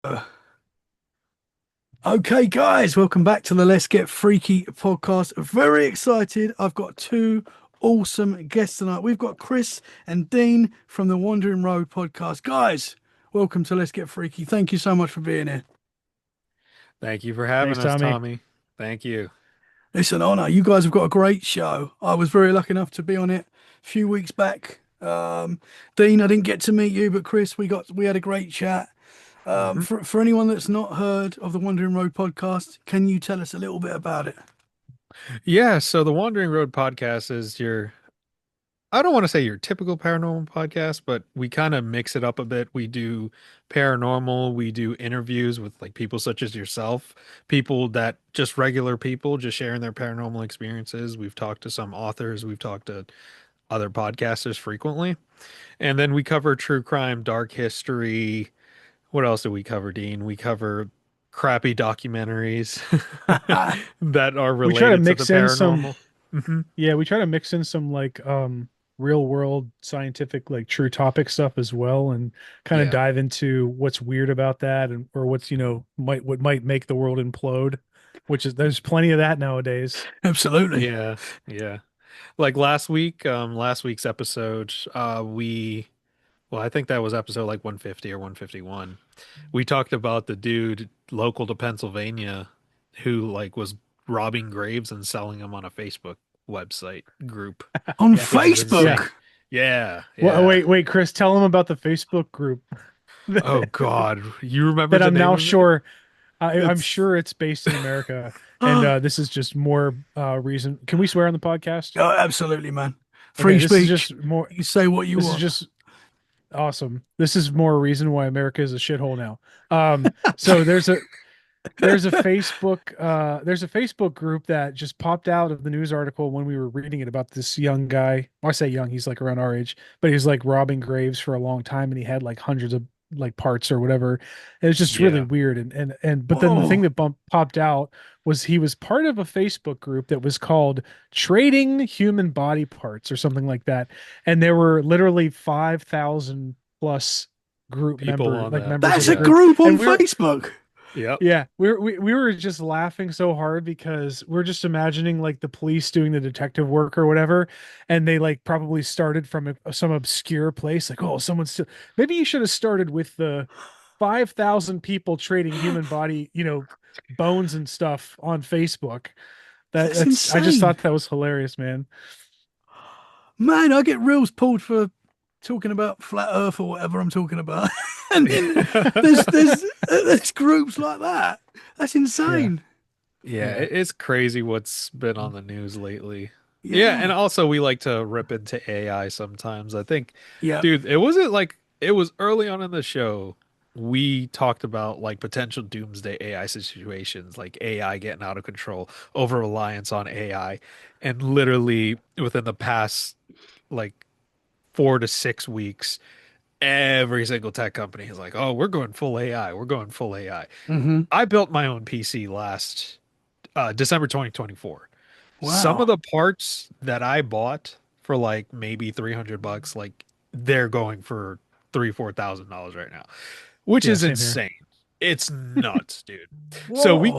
Uh, Okay, guys, welcome back to the Let's Get Freaky podcast. Very excited. I've got two awesome guests tonight. We've got Chris and Dean from the Wandering Road podcast. Guys, welcome to Let's Get Freaky. Thank you so much for being here. Thank you for having Thanks, us, Tommy. Tommy. Thank you. It's an honor. You guys have got a great show. I was very lucky enough to be on it a few weeks back. Dean, I didn't get to meet you, but Chris, we had a great chat. hmm For anyone that's not heard of the Wandering Road podcast, can you tell us a little bit about it? Yeah, so the Wandering Road podcast is I don't want to say your typical paranormal podcast, but we kind of mix it up a bit. We do paranormal, we do interviews with like people such as yourself, people that just regular people just sharing their paranormal experiences. We've talked to some authors, we've talked to other podcasters frequently. And then we cover true crime, dark history. What else do we cover, Dean? We cover crappy documentaries that are We try to related to the mix in some, paranormal. hmm yeah, we try to mix in some real world scientific like true topic stuff as well, and kind of Yeah. dive into what's weird about that, and or what's what might make the world implode, which is there's plenty of that nowadays. Absolutely. Yeah. Yeah. Like last week's episode, well, I think that was episode like 150 or 151. We talked about the dude local to Pennsylvania who like was robbing graves and selling them on a Facebook website group, On Yeah, which is yeah. Facebook. insane. Yeah, Well, yeah. wait, Chris, tell them about the Facebook group Oh God, you remember that the I'm name now of it? sure I'm It's sure it's based in America, and Oh, this is just more reason. Can we swear on the podcast? absolutely, man. Okay, Free speech. You say what you This is want. just awesome. This is more reason why America is a shithole now. So there's a Facebook group that just popped out of the news article when we were reading it about this young guy. Well, I say young, he's like around our age, but he was like robbing graves for a long time, and he had like hundreds of like parts or whatever. It was just really yeah. weird. And but then the thing Whoa. that popped out was he was part of a Facebook group that was called Trading Human Body Parts or something like that. And there were literally 5,000 plus People on that. members of That's the a Yeah. group. group on And Facebook. Yep. yeah, we were just laughing so hard because we're just imagining like the police doing the detective work or whatever, and they like probably started from some obscure place, like, oh, someone's still. Maybe you should have started with the 5,000 people trading human body, bones and stuff on Facebook. That's That's I just insane. thought that was hilarious, man. Man, I get reels pulled for talking about flat earth or whatever I'm talking about. And then there's groups like that. That's Yeah, insane. Yeah, yeah, it's crazy what's been on the news lately. Yeah, and Yeah. also we like to rip into AI sometimes. I think, Yeah. dude, it wasn't like it was early on in the show. We talked about like potential doomsday AI situations, like AI getting out of control, over reliance on AI, and literally within the past like 4 to 6 weeks, every single tech company is like, "Oh, we're going full AI. We're going full AI." Hmm. I built my own PC last December 2024. Some of Wow. the parts that I bought for like maybe $300, like they're going for $3,000, $4,000 right now, which yeah. is Same here. insane. It's nuts, dude. Whoa. So we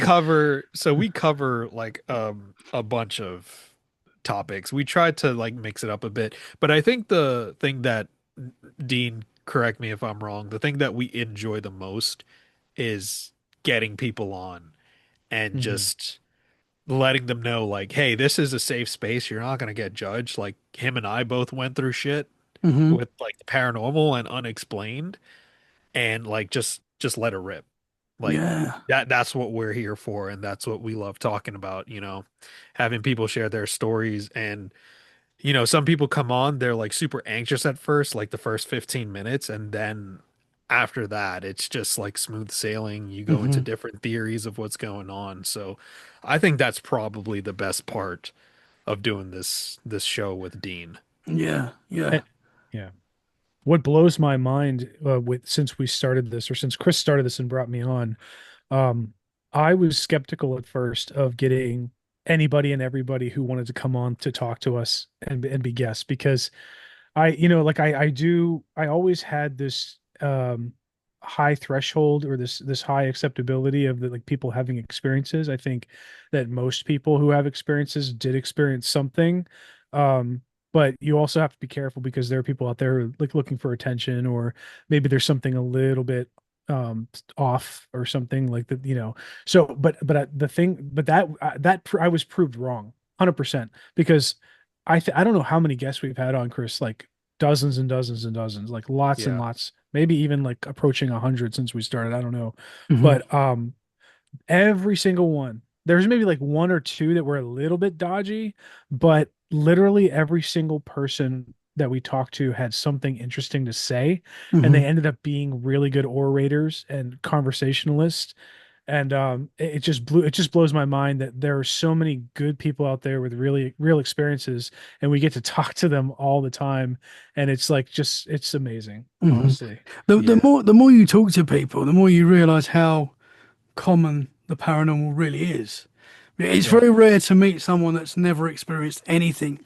cover like a bunch of topics. We tried to like mix it up a bit, but I think the thing that Dean, correct me if I'm wrong, the thing that we enjoy the most is getting people on and Hmm. just letting them know like, hey, this is a safe space. You're not gonna get judged. Like him and I both went through shit Hmm. with like the paranormal and unexplained, and like just let it rip. Like Yeah. that's what we're here for, and that's what we love talking about, having people share their stories. And some people come on, they're like super anxious at first, like the first 15 minutes, and then after that, it's just like smooth sailing. You go into Hmm. different theories of what's going on. So I think that's probably the best part of doing this show with Dean. Yeah. Yeah. Eh, Yeah. What blows my mind with since we started this, or since Chris started this and brought me on, um, I was skeptical at first of getting anybody and everybody who wanted to come on to talk to us and be guests, because I always had this high threshold or this high acceptability of the like people having experiences. I think that most people who have experiences did experience something. Um, but you also have to be careful because there are people out there like looking for attention, or maybe there's something a little bit off or something like that, you know. So the thing but I was proved wrong 100% because I don't know how many guests we've had on, Chris, like dozens and dozens and dozens, like lots and Yeah. lots, maybe even like approaching 100 since we started. I don't know. Hmm. But every single one, there's maybe like one or two that were a little bit dodgy, but literally every single person that we talked to had something interesting to say, and Hmm. they ended up being really good orators and conversationalists. And it just blows my mind that there are so many good people out there with really real experiences, and we get to talk to them all the time, and it's like just it's amazing, Hmm. honestly. The Yeah. more you talk to people, the more you realize how common the paranormal really is. It's Yeah. very rare to meet someone that's never experienced anything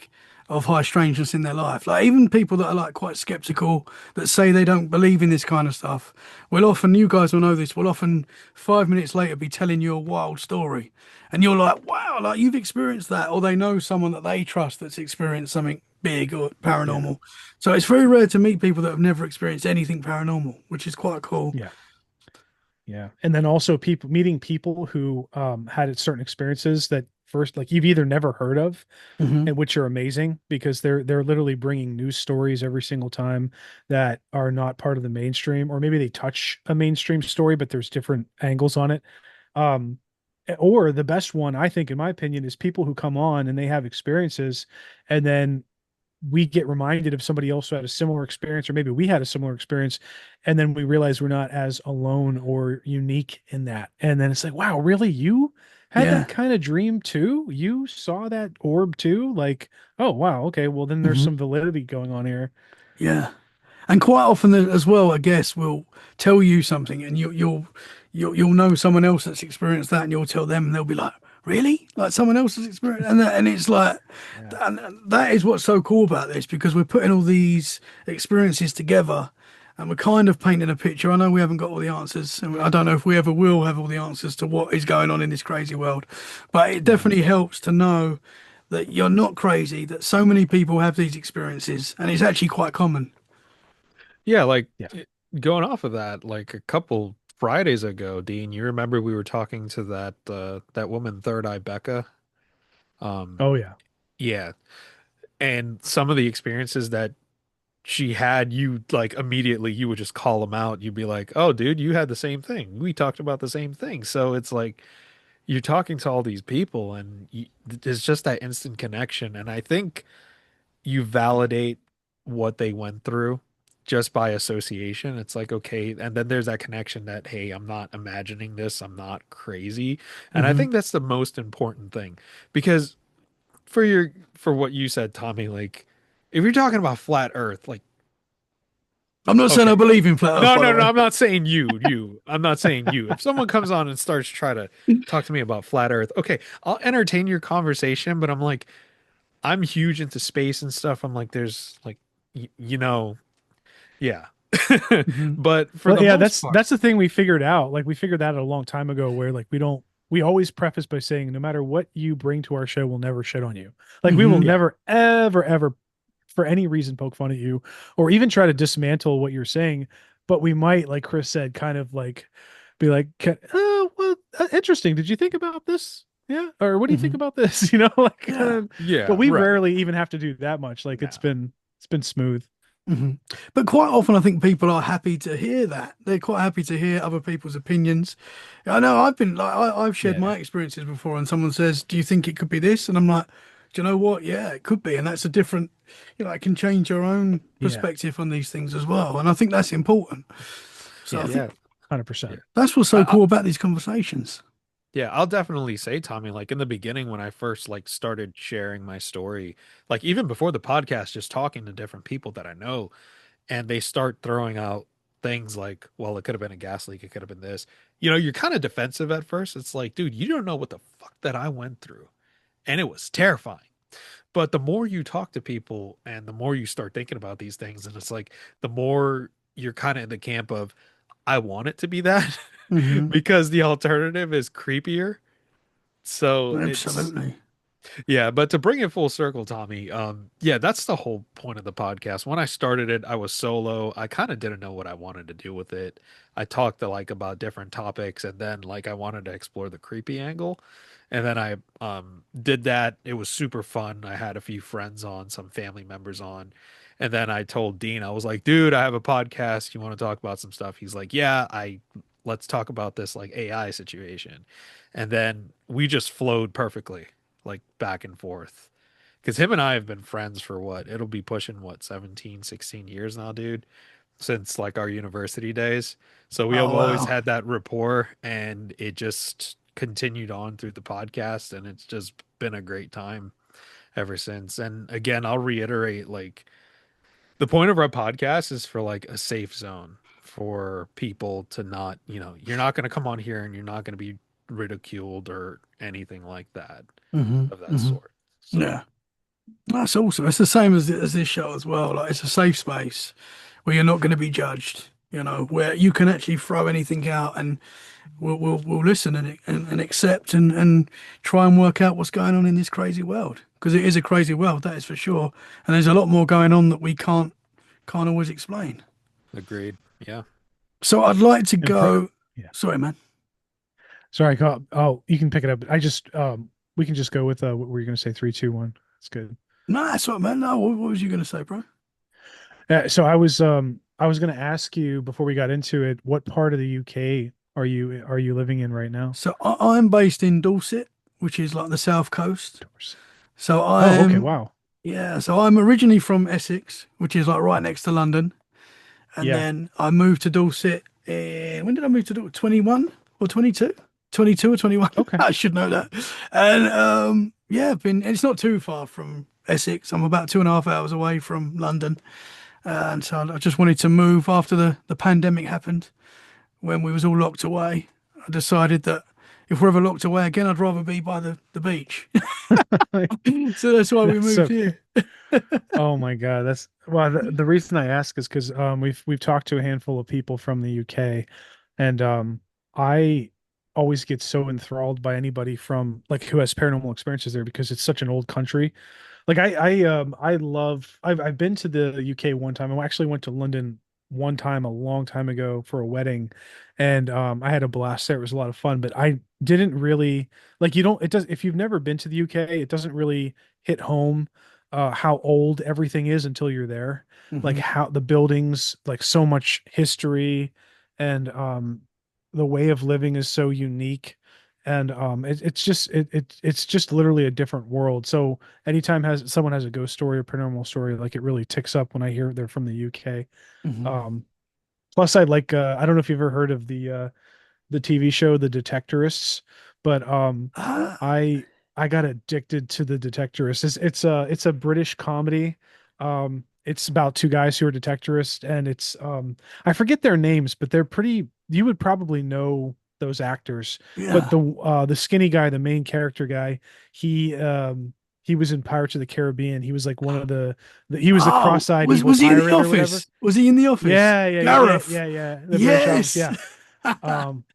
of high strangeness in their life. Like even people that are like quite skeptical, that say they don't believe in this kind of stuff, will often, you guys will know this, will often 5 minutes later be telling you a wild story. And you're like, wow, like you've experienced that. Or they know someone that they trust that's experienced something big or Yeah. paranormal. So it's very rare to meet people that have never experienced anything paranormal, which is quite cool. Yeah. Yeah. And then also people meeting people who had certain experiences that first like you've either never heard of, Hmm. and which are amazing because they're literally bringing news stories every single time that are not part of the mainstream, or maybe they touch a mainstream story but there's different angles on it. Um or the best one I think in my opinion is people who come on and they have experiences, and then we get reminded of somebody else who had a similar experience, or maybe we had a similar experience, and then we realize we're not as alone or unique in that. And then it's like, wow, really? You had Yeah. that kind of dream too? You saw that orb too? Like, oh, wow. Okay. Well, then there's Hmm. some validity going on here. Yeah. And quite often as well, a guest will tell you something, and you'll know someone else that's experienced that, and you'll tell them, and they'll be like, "Really? Like someone else has experienced?" And it's like, Yeah. and that is what's so cool about this because we're putting all these experiences together, and we're kind of painting a picture. I know we haven't got all the answers, and I don't know if we ever will have all the answers to what is going on in this crazy world, but it Yeah. definitely helps to know that you're not crazy, that so many people have these experiences, and it's actually quite common. Yeah, like Yeah. going off of that, like a couple Fridays ago, Dean, you remember we were talking to that woman, Third Eye Becca? Um, Oh, yeah. yeah. And some of the experiences that she had, you like immediately you would just call them out. You'd be like, "Oh, dude, you had the same thing. We talked about the same thing." So it's like you're talking to all these people, and there's just that instant connection. And I think you validate what they went through just by association. It's like, okay, and then there's that connection that, hey, I'm not imagining this, I'm not crazy. And I Hmm. think that's the most important thing because for what you said, Tommy, like if you're talking about flat Earth, like I'm not saying I okay. believe in flat Earth, No, by the no, no, way. I'm not saying you. I'm not saying you. If someone comes on and starts try to talk to me about flat Earth, okay, I'll entertain your conversation, but I'm like, I'm huge into space and stuff. I'm like, there's like, you know, yeah. Hmm. But for Well, the yeah, most part, that's the thing we figured out. Like we figured that out a long time ago, where like we always preface by saying no matter what you bring to our show, we'll never shit on you. Like we will Hmm. yeah, never ever for any reason poke fun at you or even try to dismantle what you're saying. But we might, like Chris said, kind of like be like, oh, well, interesting. Did you think about this? Yeah. Or what do you think Hmm. about this? You know, like kind Yeah. of, but yeah, we right. rarely even have to do that much. Like No. it's been smooth. Hmm. But quite often, I think people are happy to hear that. They're quite happy to hear other people's opinions. I know I've been like I've shared Yeah. my experiences before, and someone says, "Do you think it could be this?" And I'm like, "Do you know what? Yeah, it could be." And that's a different, it can change your own Yeah. perspective on these things as well. And I think that's important. So I Yeah. think Yeah, yeah. 100%. that's what's I, so I, cool about these conversations. yeah, I'll definitely say, Tommy, like in the beginning when I first like started sharing my story, like even before the podcast, just talking to different people that I know, and they start throwing out things like, well, it could have been a gas leak, it could have been this. You're kind of defensive at first. It's like, dude, you don't know what the fuck that I went through. And it was terrifying. But the more you talk to people and the more you start thinking about these things, and it's like the more you're kind of in the camp of, I want it to be that Hmm. because the alternative is creepier. So it's Absolutely. yeah, but to bring it full circle, Tommy, yeah, that's the whole point of the podcast. When I started it, I was solo. I kind of didn't know what I wanted to do with it. I talked to like about different topics, and then like I wanted to explore the creepy angle. And then I did that. It was super fun. I had a few friends on, some family members on. And then I told Dean, I was like, dude, I have a podcast. You want to talk about some stuff? He's like, yeah, I let's talk about this like AI situation. And then we just flowed perfectly like back and forth. Because him and I have been friends for what? It'll be pushing what, 17, 16 years now, dude, since like our university days. So we have Oh always wow. had that rapport and it just continued on through the podcast and it's just been a great time ever since. And again, I'll reiterate like the point of our podcast is for like a safe zone for people to not, you're not going to come on here and you're not going to be ridiculed or anything like that Hmm. of that Hmm. sort. So Yeah. That's awesome. It's the same as this show as well. Like it's a safe space where you're not going to be judged. Where you can actually throw anything out, and we'll listen and accept and try and work out what's going on in this crazy world, because it is a crazy world, that is for sure. And there's a lot more going on that we can't always explain. agreed. Yeah. So I'd like to And for go. yeah. Sorry, man. Sorry, oh, you can pick it up. I just we can just go with what were you gonna say? Three, two, one. That's good. No, that's what, man. No, what was you going to say, bro? So I was gonna ask you before we got into it, what part of the UK are you living in right now? So I'm based in Dorset, which is like the south coast. Dorset. So Oh, okay. I'm Wow. Yeah, so I'm originally from Essex, which is like right next to London, and Yeah. then I moved to Dorset. When did I move to Dorset? 21 or 22? 22 or 21? Okay. I should know that. And yeah, it's not too far from Essex. I'm about 2.5 hours away from London, and so I just wanted to move after the pandemic happened when we was all locked away. I decided that if we're ever locked away again, I'd rather be by the beach. So that's why we That's moved so here. Oh my God, that's well. The reason I ask is because we've talked to a handful of people from the UK, and I always get so enthralled by anybody from like who has paranormal experiences there because it's such an old country. Like I love I've been to the UK one time. I actually went to London one time a long time ago for a wedding, and I had a blast there. It was a lot of fun, but I didn't really like you don't it does if you've never been to the UK, it doesn't really hit home how old everything is until you're there. Like Hmm. how the buildings, like so much history, and the way of living is so unique. And it's just literally a different world. So anytime has someone has a ghost story or paranormal story, like it really ticks up when I hear they're from the UK. Hmm. Um, Plus I like I don't know if you've ever heard of the TV show The Detectorists, but Ah, I I got addicted to The Detectorists. It's a British comedy. It's about two guys who are detectorists, and it's I forget their names, but they're pretty. You would probably know those actors, but yeah. the skinny guy, the main character guy, he was in Pirates of the Caribbean. He was like one of the he was the Oh, cross-eyed was evil was he in the pirate or whatever. office? Was he in the office? Gareth. Yeah. The British office, Yes. yeah.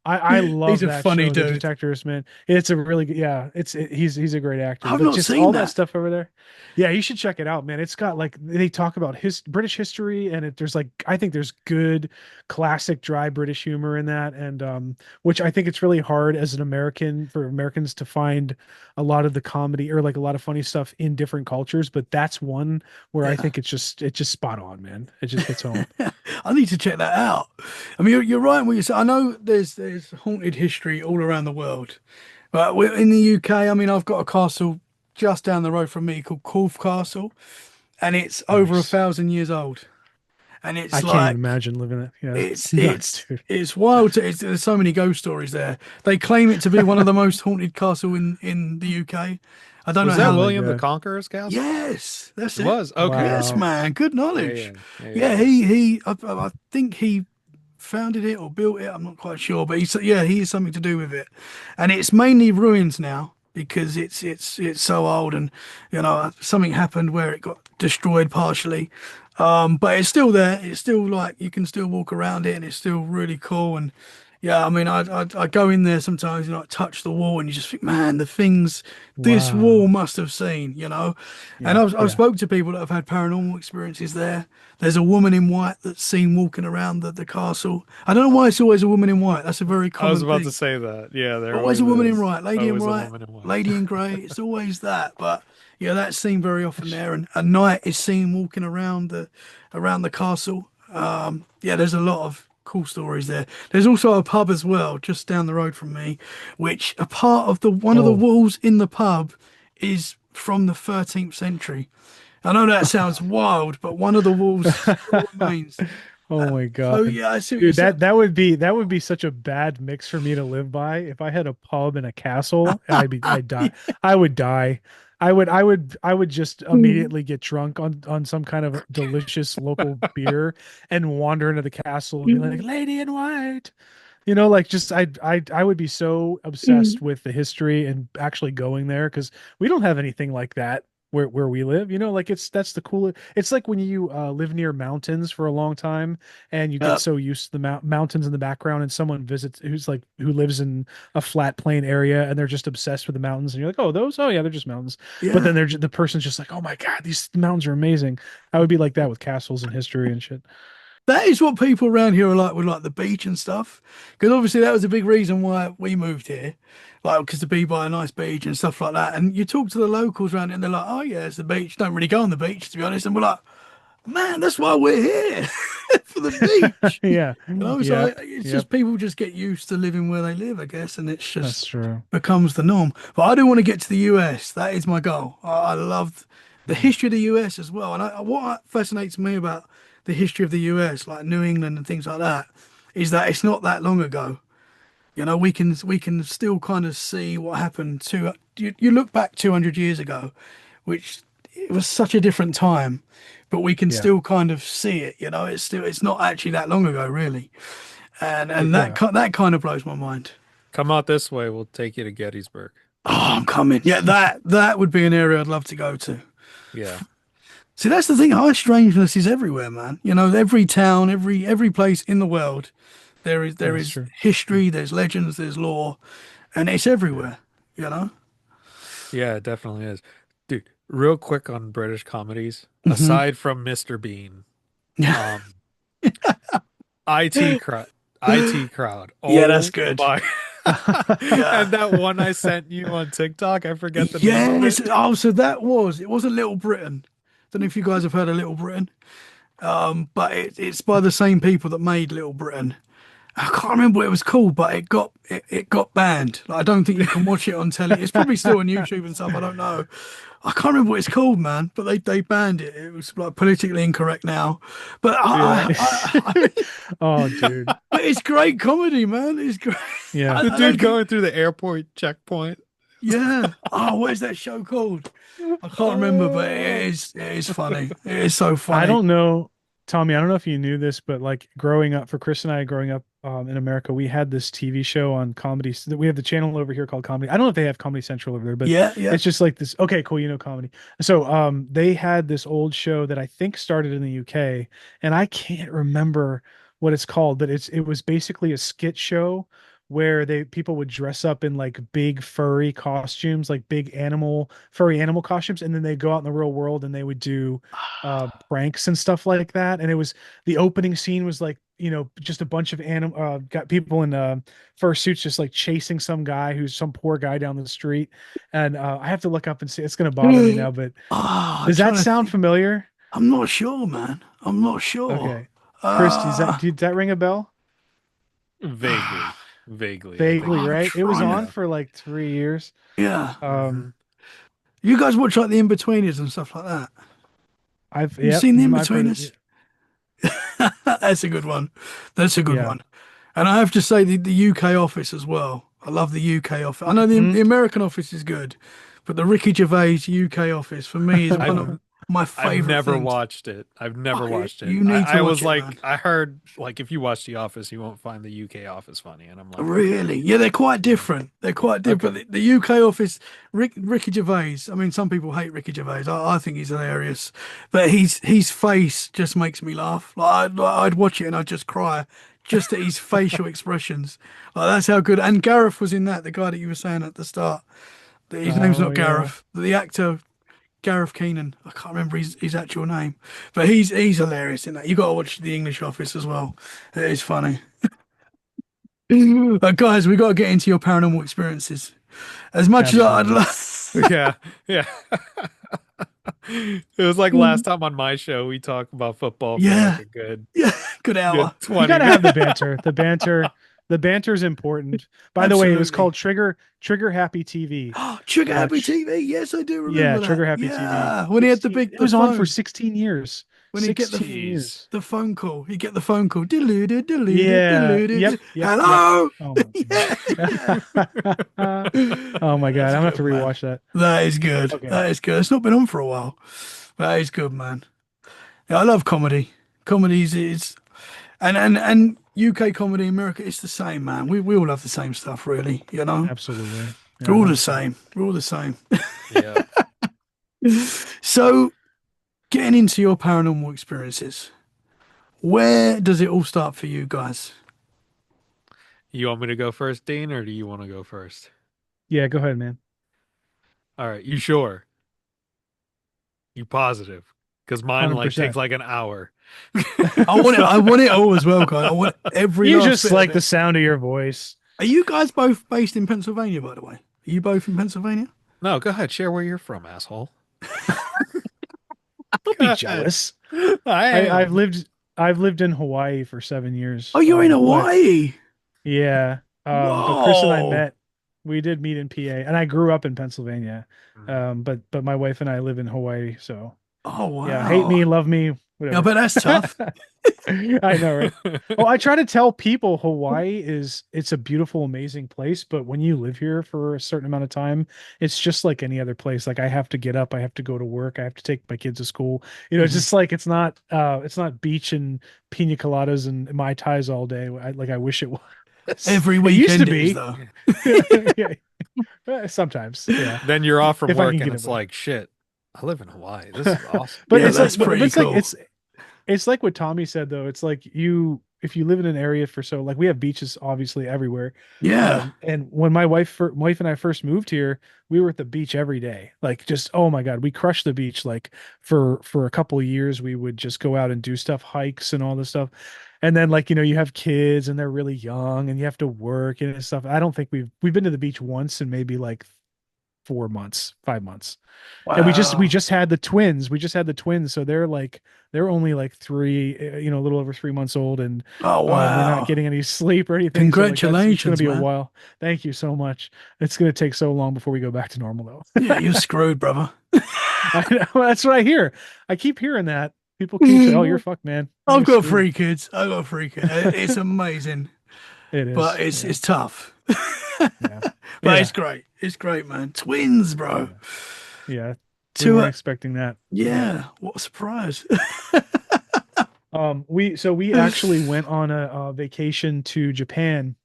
I He's love a that funny show, The dude. Detectorist, man. It's a really good, yeah. He's a great actor, I've but not just seen all that that. stuff over there. Yeah, you should check it out, man. It's got like they talk about his British history, and there's like I think there's good classic dry British humor in that, and which I think it's really hard as an American for Americans to find a lot of the comedy or like a lot of funny stuff in different cultures, but that's one where I Yeah. think it's just spot on, man. It just hits home. I need to check that out. I mean, you're right when you say. I know there's haunted history all around the world, but we're in the UK. I mean, I've got a castle just down the road from me called Corfe Castle, and it's over a Nice. 1,000 years old. And it's I can't even like imagine living it. Yeah, it's nuts, it's dude. it's wild. There's so many ghost stories there. They claim it to be one of the most haunted castle in the UK. I don't know Was that Oh how. my William the God. Conqueror's castle? Yes, that's It it. was. Okay. Yes, Wow. man. Good Yeah, knowledge. yeah. Yeah, yeah, Yeah, yeah. I think he founded it or built it. I'm not quite sure, but he has something to do with it, and it's mainly ruins now because it's so old, and something happened where it got destroyed partially. But it's still there. It's still like you can still walk around it, and it's still really cool. And yeah, I mean, I go in there sometimes and like touch the wall, and you just think, man, the things this wall Wow. must have seen, you know. And Yeah, I've yeah. spoke to people that have had paranormal experiences there. There's a woman in white that's seen walking around the castle. I don't know why it's always a woman in white. That's a very I was common about to thing. say that. Yeah, there Always a always woman in is. white, lady in Always a white, woman in white. lady in grey. It's always that. But yeah, that's seen very often there. And a knight is seen walking around the castle. Yeah, there's a lot of cool stories there. There's also a pub as well, just down the road from me, which a part of the one of the Oh. walls in the pub is from the 13th century. I know that sounds wild, but one of the walls still remains. Oh my So God. yeah, I see what you're Dude, saying. that would be such a bad mix for me to live by. If I had a pub and a castle, I'd die. I would die. I would just immediately get drunk on some kind of delicious local beer and wander into the castle and be like, "Lady in white." Like just I would be so obsessed with the history and actually going there because we don't have anything like that where we live. Like that's the coolest. It's like when you live near mountains for a long time and you get Yeah, so used to the mountains in the background and someone visits who lives in a flat plain area and they're just obsessed with the mountains and you're like, oh, those, oh yeah, they're just mountains. But yeah. then the person's just like, oh my God, these mountains are amazing. I would be like that with castles and history and shit. That is what people around here are like with like the beach and stuff. Because obviously that was a big reason why we moved here. Like, because to be by a nice beach and stuff like that. And you talk to the locals around it and they're like, oh, yeah, it's the beach. Don't really go on the beach, to be honest. And we're like, man, that's why we're here for the beach. Yeah. So Yep. it's just Yep. people just get used to living where they live, I guess. And it's That's just true. becomes the norm. But I do want to get to the US. That is my goal. I love the Mm. history of the US as well. And what fascinates me about the history of the US, like New England and things like that, is that it's not that long ago. We can still kind of see what happened to you look back 200 years ago, which it was such a different time, but we can Yeah. still kind of see it. It's not actually that long ago, really, and that Yeah. that kind of blows my mind. Come out this way, we'll take you to Gettysburg. Oh, I'm coming. Yeah, that would be an area I'd love to go to. Yeah. See, that's the thing. High strangeness is everywhere, man. Every town, every place in the world, there That's is true. history, there's legends, there's lore, and it's Yeah. everywhere. You know. Yeah, it definitely is. Dude, real quick on British comedies, Hmm. aside from Mr. Bean, um, IT crowd, IT crowd. Yeah, that's Oh good. my. Yeah. And that one I sent you on TikTok, I forget the name of Yes. it. Oh, so it wasn't Little Britain. Don't know if you guys have heard of Little Britain. But it's by the same people that made Little Britain. I can't remember what it was called, but it got banned. Like, I don't think you can watch it on telly. It's probably still on YouTube and stuff. I don't know. I can't remember what it's called, man. But they banned it. It was like politically incorrect now. But Yeah. I Oh, dude. but it's great comedy, man. It's great. Yeah. The I dude don't think. going through the airport checkpoint. Yeah. Oh, what is that show called? I can't remember, but Oh. it is funny. It is so I funny. don't know, Tommy, I don't know if you knew this, but like growing up for Chris and I growing up in America, we had this TV show on comedy. We have the channel over here called Comedy. I don't know if they have Comedy Central over there, but Yeah, yeah. it's just like this. Okay, cool. Comedy. So they had this old show that I think started in the UK, and I can't remember what it's called, but it was basically a skit show where people would dress up in like big furry costumes, like big furry animal costumes, and then they go out in the real world and they would do pranks and stuff like that. And the opening scene was like, just a bunch of got people in fur suits just like chasing some poor guy down the street. And I have to look up and see. It's gonna bother me now, but Ah, I'm does that trying to sound think. familiar? I'm not sure, man. I'm not sure. Okay. Chris, Uh, did that ring a bell? Vaguely. Vaguely, I think Vaguely, it I'm right? It was trying on to. yeah. for like 3 years. Yeah. Um, You guys watch like the In-Betweeners and stuff like that. You yep, seen the I've heard In-Betweeners? it. That's a good one. That's a good Yeah. one. And I have to say the UK office as well. I love the UK office. I know the Mhm. American office is good, but the Ricky Gervais UK office for me is I one of My I've favorite never things. watched it. I've never Oh, watched it. you I, need to I watch was it, man. like, I heard like if you watch The Office, you won't find the UK Office funny, and I'm like, Really? Yeah, they're quite yeah, different. They're quite different. okay, The UK office, Ricky Gervais. I mean, some people hate Ricky Gervais. I think he's hilarious, but his face just makes me laugh. I'd watch it and I'd just cry, just at his facial expressions. Like that's how good. And Gareth was in that. The guy that you were saying at the start. His name's Oh not yeah. Gareth. The actor Gareth Keenan. I can't remember his actual name, but he's hilarious in that. You got to watch The English Office as well. It is funny. Guys, we got to get into your paranormal experiences. As much as I'd Absolutely. love, yeah, yeah. It was like last time on my show, we talked about football for like yeah, a good yeah, good hour. good You 20 got to have minutes. the banter. The banter's important. By the way, it was Absolutely. called Trigger Happy TV. Trigger Happy Watch. TV. Yes, I do Yeah, remember that. Trigger Happy TV. Yeah, when he had 16. It the was on for phone, 16 years. when he get 16 Jeez. years. the phone call, he get the phone call. Deluded, deluded, Yeah. deluded. Yep. Hello. Oh my Yeah, yeah. god. Oh my god. That's I'm gonna have to good, man. rewatch that. That is good. Okay. That is good. It's not been on for a while. That is good, man. Yeah, I love comedy. Comedies is and UK comedy, America, it's the same, man. We all love the same stuff, really. You know, Absolutely. Yeah, we're all the 100%. same. We're all the same. Yeah. So, getting into your paranormal experiences, where does it all start for you guys? You want me to go first, Dean, or do you want to go first? Yeah, go ahead, man. All right, you sure? You positive? Because mine like takes 100%. like an hour. I want it. I want it all as well, guys. I want every You last just bit of like the it. sound of your voice. Are you guys both based in Pennsylvania, by the way? Are you both in Pennsylvania? No, go ahead. Share where you're from, asshole. Don't Go be ahead. jealous. I I, I've am. lived I've lived in Hawaii for 7 years. Oh, you're in But Hawaii. yeah, but Chris and I Whoa. met. We did meet in PA, and I grew up in Pennsylvania. Mm. But my wife and I live in Hawaii, so Oh, yeah, hate me, wow. love me, Yeah, whatever. but that's tough. I know, right? Well, I try to tell people Hawaii it's a beautiful, amazing place, but when you live here for a certain amount of time, it's just like any other place. Like I have to get up, I have to go to work, I have to take my kids to school. It's Mhm. just like it's not beach and pina coladas and mai tais all day. I wish it was. Every It used to weekend it is, be. though. Yeah, sometimes, yeah. Then you're off from If I work can and get it's away. like, shit, I live in Hawaii. This is awesome. But Yeah, it's like that's but pretty it's like cool. it's like what Tommy said though. It's like if you live in an area for so like we have beaches obviously everywhere. Yeah. And when my wife and I first moved here, we were at the beach every day. Like just oh my God, we crushed the beach. Like for a couple of years, we would just go out and do stuff, hikes and all this stuff. And then like you have kids and they're really young and you have to work and stuff. I don't think we've been to the beach once in maybe like 4 months, 5 months. And we Wow. just had the twins. We just had the twins, so they're only like three, a little over 3 months old, and Oh, we're not wow. getting any sleep or anything. So like it's gonna Congratulations, be a man. while. Thank you so much. It's gonna take so long before we go back to normal though. Yeah, you're screwed, brother. I know, that's what I hear. I keep hearing that. People keep saying, "Oh, you're fucked, man. I've You're got screwed." 3 kids. I've got 3 kids. It's amazing, It but is. Yeah. it's tough. Yeah. But it's Yeah. great. It's great, man. Twins, bro. Yeah. Yeah. We Two, weren't expecting that. yeah. What a surprise. We actually went on a vacation to Japan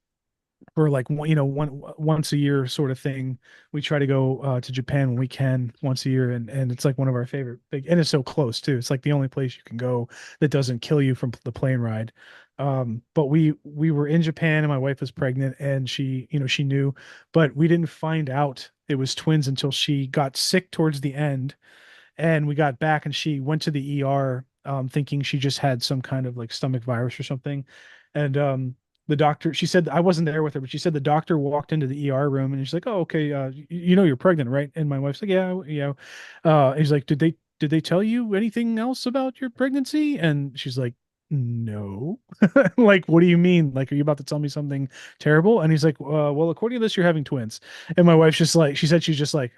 for like once a year sort of thing. We try to go to Japan when we can once a year, and it's like one of our favorite big, and it's so close too. It's like the only place you can go that doesn't kill you from the plane ride. But we were in Japan and my wife was pregnant and she knew, but we didn't find out it was twins until she got sick towards the end and we got back and she went to the ER thinking she just had some kind of like stomach virus or something. And the doctor, she said, I wasn't there with her, but she said the doctor walked into the ER room and she's like, "Oh, okay, you know you're pregnant, right?" And my wife's like, "Yeah, yeah." He's like, "Did they tell you anything else about your pregnancy?" And she's like, "No." Like, what do you mean? Like, are you about to tell me something terrible? And he's like, "Well, according to this, you're having twins." And my wife's just like, she said she's just like,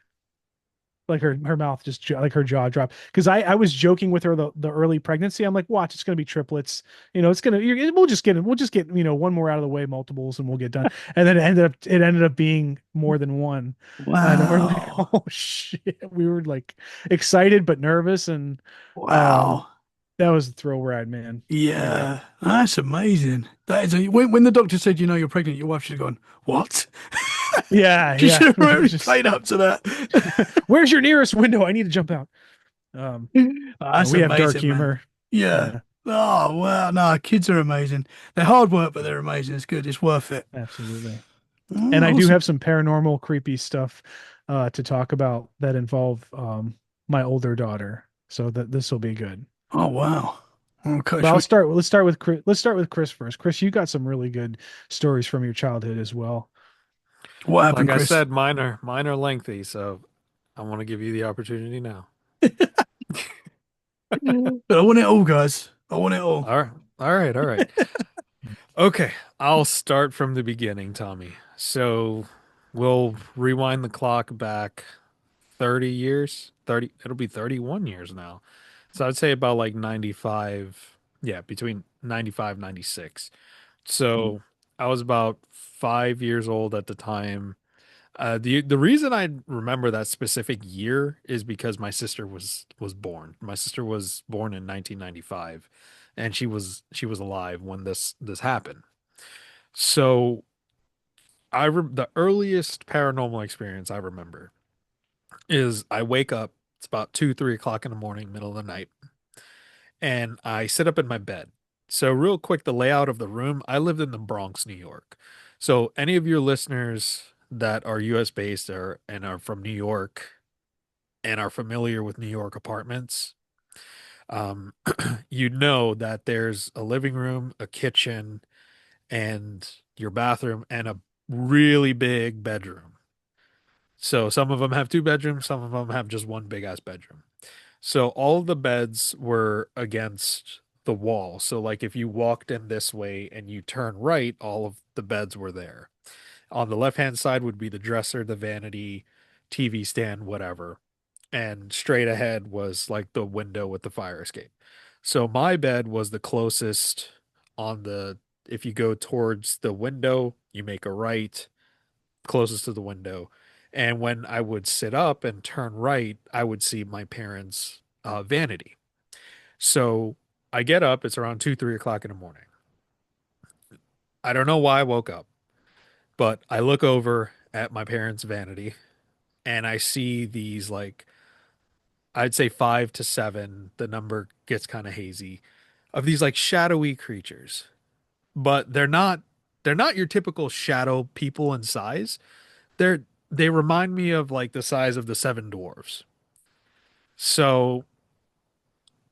like her mouth just like her jaw dropped because I was joking with her the early pregnancy. I'm like, watch, it's gonna be triplets. It's gonna we'll just get one more out of the way, multiples, and we'll get done. And then it ended up being more than one. And we're like, Wow. oh shit. We were like excited but nervous, and um Wow. that was the thrill ride, man. Yeah. Yeah. That's amazing. That is when the doctor said, you're pregnant, your wife should have gone, what? Yeah, She yeah. should have We were really just played up to that. where's your nearest window? I need to jump out. Um, That's we have dark amazing, man. humor. Yeah. Yeah, Oh, wow. No, kids are amazing. They're hard work, but they're amazing. It's good. It's worth it. absolutely. And Mm, I do awesome. have some paranormal, creepy stuff to talk about that involve my older daughter. So that this will be good. Oh, wow. Okay. But let's start with Chris. Let's start with Chris first. Chris, you got some really good stories from your childhood as well. What Like happened, I Chris? said, mine are lengthy, so I want to give you the opportunity now. But I want it all, guys. I want it all. All right. All right. All right. Okay. I'll start from the beginning, Tommy. So we'll rewind the clock back 30 years. 30, it'll be 31 years now. So I'd say about like 95. Yeah, between 95, 96. So I was about 5 years old at the time. The reason I remember that specific year is because my sister was born. My sister was born in 1995, and she was alive when this happened. So the earliest paranormal experience I remember is I wake up. It's about 2, 3 o'clock in the morning, middle of the night, and I sit up in my bed. So real quick, the layout of the room. I lived in the Bronx, New York. So any of your listeners that are U.S. based and are from New York and are familiar with New York apartments, um, you know that there's a living room, a kitchen, and your bathroom, and a really big bedroom. So some of them have two bedrooms, some of them have just one big ass bedroom. So all of the beds were against the wall. So like if you walked in this way and you turn right, all of the beds were there. On the left-hand side would be the dresser, the vanity, TV stand, whatever. And straight ahead was like the window with the fire escape. So my bed was the closest on the, if you go towards the window, you make a right, closest to the window. And when I would sit up and turn right, I would see my parents' vanity. So I get up, it's around 2, 3 o'clock in the morning. I don't know why I woke up, but I look over at my parents' vanity and I see these like I'd say 5 to 7, the number gets kind of hazy, of these like shadowy creatures. But they're not your typical shadow people in size. They remind me of like the size of the seven dwarves. So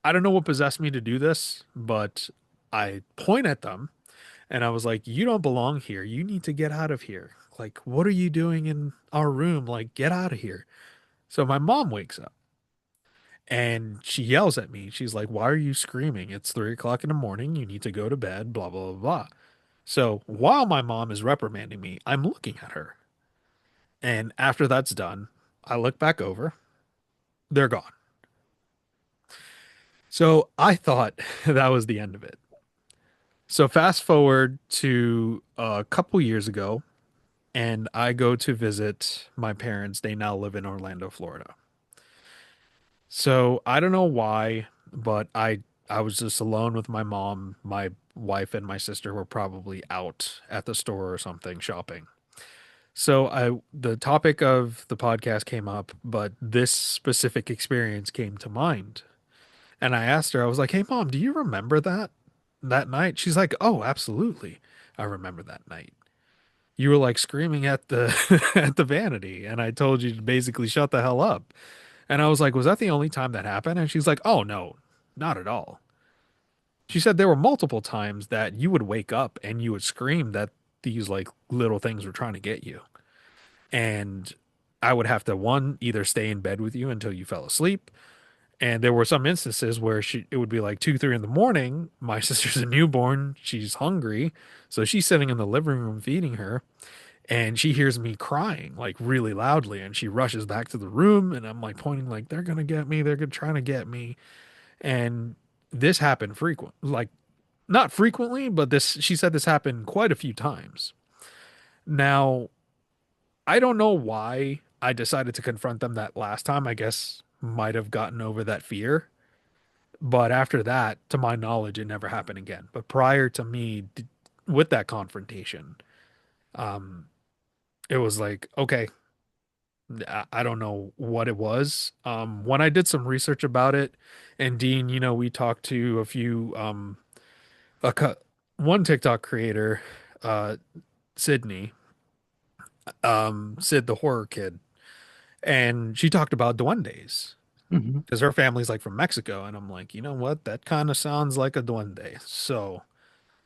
I don't know what possessed me to do this, but I point at them and I was like, "You don't belong here. You need to get out of here. Like, what are you doing in our room? Like, get out of here." So my mom wakes up and she yells at me. She's like, "Why are you screaming? It's 3 o'clock in the morning. You need to go to bed, blah, blah, blah, blah." So while my mom is reprimanding me, I'm looking at her. And after that's done, I look back over. They're gone. So I thought that was the end of it. So fast forward to a couple years ago, and I go to visit my parents. They now live in Orlando, Florida. So I don't know why, but I was just alone with my mom. My wife and my sister were probably out at the store or something shopping. So the topic of the podcast came up, but this specific experience came to mind. And I asked her, I was like, "Hey mom, do you remember that night?" She's like, "Oh, absolutely. I remember that night. You were like screaming at the at the vanity, and I told you to basically shut the hell up." And I was like, "Was that the only time that happened?" And she's like, "Oh no, not at all." She said there were multiple times that you would wake up and you would scream that these like little things were trying to get you. And I would have to one either stay in bed with you until you fell asleep. And there were some instances where it would be like 2, 3 in the morning. My sister's a newborn. She's hungry. So she's sitting in the living room feeding her. and she hears me crying like really loudly, and she rushes back to the room, and I'm like pointing like they're gonna get me, they're gonna trying to get me. And this happened frequent, like not frequently, but this she said this happened quite a few times. Now, I don't know why I decided to confront them that last time. I guess might have gotten over that fear. But after that, to my knowledge, it never happened again. But prior to with that confrontation, um, it was like, okay, I don't know what it was. When I did some research about it, and Dean, we talked to a few, a, cou- one TikTok creator, uh, Sydney, Sid the horror kid, and she talked about duendes Hmm. because her family's like from Mexico, and I'm like, you know what? That kind of sounds like a duende. So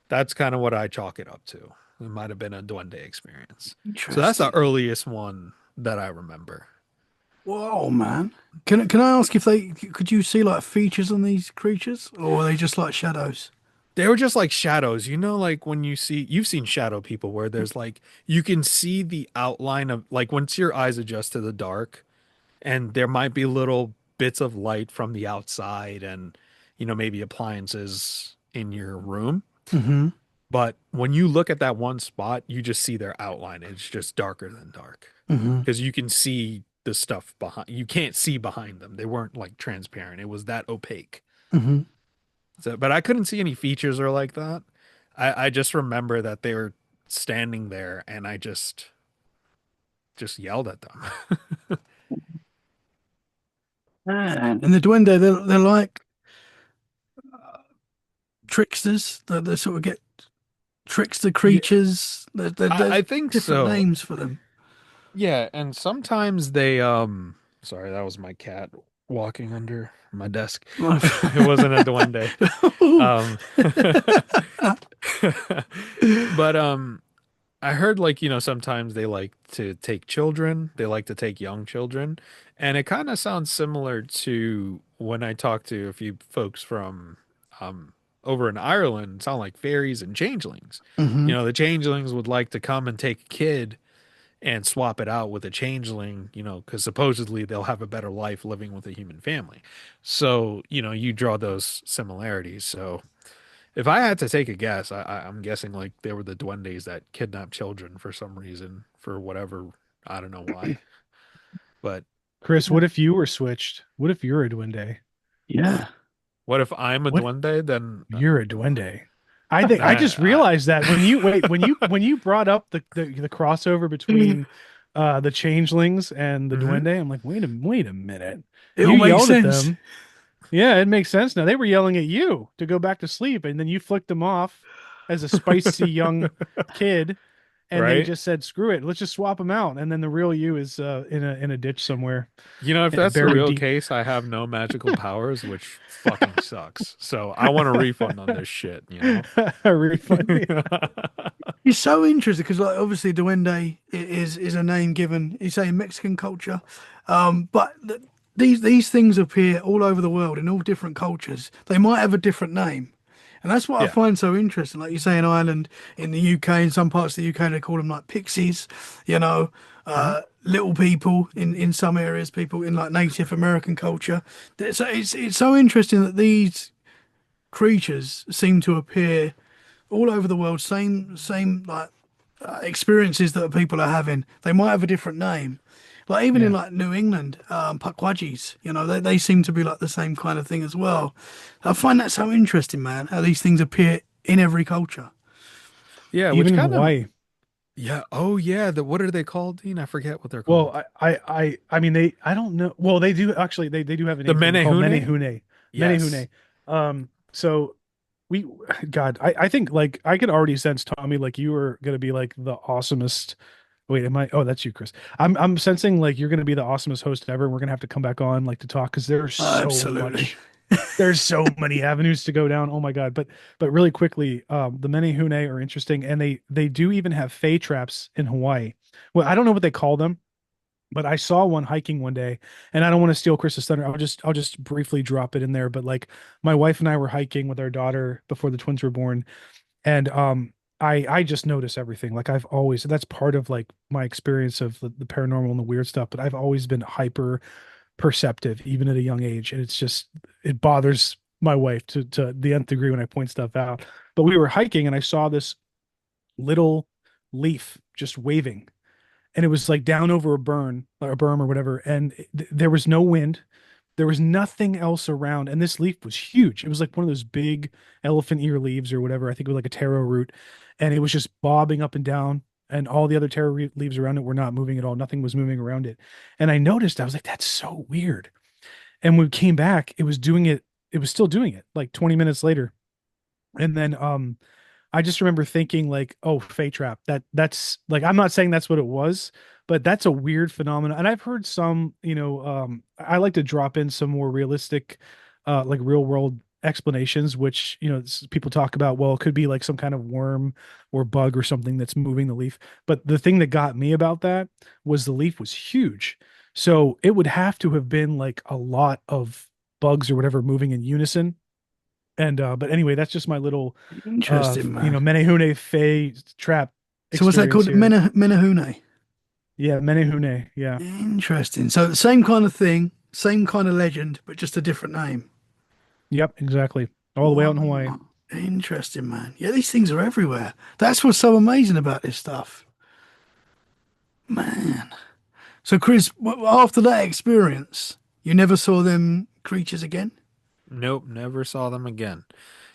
that's kind of what I chalk it up to. It might have been a duende experience. So that's the Interesting. earliest one that I remember. Whoa, man. Can I ask if they could you see like features on these creatures, or are they just like shadows? They were just like shadows, like when you've seen shadow people where there's like, you can see the outline of like once your eyes adjust to the dark and there might be little bits of light from the outside and, maybe appliances in your room. Hmm. But when you look at that one spot, you just see their outline. It's just darker than dark Hmm. because you can see the stuff behind. You can't see behind them. They weren't like transparent. It was that opaque. Hmm. So, but I couldn't see any features or like that. I just remember that they were standing there and I just yelled at them. Man. And the duende, they're like tricksters. They sort of get trickster Yeah, creatures. There's I think different so. names for them. Yeah, and sometimes they sorry, that was my cat walking under my desk. It wasn't a duende. Um but I heard like, sometimes they like to take children, they like to take young children, and it kind of sounds similar to when I talked to a few folks from um over in Ireland, sound like fairies and changelings. Hmm. The changelings would like to come and take a kid and swap it out with a changeling, because supposedly they'll have a better life living with a human family. So, you draw those similarities. So, if I had to take a guess, I'm guessing like they were the duendes that kidnap children for some reason, for whatever, I don't know why. But Chris, what if you were switched? What if you're a duende? Yeah. what if I'm a What duende? Then you're a duende? I think I just I, realized that when you wait, when you brought up the crossover between the changelings and the Hmm. duende, I'm like, wait a minute. It You all makes yelled at sense. them. Yeah, it makes sense now. They were yelling at you to go back to sleep, and then you flicked them off as a spicy young kid, and they right? just said, "Screw it, let's just swap them out." And then the real you is in a ditch somewhere, If that's the buried real deep. case, I have no magical powers, which fucking sucks. So I want a refund on this shit? A refund. Yeah. It's so interesting because, like, obviously, duende is a name given, you say, in Mexican culture, but these things appear all over the world in all different cultures. They might have a different name, and that's what I Yeah. find so interesting. Like you say, in Ireland, in the UK, in some parts of the UK, they call them like pixies, Hmm. little people in some areas, people in like Native American culture. So it's so interesting that these creatures seem to appear all over the world, same like experiences that people are having. They might have a different name. Like even in Yeah. like New England, Pukwudgies, they seem to be like the same kind of thing as well. I find that so interesting, man, how these things appear in every culture. Yeah, which Even in kind of Hawaii. yeah. Oh yeah, the what are they called, Dean? I forget what they're Well, called. I mean, I don't know. Well, they do actually. They do have a The name for them called Menehune? menehune. Yes. Menehune. So we, God, I think like I could already sense Tommy, like you were gonna be like the awesomest. Wait, am I? Oh, that's you, Chris. I'm sensing like you're gonna be the awesomest host ever. We're gonna have to come back on like to talk because Absolutely. there's so many avenues to go down. Oh my God. But really quickly, the menehune are interesting, and they do even have fey traps in Hawaii. Well, I don't know what they call them, but I saw one hiking one day, and I don't want to steal Chris's thunder. I'll just briefly drop it in there. But like my wife and I were hiking with our daughter before the twins were born, and I just notice everything. Like I've always, that's part of like my experience of the paranormal and the weird stuff, but I've always been hyper perceptive, even at a young age. And it's just, it bothers my wife to the nth degree when I point stuff out. But we were hiking and I saw this little leaf just waving, and it was like down over a burn or a berm or whatever. And there was no wind. There was nothing else around. And this leaf was huge. It was like one of those big elephant ear leaves or whatever. I think it was like a taro root. And it was just bobbing up and down. And all the other leaves around it were not moving at all. Nothing was moving around it. And I noticed, I was like, that's so weird. And when we came back, it was doing it. It was still doing it like 20 minutes later. And then I just remember thinking like, oh, Fey trap. That's like, I'm not saying that's what it was, but that's a weird phenomenon. And I've heard some, I like to drop in some more realistic, like real world explanations, which, people talk about, well, it could be like some kind of worm or bug or something that's moving the leaf. But the thing that got me about that was the leaf was huge. So it would have to have been like a lot of bugs or whatever moving in unison. And but anyway, that's just my little Interesting, man. Menehune Fey trap So what's that experience called? here. Menahune. Yeah, Menehune. Yeah. Interesting. So same kind of thing, same kind of legend, but just a different name. Yep, exactly. All the way out in Hawaii. Wow. Interesting, man. Yeah, these things are everywhere. That's what's so amazing about this stuff. Man. So, Chris, after that experience, you never saw them creatures again? Nope, never saw them again.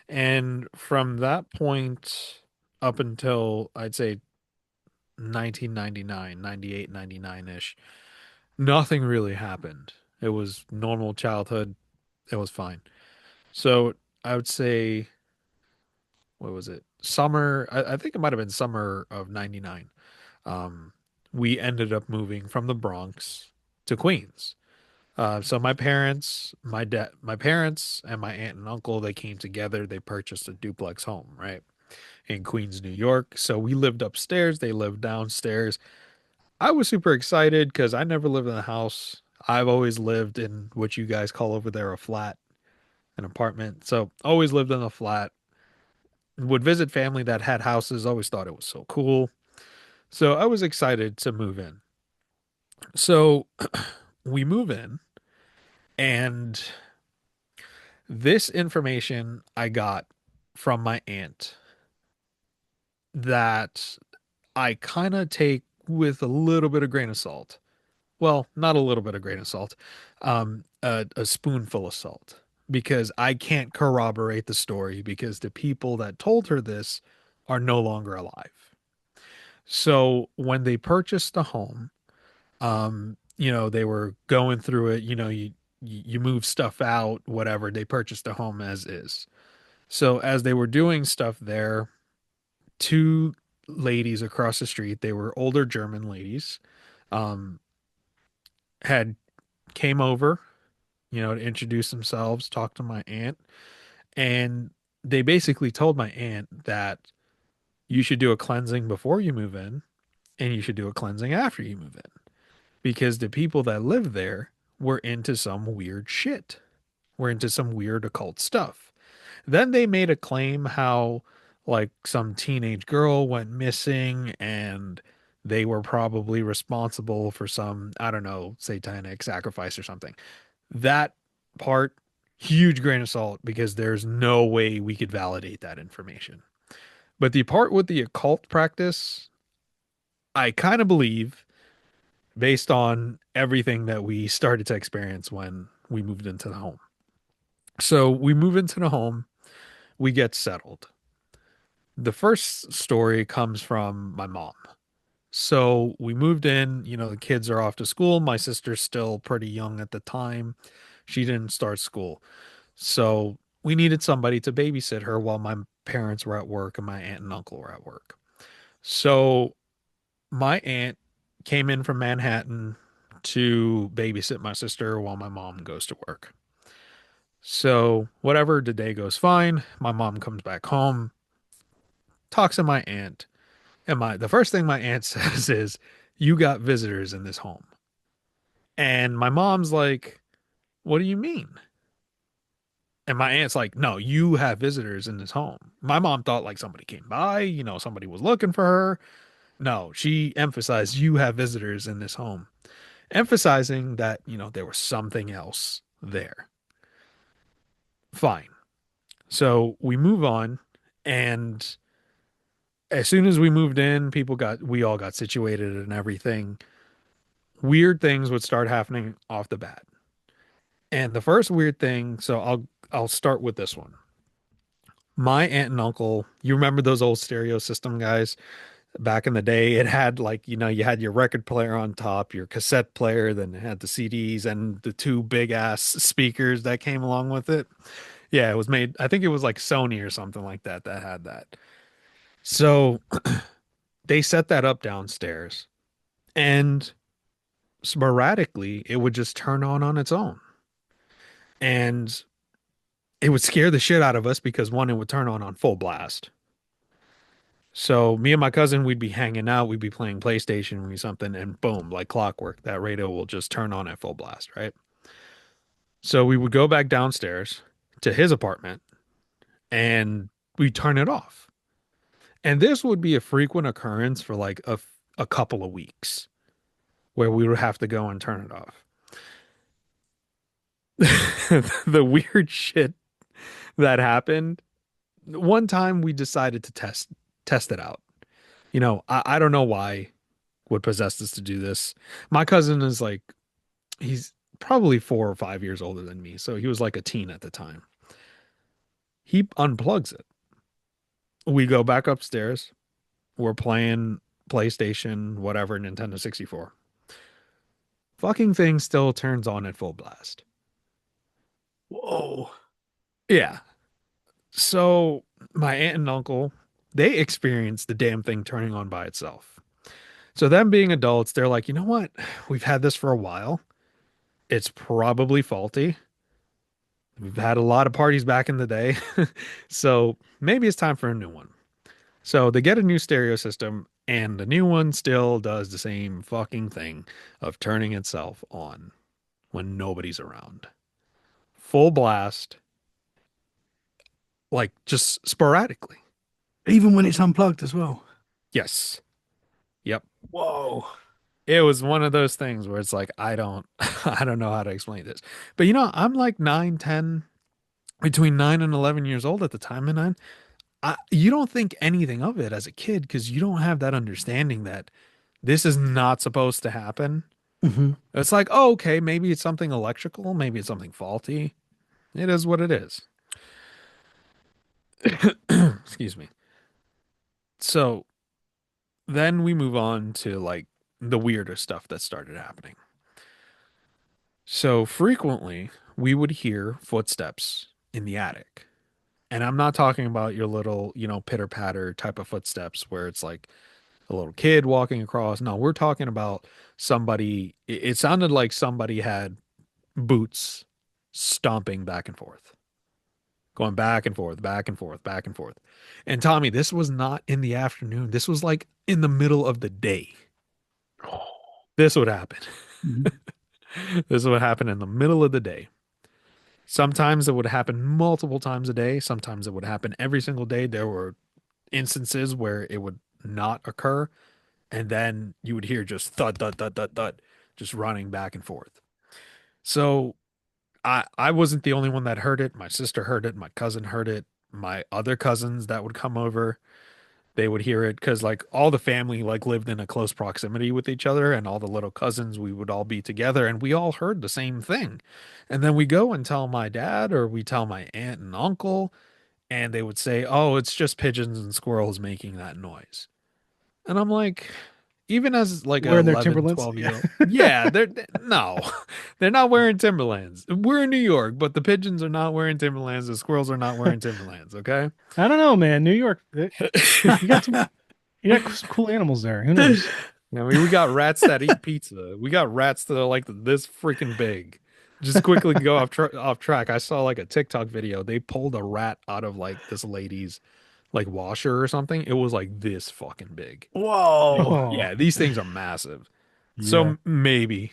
And from that point up until I'd say 1999, 98, 99-ish, nothing really happened. It was normal childhood. It was fine. So I would say, what was it? Summer, I think it might have been summer of 99. Um, we ended up moving from the Bronx to Queens. So my parents and my aunt and uncle, they came together. They purchased a duplex home, right, in Queens, New York. So we lived upstairs. They lived downstairs. I was super excited because I never lived in a house. I've always lived in what you guys call over there a flat, an apartment. So always lived in a flat. Would visit family that had houses. Always thought it was so cool. So I was excited to move in. So we move in, and this information I got from my aunt that I kind of take with a little bit of grain of salt. Well, not a little bit of grain of salt, a spoonful of salt, because I can't corroborate the story because the people that told her this are no longer alive. So when they purchased the home, they were going through it, you move stuff out, whatever. They purchased the home as is. So as they were doing stuff there, two ladies across the street, they were older German ladies, um, had came over, to introduce themselves, talk to my aunt, and they basically told my aunt that you should do a cleansing before you move in, and you should do a cleansing after you move in, because the people that live there were into some weird shit, were into some weird occult stuff. Then they made a claim how like some teenage girl went missing and they were probably responsible for some, I don't know, satanic sacrifice or something. That part, huge grain of salt because there's no way we could validate that information. But the part with the occult practice, I kind of believe based on everything that we started to experience when we moved into the home. So we move into the home, we get settled. The first story comes from my mom. So we moved in, the kids are off to school. My sister's still pretty young at the time. She didn't start school. So we needed somebody to babysit her while my parents were at work and my aunt and uncle were at work. So my aunt came in from Manhattan to babysit my sister while my mom goes to work. So whatever, the day goes fine. My mom comes back home, talks to my aunt, and the first thing my aunt says is, "You got visitors in this home." And my mom's like, "What do you mean?" And my aunt's like, no, you have visitors in this home. My mom thought like somebody came by, somebody was looking for her. No, she emphasized you have visitors in this home, emphasizing that, there was something else there. Fine. So we move on, and as soon as we moved in, we all got situated and everything. Weird things would start happening off the bat. And the first weird thing, so I'll start with this one. My aunt and uncle, you remember those old stereo system guys? Back in the day, it had like, you had your record player on top, your cassette player, then it had the CDs and the two big ass speakers that came along with it. Yeah, it was made, I think it was like Sony or something like that that had that. So they set that up downstairs, and sporadically it would just turn on its own. And it would scare the shit out of us because one, it would turn on full blast. So me and my cousin, we'd be hanging out, we'd be playing PlayStation or something, and boom, like clockwork, that radio will just turn on at full blast, right? So we would go back downstairs to his apartment and we'd turn it off. And this would be a frequent occurrence for like a couple of weeks where we would have to go and turn it off. The weird shit that happened, one time we decided to test it out. I don't know why would possess us to do this. My cousin is like, he's probably 4 or 5 years older than me, so he was like a teen at the time. He unplugs it. We go back upstairs. We're playing PlayStation, whatever, Nintendo 64. Fucking thing still turns on at full blast. Whoa. Yeah. So my aunt and uncle, they experienced the damn thing turning on by itself. So them being adults, they're like, you know what? We've had this for a while. It's probably faulty. We've had a lot of parties back in the day. So maybe it's time for a new one. So they get a new stereo system, and the new one still does the same fucking thing of turning itself on when nobody's around. Full blast, like just sporadically. Even when it's unplugged as well. Yes. Yep. Whoa. It was one of those things where it's like, I don't, I don't know how to explain this. But I'm like 9, 10, between 9 and 11 years old at the time. And you don't think anything of it as a kid because you don't have that understanding that this is not supposed to happen. Hmm. It's like, oh, okay, maybe it's something electrical, maybe it's something faulty. It is what it is. Excuse me. So then we move on to like the weirder stuff that started happening. So frequently we would hear footsteps in the attic. And I'm not talking about your little, pitter patter type of footsteps where it's like a little kid walking across. No, we're talking about somebody. It sounded like somebody had boots stomping back and forth, going back and forth, back and forth, back and forth. And Tommy, this was not in the afternoon. This was like in the middle of the day. This would happen. Mhm. This would happen in the middle of the day. Sometimes it would happen multiple times a day. Sometimes it would happen every single day. There were instances where it would not occur. And then you would hear just thud, thud, thud, thud, thud, just running back and forth. So I wasn't the only one that heard it. My sister heard it. My cousin heard it. My other cousins that would come over, they would hear it because like all the family like lived in a close proximity with each other, and all the little cousins, we would all be together and we all heard the same thing. And then we go and tell my dad, or we tell my aunt and uncle, and they would say, oh, it's just pigeons and squirrels making that noise. And I'm like, even as like a Wearing their 11, Timberlands. 12 year Yeah. old, yeah, no, they're not wearing Timberlands. We're in New York, but the pigeons are not wearing Timberlands. The squirrels are not wearing Timberlands. Okay. I don't know, man. New York, you got some, you got some cool animals there. Who knows? I mean, we got rats that eat pizza. We got rats that are like this freaking big. Just quickly go off track. I saw like a TikTok video. They pulled a rat out of like this lady's like washer or something. It was like this fucking big. Whoa. Oh, Yeah, these things are massive. yeah. So maybe,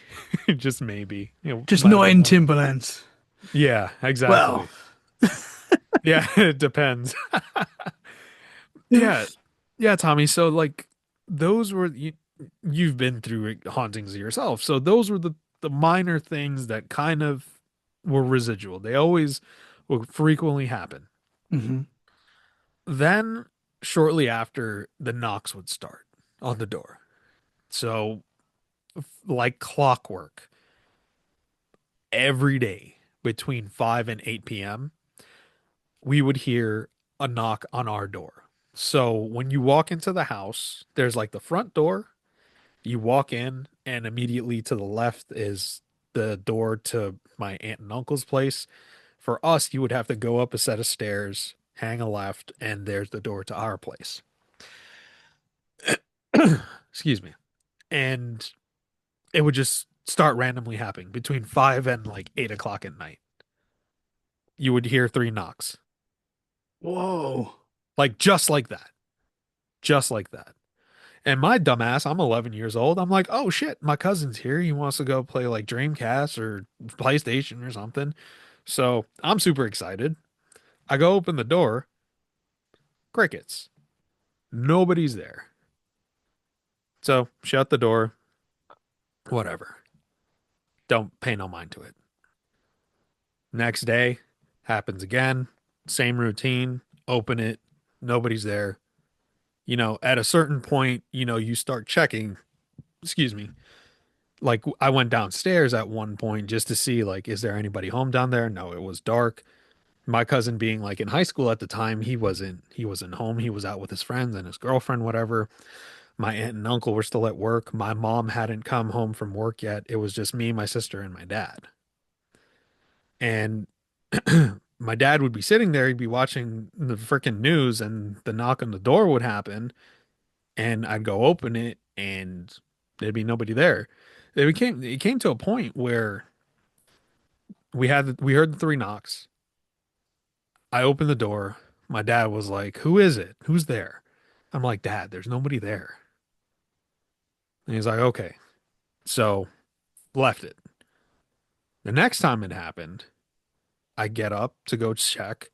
just maybe, Just might not have in been- Timberlands. Yeah, exactly. Well, Yeah, it depends. Yeah. Yeah, Tommy. So like those were you've been through hauntings yourself. So those were the minor things that kind of were residual. They always will frequently happen. Hmm. Then shortly after the knocks would start on the door. So like clockwork every day between 5 and 8 p.m. we would hear a knock on our door. So when you walk into the house, there's like the front door. You walk in, and immediately to the left is the door to my aunt and uncle's place. For us, you would have to go up a set of stairs, hang a left, and there's the door to our place. Excuse me. And it would just start randomly happening between 5 and like 8 o'clock at night. You would hear three knocks, Whoa. like just like that, just like that. And my dumbass, I'm 11 years old. I'm like, oh shit, my cousin's here. He wants to go play like Dreamcast or PlayStation or something. So I'm super excited. I go open the door, crickets. Nobody's there. So shut the door, whatever. Don't pay no mind to it. Next day, happens again. Same routine. Open it. Nobody's there. At a certain point, you start checking. Excuse me. Like I went downstairs at one point just to see like is there anybody home down there? No, it was dark. My cousin being like in high school at the time, he wasn't home. He was out with his friends and his girlfriend, whatever. My aunt and uncle were still at work. My mom hadn't come home from work yet. It was just me, my sister, and my dad. And my dad would be sitting there, he'd be watching the freaking news, and the knock on the door would happen, and I'd go open it, and there'd be nobody there. It came to a point where we heard the three knocks. I opened the door. My dad was like, "Who is it? Who's there?" I'm like, "Dad, there's nobody there." And he's like, "Okay." So left it. The next time it happened, I get up to go check.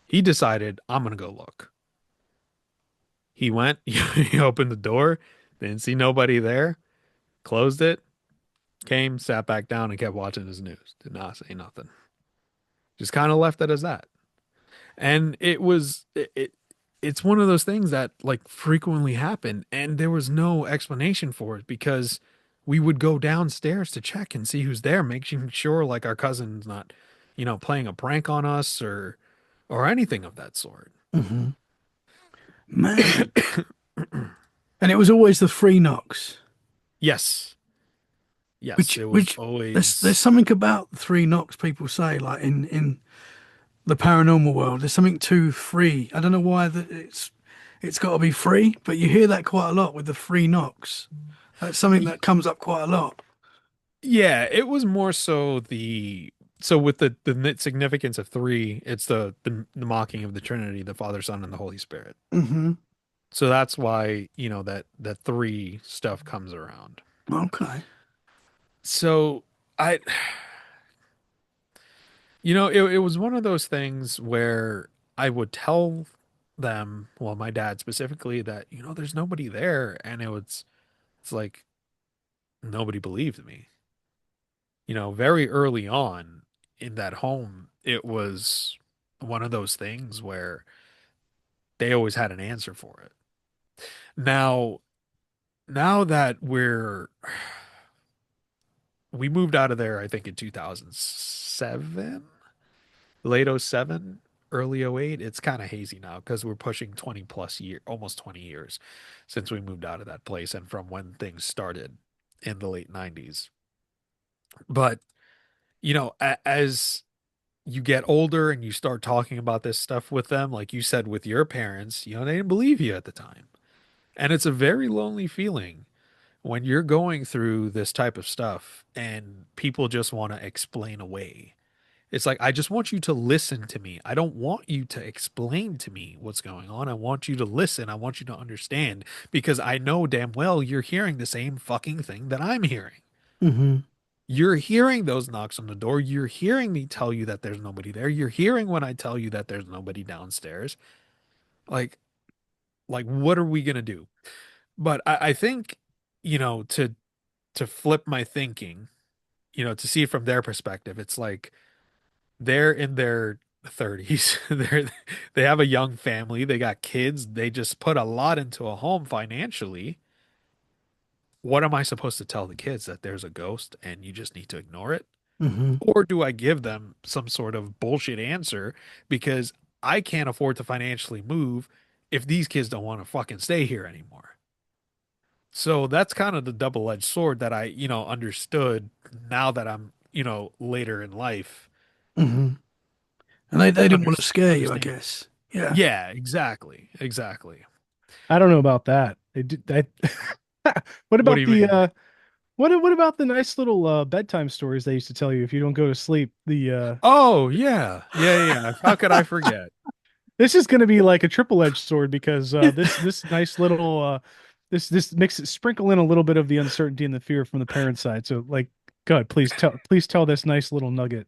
He decided I'm gonna go look. He went, he opened the door, didn't see nobody there, closed it, came, sat back down, and kept watching his news. Did not say nothing. Just kind of left it as that. And it's one of those things that like frequently happen, and there was no explanation for it because we would go downstairs to check and see who's there, making sure like our cousin's not, playing a prank on us or anything of that sort. Hmm. Man. And it was always the three knocks. Yes. Yes, Which it was which there's always. something about three knocks people say, like in the paranormal world. There's something to three. I don't know why that it's got to be free, but you hear that quite a lot with the three knocks. That's something that comes up quite a lot. Yeah, it was more so so with the significance of three, it's the mocking of the Trinity, the Father, Son, and the Holy Spirit. Hmm. So that's why, that three stuff comes around. Okay. So I, it was one of those things where I would tell them, well, my dad specifically, that, there's nobody there. And it's like nobody believed me. Very early on in that home, it was one of those things where they always had an answer for it. Now, now that we moved out of there, I think in 2007, late '07, early '08. It's kind of hazy now because we're pushing 20 plus year, almost 20 years since we moved out of that place and from when things started in the late '90s. But, as you get older and you start talking about this stuff with them, like you said with your parents, they didn't believe you at the time. And it's a very lonely feeling when you're going through this type of stuff and people just want to explain away. It's like, I just want you to listen to me. I don't want you to explain to me what's going on. I want you to listen. I want you to understand because I know damn well you're hearing the same fucking thing that I'm hearing. Hmm. You're hearing those knocks on the door. You're hearing me tell you that there's nobody there. You're hearing when I tell you that there's nobody downstairs. Like, what are we gonna do? But I think, to flip my thinking, to see it from their perspective, it's like they're in their 30s. They have a young family, they got kids, they just put a lot into a home financially. What am I supposed to tell the kids? That there's a ghost and you just need to ignore it? Hmm. Or do I give them some sort of bullshit answer because I can't afford to financially move if these kids don't want to fucking stay here anymore? So that's kind of the double-edged sword that I, understood now that I'm, later in life. Hmm. And they didn't Under, want to scare you, I understand. guess. Yeah. Yeah, exactly. Exactly. I don't know about that. They did that. What What do about you the mean? what about the nice little bedtime stories they used to tell you if you don't go to sleep? The Oh, yeah. Yeah, yeah. Yeah. How could I forget? This is going to be like a triple-edged sword because this nice little this makes it sprinkle in a little bit of the uncertainty and the fear from the parent side. So like, God, please tell this nice little nugget.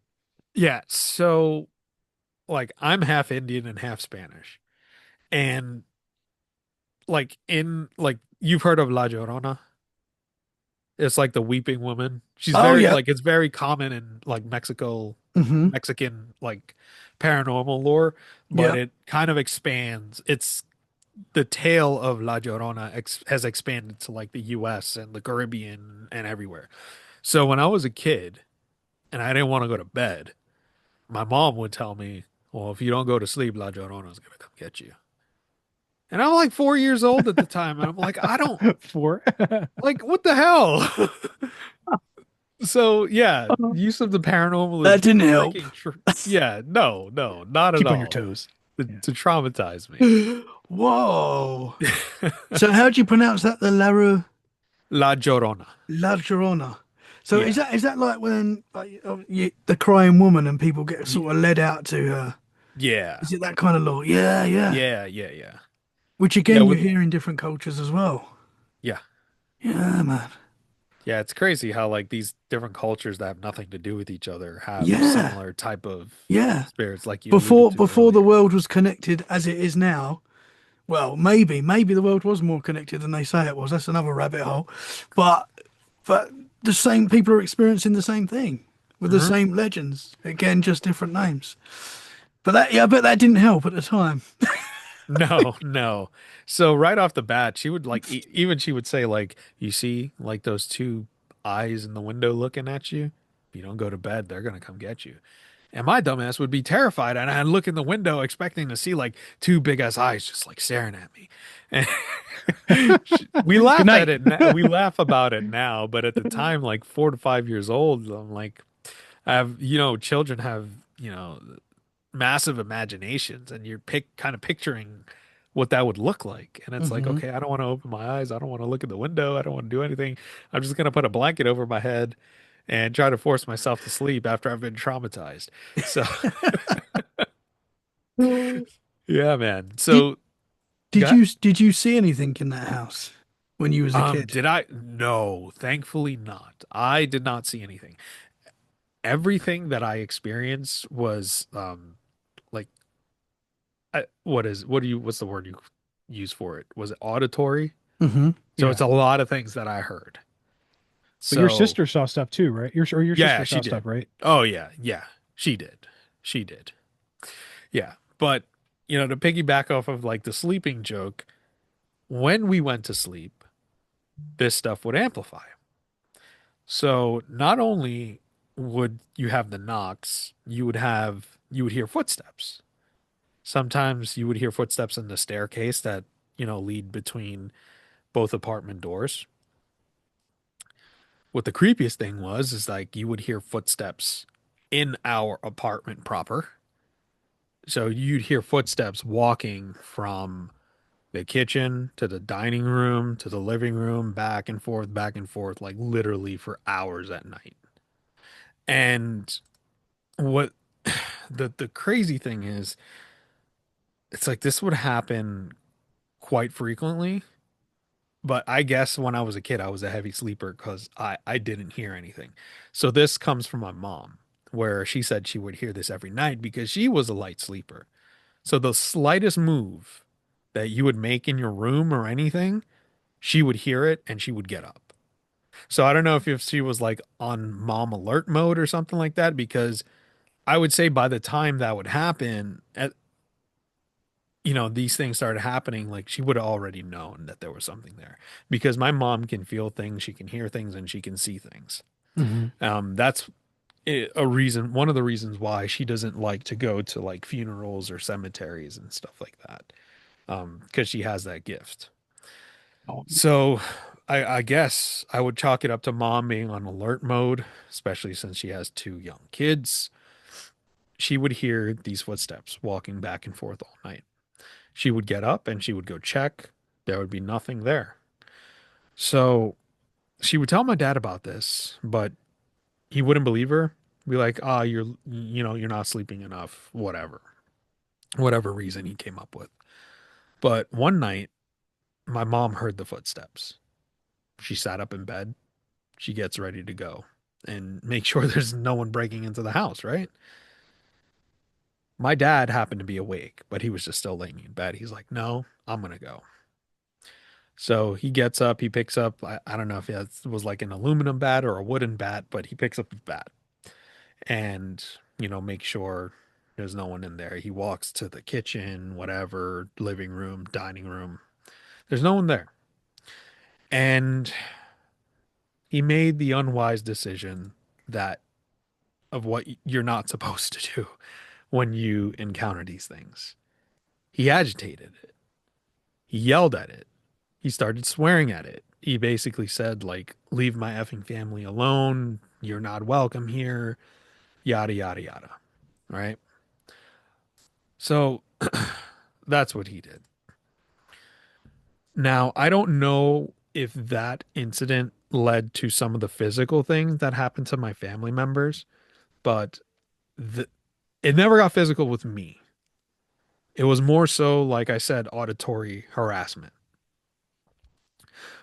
Yeah, so like I'm half Indian and half Spanish. And like you've heard of La Llorona? It's like the weeping woman. She's Oh, very yeah. like it's very common in like Hmm. Mexican like paranormal lore, but Yeah. it kind of expands. It's the tale of La Llorona has expanded to like the US and the Caribbean and everywhere. So when I was a kid and I didn't want to go to bed, my mom would tell me, "Well, if you don't go to sleep, La Llorona's gonna come get you." And I'm like 4 years old at the time, and I'm like, I don't Four. like what the hell. So yeah, use of the paranormal is That didn't help. freaking true. Yeah, no, no, not at Keep on your all. toes. Yeah. To traumatize me. Whoa. So how do you pronounce that? The La Llorona. La Llorona. So Yeah. is that like when the crying woman and people get Y- sort of led out to her? Yeah. Is it that kind of law? Yeah, yeah. Yeah, yeah, yeah. Which Yeah, again you with hear in different cultures as well. yeah. Yeah, man. Yeah, it's crazy how like these different cultures that have nothing to do with each other have Yeah, similar type of yeah. spirits like you alluded to Before the earlier. world was connected as it is now. Well, maybe the world was more connected than they say it was. That's another rabbit hole. But but the same people are experiencing the same thing with the Hmm. same legends. Again, just different names. But that, yeah, I bet that didn't help at the time. No, no. So right off the bat, she would like even she would say like, "You see like those two eyes in the window looking at you? If you don't go to bed, they're gonna come get you." And my dumbass would be terrified, and I'd look in the window expecting to see like two big ass eyes just like staring at me. And we Good laugh at night. it we laugh about it now, but at the time, like 4 to 5 years old, I'm like, I have, children have, massive imaginations, and you're kind of picturing what that would look like. And it's like, Hmm. okay, I don't want to open my eyes. I don't want to look at the window. I don't want to do anything. I'm just gonna put a blanket over my head and try to force myself to sleep after I've been traumatized. So yeah, man. Did So go did you see anything in that house when you was a kid? Did I? No, thankfully not. I did not see anything. Everything that I experienced was like what's the word you use for it? Was it auditory? Hmm. So Yeah. it's a lot of things that I heard. But your So sister saw stuff too, right? Your yeah, sister she saw did. stuff, right? Oh yeah, yeah, she did. She did. Yeah. But to piggyback off of like the sleeping joke, when we went to sleep, this stuff would amplify. So not only would you have the knocks, you would hear footsteps. Sometimes you would hear footsteps in the staircase that, lead between both apartment doors. What the creepiest thing was is like you would hear footsteps in our apartment proper. So you'd hear footsteps walking from the kitchen to the dining room to the living room, back and forth, like literally for hours at night. And what the crazy thing is, it's like this would happen quite frequently, But I guess when I was a kid, I was a heavy sleeper because I didn't hear anything. So this comes from my mom, where she said she would hear this every night because she was a light sleeper. So the slightest move that you would make in your room or anything, she would hear it and she would get up. So I don't know if she was like on mom alert mode or something like that, because I would say by the time that would happen, these things started happening, like she would have already known that there was something there, because my mom can feel things, she can hear things, and she can see things. Hmm. That's a reason, one of the reasons why she doesn't like to go to like funerals or cemeteries and stuff like that, because she has that gift. Oh, So I guess I would chalk it up to mom being on alert mode, especially since she has two young kids. She would hear these footsteps walking back and forth all night. She would get up and she would go check. There would be nothing there. So she would tell my dad about this, but he wouldn't believe her. Be like, ah, you're not sleeping enough, whatever reason he came up with. But one night, my mom heard the footsteps. She sat up in bed. She gets ready to go and make sure there's no one breaking into the house, right? My dad happened to be awake, but he was just still laying in bed. He's like, no, I'm going to go. So he gets up, he picks up, I don't know if it was like an aluminum bat or a wooden bat, but he picks up a bat and, make sure there's no one in there. He walks to the kitchen, whatever, living room, dining room. There's no one there. And he made the unwise decision that of what you're not supposed to do when you encounter these things. He agitated it. He yelled at it. He started swearing at it. He basically said, like, leave my effing family alone. You're not welcome here. Yada, yada, yada. Right. So that's what he did. Now, I don't know if that incident led to some of the physical things that happened to my family members, but the, it never got physical with me. It was more so, like I said, auditory harassment.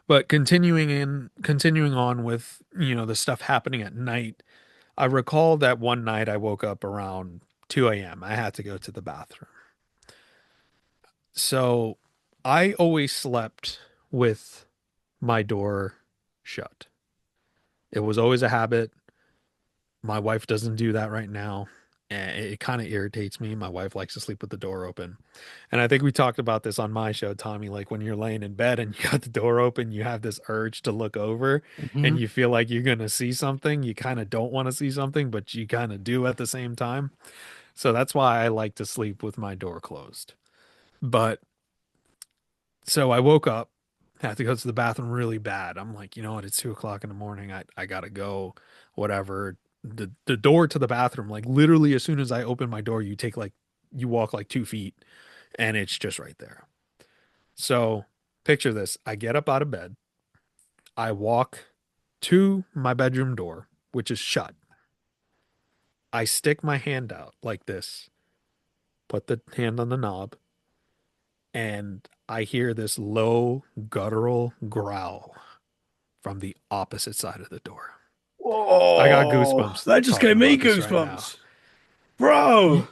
But continuing on with, the stuff happening at night, I recall that one night I woke up around 2 a.m. I had to go to the bathroom. So I always slept with my door shut. It was always a habit. My wife doesn't do that right now. And it kind of irritates me. My wife likes to sleep with the door open. And I think we talked about this on my show, Tommy. Like when you're laying in bed and you got the door open, you have this urge to look over and hmm. you feel like you're going to see something. You kind of don't want to see something, but you kind of do at the same time. So that's why I like to sleep with my door closed. But so I woke up, had to go to the bathroom really bad. I'm like, you know what? It's 2 o'clock in the morning. I gotta go, whatever. The door to the bathroom, like literally as soon as I open my door, you walk like 2 feet and it's just right there. So picture this. I get up out of bed. I walk to my bedroom door, which is shut. I stick my hand out like this, put the hand on the knob, and I hear this low guttural growl from the opposite side of the door. I got Oh, goosebumps that just talking gave me about this right now. goosebumps, bro.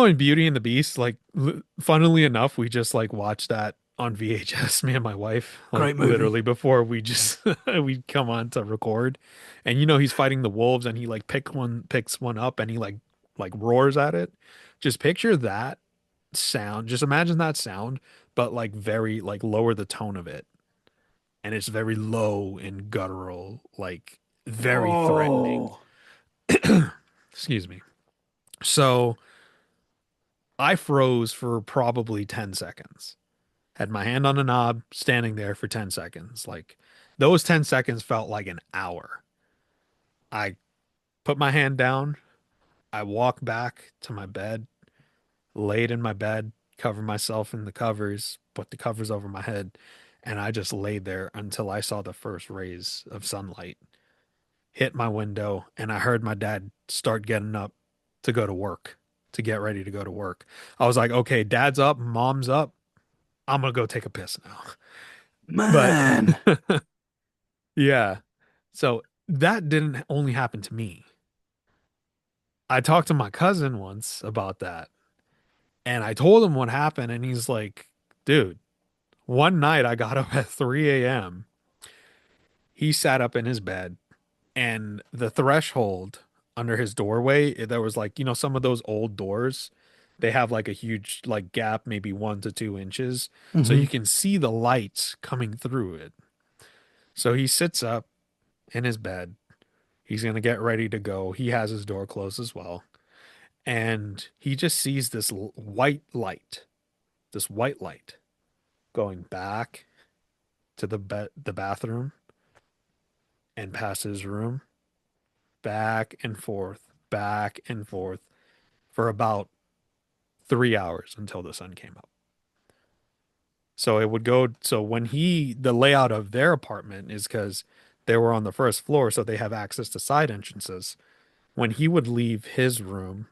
In Beauty and the Beast, like, funnily enough, we just like watched that on VHS, me and my wife, like Great movie. literally before we just we come on to record. And he's fighting the wolves and he like picks one up and he like roars at it. Just picture that sound. Just imagine that sound, but like very like lower the tone of it. And it's very low and guttural, like very threatening. Oh, Excuse me. So I froze for probably 10 seconds. Had my hand on the knob, standing there for 10 seconds. Like those 10 seconds felt like an hour. I put my hand down. I walked back to my bed, laid in my bed, covered myself in the covers, put the covers over my head, and I just laid there until I saw the first rays of sunlight hit my window, and I heard my dad start getting up to go to work, to get ready to go to work. I was like, okay, dad's up, mom's up. I'm gonna go take a piss now. But Man. yeah. So that didn't only happen to me. I talked to my cousin once about that and I told him what happened and he's like, dude, one night I got up at 3 a.m. He sat up in his bed and the threshold under his doorway, there was like, some of those old doors, they have like a huge like gap, maybe 1 to 2 inches. So Hmm. you can see the lights coming through it. So he sits up in his bed. He's going to get ready to go. He has his door closed as well. And he just sees this this white light going back to the bathroom and past his room, back and forth for about 3 hours until the sun came up. So it would go, so the layout of their apartment is because they were on the first floor, so they have access to side entrances. When he would leave his room,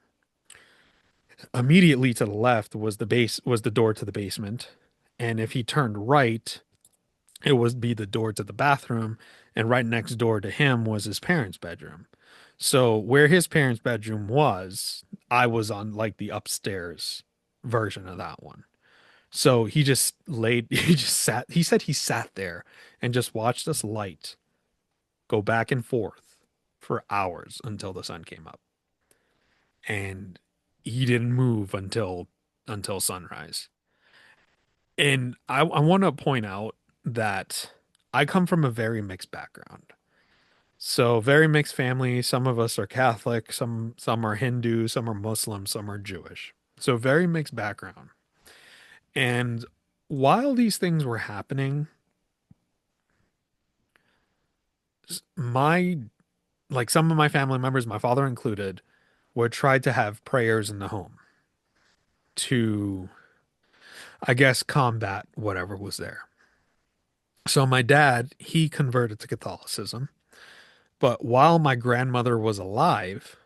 immediately to the left was the door to the basement. And if he turned right, it would be the door to the bathroom. And right next door to him was his parents' bedroom. So where his parents' bedroom was, I was on like the upstairs version of that one. So he just laid, he just sat, he said he sat there and just watched this light go back and forth for hours until the sun came up. And he didn't move until sunrise. And I want to point out that I come from a very mixed background. So very mixed family. Some of us are Catholic, some are Hindu, some are Muslim, some are Jewish. So very mixed background. And while these things were happening, my like some of my family members, my father included, would try to have prayers in the home to, I guess, combat whatever was there. So my dad, he converted to Catholicism, but while my grandmother was alive,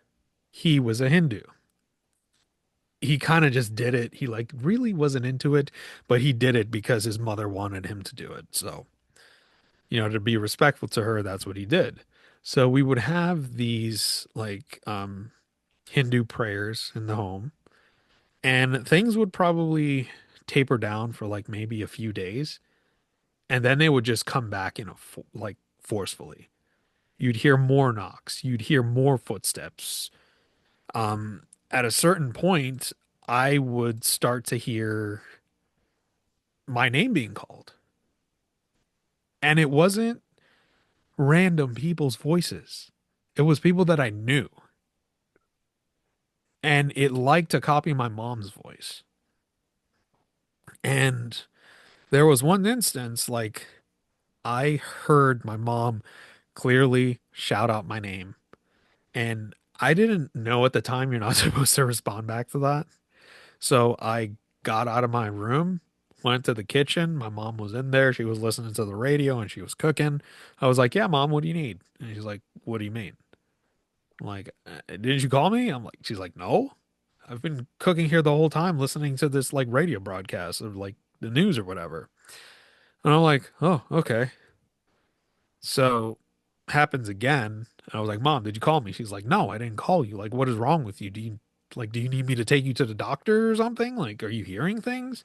he was a Hindu. He kind of just did it. He like really wasn't into it, but he did it because his mother wanted him to do it. So, to be respectful to her, that's what he did. So we would have these like Hindu prayers in the home, and things would probably taper down for like maybe a few days, and then they would just come back like forcefully. You'd hear more knocks, you'd hear more footsteps. At a certain point, I would start to hear my name being called. And it wasn't random people's voices. It was people that I knew. And it liked to copy my mom's voice. And there was one instance, like, I heard my mom clearly shout out my name. And I didn't know at the time you're not supposed to respond back to that. So I got out of my room, went to the kitchen. My mom was in there. She was listening to the radio and she was cooking. I was like, "Yeah, mom, what do you need?" And she's like, "What do you mean?" I'm like, "Didn't you call me?" She's like, "No, I've been cooking here the whole time listening to this like radio broadcast of like the news or whatever." And I'm like, "Oh, okay." So happens again. And I was like, "Mom, did you call me?" She's like, "No, I didn't call you. Like, what is wrong with you? Do you need me to take you to the doctor or something? Like, are you hearing things?"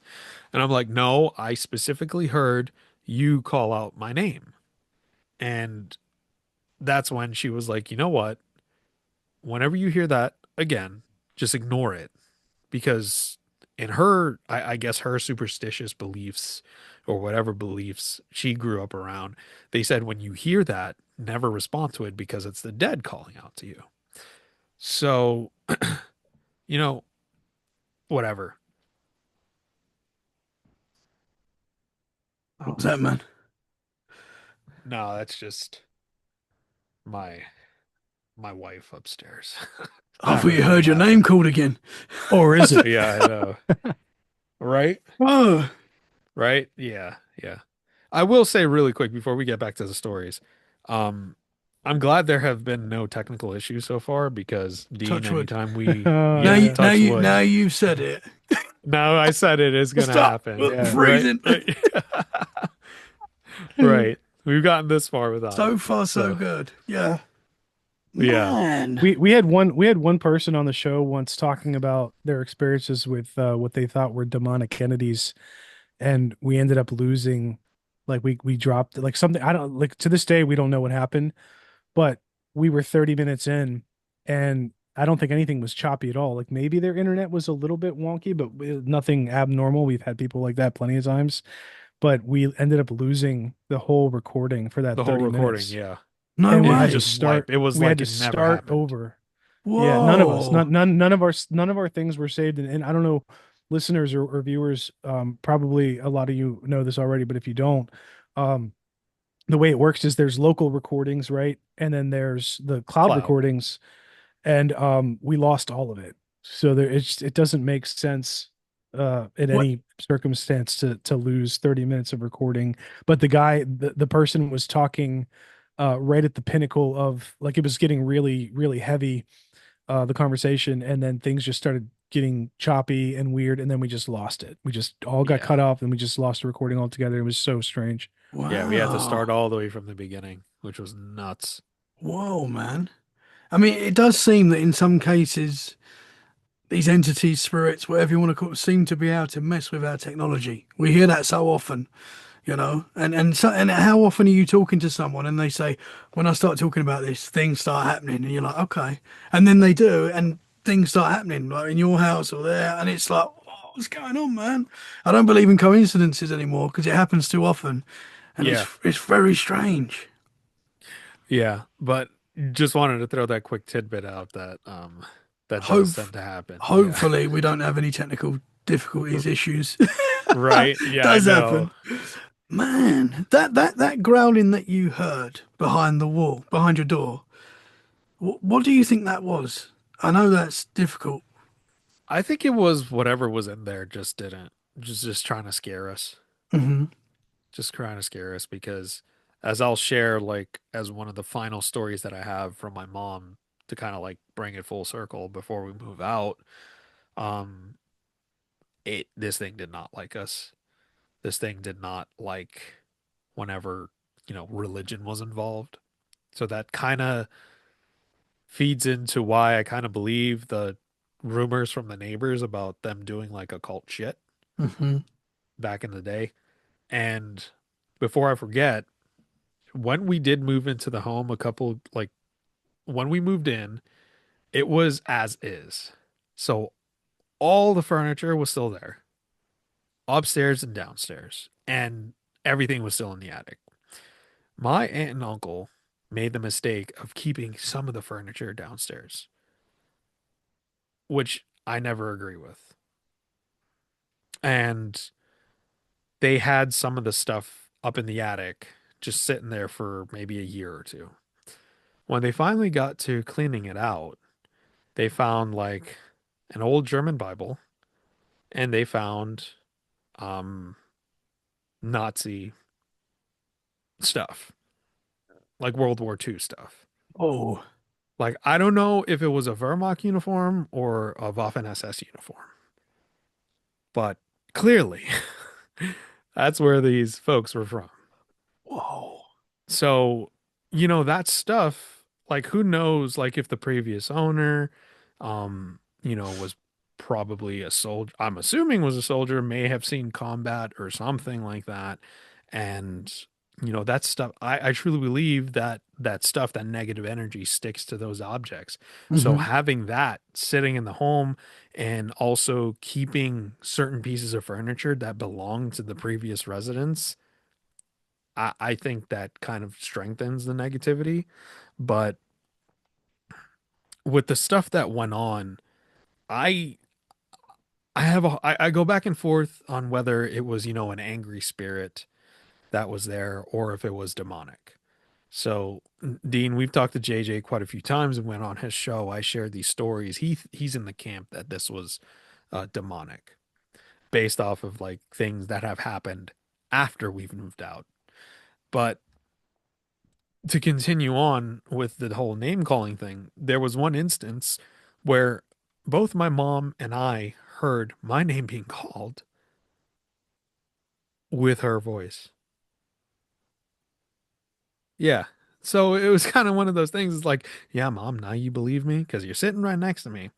And I'm like, "No, I specifically heard you call out my name." And that's when she was like, "You know what? Whenever you hear that again, just ignore it." Because in her, I guess her superstitious beliefs or whatever beliefs she grew up around, they said when you hear that, never respond to it because it's the dead calling out to you. So, you know, whatever. What Oh, was that, man? no, that's just my my wife upstairs. I I thought don't you know what heard your name happened. called again. Or is it? Yeah, I know. Right? Oh, Right? Yeah, yeah. I will say really quick before we get back to the stories. Um, I'm glad there have been no technical issues so far because Dean, touch wood. anytime we, Oh Now, yeah, you, yeah. now touch you, now wood. you've said it. Now I said it is gonna Stop! happen. Yeah, right, Freezing. right. Right. We've gotten this far without So it. far, so So, good. Yeah. yeah. Man. We had one person on the show once talking about their experiences with what they thought were demonic entities, and we ended up losing. Like we dropped like something. I don't like to this day we don't know what happened, but we were 30 minutes in, and I don't think anything was choppy at all. Like maybe their internet was a little bit wonky, but nothing abnormal. We've had people like that plenty of times, but we ended up losing the whole recording for that The whole 30 recording, minutes, yeah. No and we It had to just way. wiped. start. It was We had like to it never start happened. over. Yeah, none of us, Whoa. none of our things were saved, and I don't know, listeners or viewers, probably a lot of you know this already, but if you don't, um, the way it works is there's local recordings, right, and then there's the cloud Cloud. recordings, and we lost all of it. So it doesn't make sense in What? any circumstance to lose 30 minutes of recording. But the person was talking right at the pinnacle of like it was getting really, really heavy, the conversation, and then things just started getting choppy and weird, and then we just lost it. We just all got Yeah. cut off, and we just lost the recording altogether. It was so strange. Yeah, we had to start Wow. all the way from the beginning, which was nuts. Whoa, man. I mean, it does seem that in some cases, these entities, spirits, whatever you want to call it, seem to be able to mess with our technology. We hear that so often, and how often are you talking to someone and they say, when I start talking about this, things start happening, and you're like, okay, and then they do, and things start happening, like in your house or there, and it's like, what's going on, man? I don't believe in coincidences anymore because it happens too often, and Yeah. it's very strange. Yeah. But just wanted to throw that quick tidbit out that that does Hope, tend to happen. Yeah. hopefully, we don't have any technical difficulties, issues. Right. Yeah, I Does know. happen. Man, that growling that you heard behind the wall, behind your door, what do you think that was? I know that's difficult. I think it was whatever was in there just didn't just trying to scare us. Hmm. Just trying to scare us because as I'll share like as one of the final stories that I have from my mom to kind of like bring it full circle before we move out, um it this thing did not like us. This thing did not like whenever, religion was involved. So that kind of feeds into why I kind of believe the rumors from the neighbors about them doing like occult shit Hmm. back in the day. And before I forget, when we did move into the home, when we moved in, it was as is. So all the furniture was still there, upstairs and downstairs, and everything was still in the attic. My aunt and uncle made the mistake of keeping some of the furniture downstairs, which I never agree with. And they had some of the stuff up in the attic just sitting there for maybe a year or two. When they finally got to cleaning it out, they found like an old German Bible and they found um Nazi stuff, like World War II stuff. Oh, Like I don't know if it was a Wehrmacht uniform or a Waffen SS uniform, but clearly that's where these folks were from. whoa. So, that stuff, like who knows like if the previous owner was probably a soldier, I'm assuming was a soldier, may have seen combat or something like that. And that stuff, I truly believe that that stuff, that negative energy sticks to those objects. So Hmm. having that sitting in the home and also keeping certain pieces of furniture that belong to the previous residents, I think that kind of strengthens the negativity. But with the stuff that went on, I I go back and forth on whether it was, an angry spirit that was there or if it was demonic. So, Dean, we've talked to JJ quite a few times and went on his show. I shared these stories. He's in the camp that this was demonic based off of like things that have happened after we've moved out. But to continue on with the whole name calling thing, there was one instance where both my mom and I heard my name being called with her voice. Yeah. So it was kind of one of those things. It's like, yeah, mom, now you believe me because you're sitting right next to me,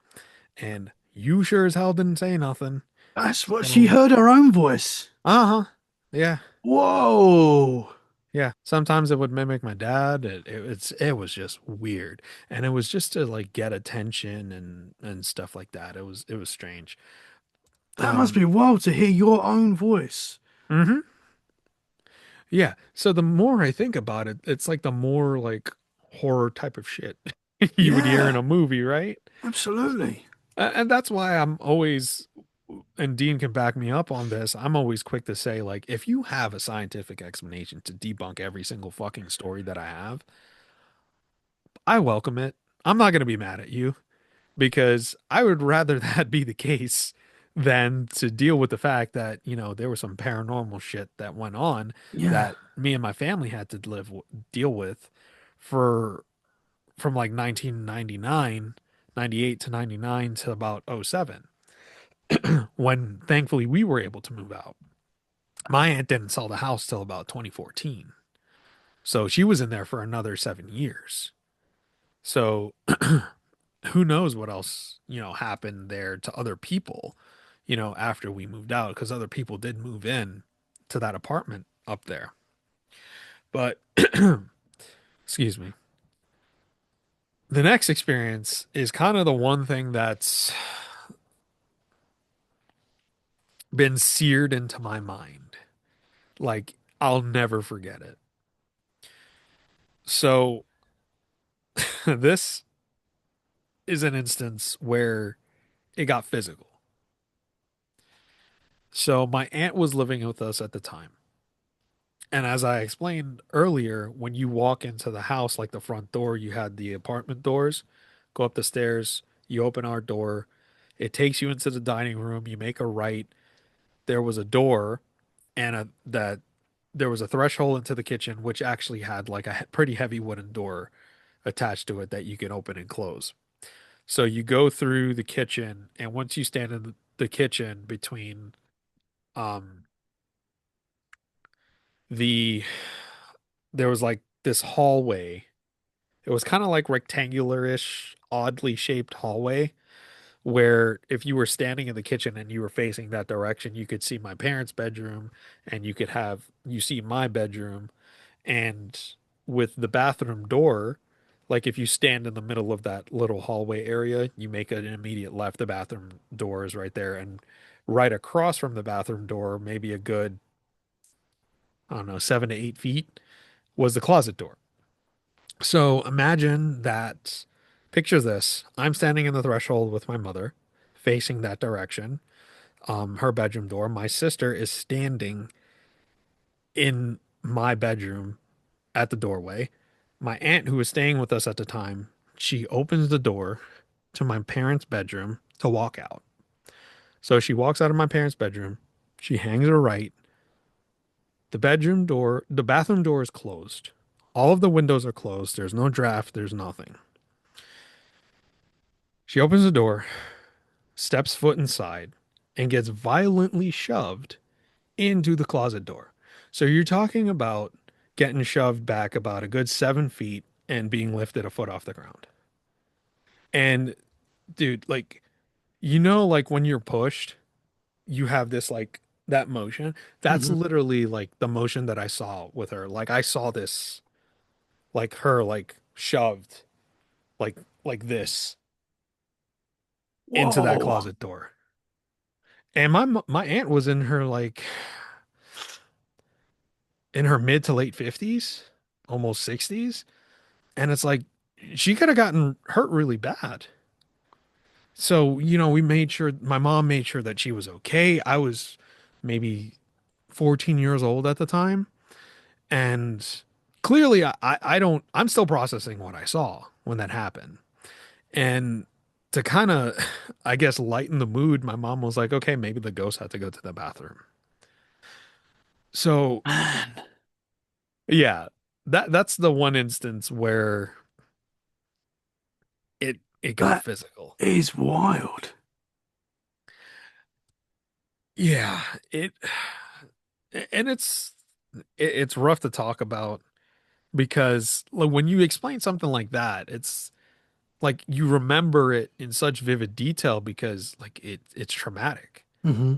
and you sure as hell didn't say nothing. That's what she So, heard her own voice. uh-huh. Yeah. Whoa. Yeah. Sometimes it would mimic my dad. It was just weird. And it was just to like get attention and stuff like that. It was strange. That must Um, be wild to hear your own voice. mhm. Yeah. So the more I think about it, it's like the more like horror type of shit you would hear in Yeah, a movie, right? absolutely. And that's why I'm always, and Dean can back me up on this. I'm always quick to say, like, if you have a scientific explanation to debunk every single fucking story that I have, I welcome it. I'm not going to be mad at you because I would rather that be the case than to deal with the fact that, there was some paranormal shit that went on Yeah. that me and my family had to deal with for from like 1999, 98 to 99 to about '07, when thankfully we were able to move out. My aunt didn't sell the house till about 2014. So she was in there for another 7 years. So who knows what else, happened there to other people, after we moved out, because other people did move in to that apartment up there. But excuse me. The next experience is kind of the one thing that's been seared into my mind. Like, I'll never forget it. So, this is an instance where it got physical. So, my aunt was living with us at the time. And as I explained earlier, when you walk into the house, like the front door, you had the apartment doors, go up the stairs, you open our door, it takes you into the dining room, you make a right. There was a door and that there was a threshold into the kitchen, which actually had like a pretty heavy wooden door attached to it that you can open and close. So you go through the kitchen, and once you stand in the kitchen between um the there was like this hallway. It was kind of like rectangular-ish, oddly shaped hallway where if you were standing in the kitchen and you were facing that direction, you could see my parents' bedroom and you see my bedroom. And with the bathroom door, like if you stand in the middle of that little hallway area, you make an immediate left, the bathroom door is right there. And right across from the bathroom door, maybe a good, I don't know, 7 to 8 feet, was the closet door. So imagine that, picture this. I'm standing in the threshold with my mother, facing that direction, her bedroom door. My sister is standing in my bedroom at the doorway. My aunt, who was staying with us at the time, she opens the door to my parents' bedroom to walk out. So she walks out of my parents' bedroom. She hangs her right. The bathroom door is closed. All of the windows are closed. There's no draft. There's nothing. She opens the door, steps foot inside, and gets violently shoved into the closet door. So you're talking about getting shoved back about a good 7 feet and being lifted a foot off the ground. And dude, like, like when you're pushed, you have this like that motion. That's Hmm. literally like the motion that I saw with her. Like I saw this, like her like shoved like like this into that Whoa. closet door. And my aunt was in her like in her mid to late 50s, almost 60s, and it's like she could have gotten hurt really bad. So, we made sure my mom made sure that she was okay. I was maybe 14 years old at the time, and clearly I don't I'm still processing what I saw when that happened. And to kind of I guess lighten the mood, my mom was like, "Okay, maybe the ghost had to go to the bathroom." So, Man, yeah, that's the one instance where it got that physical. is wild. Yeah, it and it's rough to talk about because like, when you explain something like that, it's like you remember it in such vivid detail because like it's traumatic. Hmm.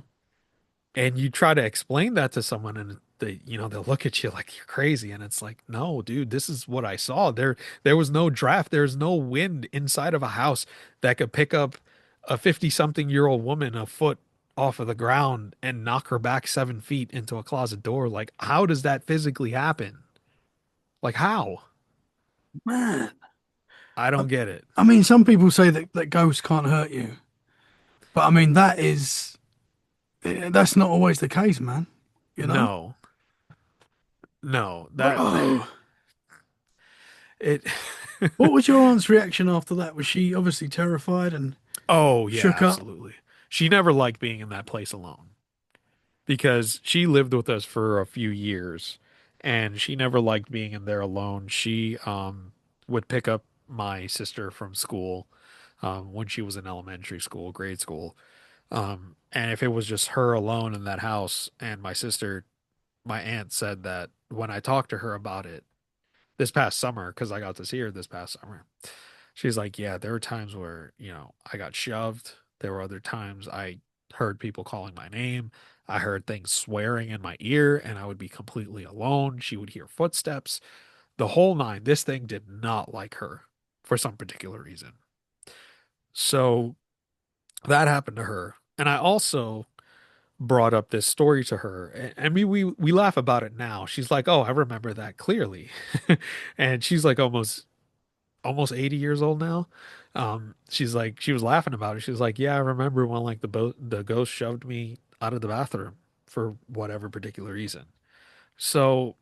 And you try to explain that to someone and they'll look at you like you're crazy and it's like, "No, dude, this is what I saw. There was no draft, there's no wind inside of a house that could pick up a 50-something-year-old woman a foot off of the ground and knock her back 7 feet into a closet door. Like, how does that physically happen? Like, how? Man, I I, don't get it. I mean, some people say that ghosts can't hurt you, but I mean that's not always the case, man. You know, No, no, that bro. it. What was your aunt's reaction after that? Was she obviously terrified and Oh, yeah, shook up? absolutely. She never liked being in that place alone because she lived with us for a few years and she never liked being in there alone. She would pick up my sister from school when she was in elementary school, grade school. And if it was just her alone in that house and my sister, my aunt said that when I talked to her about it this past summer, because I got to see her this past summer, she's like, yeah, there were times where, I got shoved. There were other times I heard people calling my name. I heard things swearing in my ear, and I would be completely alone. She would hear footsteps. The whole nine. This thing did not like her for some particular reason. So that happened to her. And I also brought up this story to her. And we laugh about it now. She's like, "Oh, I remember that clearly." And she's like almost 80 years old now. She's like, she was laughing about it. She was like, yeah, I remember when like the ghost shoved me out of the bathroom for whatever particular reason. So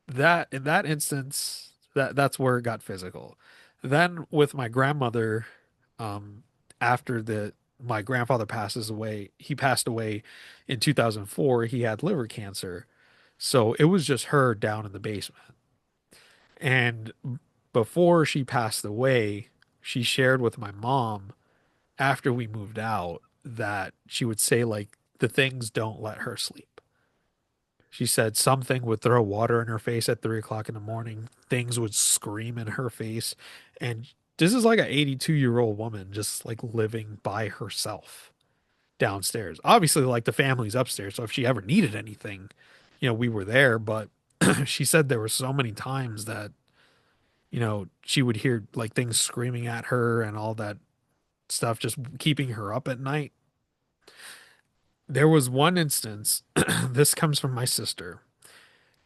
that in that instance, that's where it got physical. Then with my grandmother, um, after my grandfather passes away, he passed away in 2004. He had liver cancer. So it was just her down in the basement. And before she passed away, she shared with my mom after we moved out that she would say, like, the things don't let her sleep. She said something would throw water in her face at 3 o'clock in the morning, things would scream in her face. And this is like an 82-year-old woman just like living by herself downstairs. Obviously, like the family's upstairs. So if she ever needed anything, we were there. But she said there were so many times that she would hear like things screaming at her and all that stuff, just keeping her up at night. There was one instance, this comes from my sister.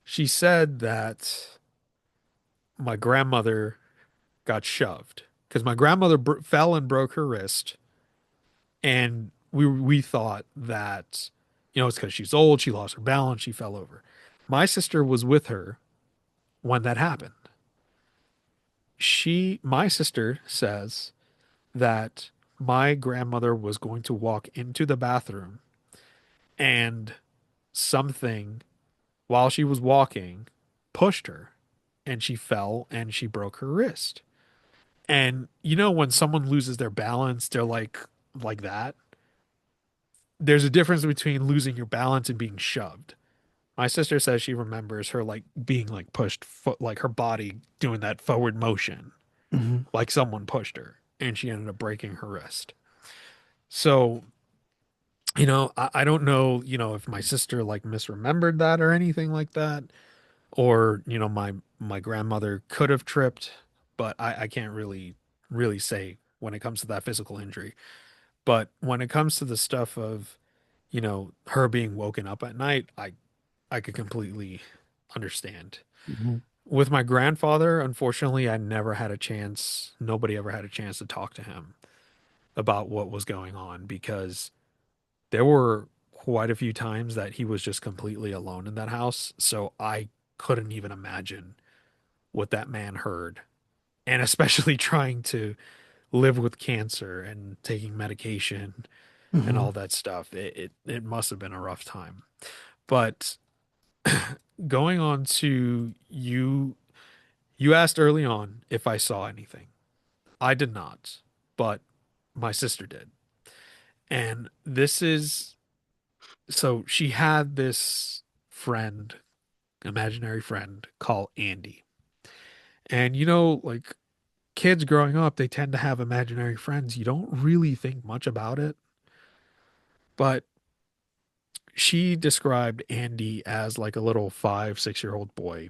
She said that my grandmother got shoved because my grandmother fell and broke her wrist. And we thought that, it's because she's old, she lost her balance, she fell over. My sister was with her when that happened. My sister says that my grandmother was going to walk into the bathroom and something while she was walking pushed her and she fell and she broke her wrist. And when someone loses their balance, they're like that. There's a difference between losing your balance and being shoved. My sister says she remembers her like being like pushed like her body doing that forward motion Hmm. like someone pushed her and she ended up breaking her wrist. So I don't know, if my sister like misremembered that or anything like that, or my grandmother could have tripped, but I can't really say when it comes to that physical injury. But when it comes to the stuff of her being woken up at night, I could completely understand. Hmm. With my grandfather, unfortunately, I never had a chance. Nobody ever had a chance to talk to him about what was going on because there were quite a few times that he was just completely alone in that house. So I couldn't even imagine what that man heard. And especially trying to live with cancer and taking medication and Hmm. all that stuff. It must have been a rough time. But going on to you asked early on if I saw anything. I did not, but my sister did. And this is so she had this friend imaginary friend called Andy. And like kids growing up, they tend to have imaginary friends. You don't really think much about it, but she described Andy as like a little 5, 6 year old boy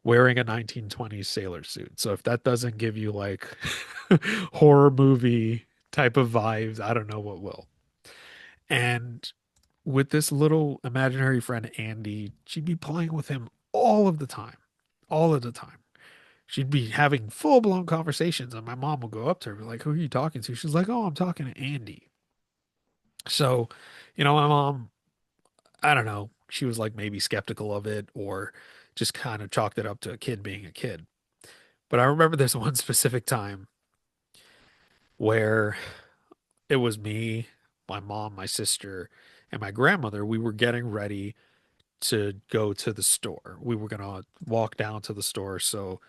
wearing a 1920s sailor suit. So if that doesn't give you like horror movie type of vibes, I don't know what will. And with this little imaginary friend, Andy, she'd be playing with him all of the time, all of the time. She'd be having full blown conversations, and my mom would go up to her, be like, "Who are you talking to?" She's like, "Oh, I'm talking to Andy." So, my mom, I don't know, she was like maybe skeptical of it or just kind of chalked it up to a kid being a kid. But I remember there's one specific time where it was me, my mom, my sister, and my grandmother. We were getting ready to go to the store. We were gonna walk down to the store. So,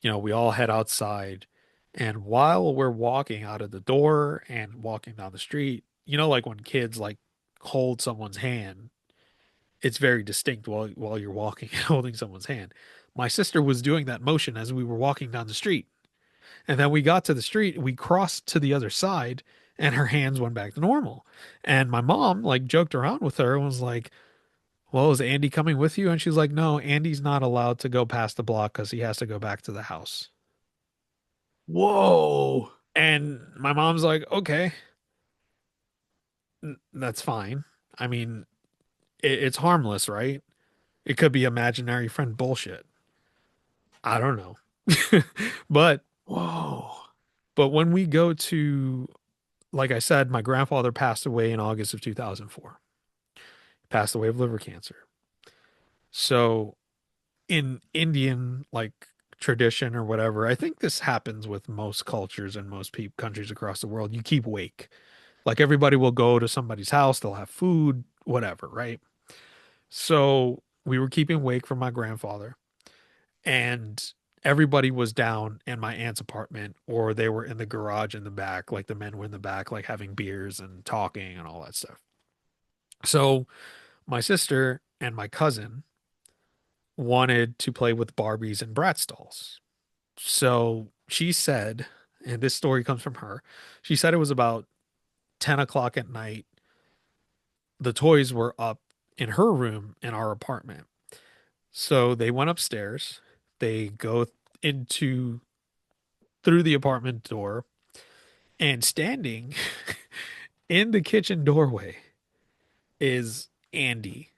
we all head outside. And while we're walking out of the door and walking down the street, like when kids like hold someone's hand, it's very distinct while you're walking and holding someone's hand. My sister was doing that motion as we were walking down the street. And then we got to the street, we crossed to the other side, and her hands went back to normal. And my mom like joked around with her and was like, "Well, is Andy coming with you?" And she's like, "No, Andy's not allowed to go past the block because he has to go back to the house." Whoa. And my mom's like, "Okay, that's fine. I mean, it's harmless, right? It could be imaginary friend bullshit. I don't know." But Whoa. when we go to, like I said, my grandfather passed away in August of 2004. He passed away of liver cancer. So in Indian like tradition or whatever, I think this happens with most cultures and most countries across the world. You keep wake. Like everybody will go to somebody's house, they'll have food, whatever, right? So we were keeping wake for my grandfather, and everybody was down in my aunt's apartment, or they were in the garage in the back, like the men were in the back, like having beers and talking and all that stuff. So my sister and my cousin wanted to play with Barbies and Bratz dolls. So she said, and this story comes from her, she said it was about 10 o'clock at night. The toys were up in her room in our apartment. So they went upstairs. They go into through the apartment door, and standing in the kitchen doorway is Andy.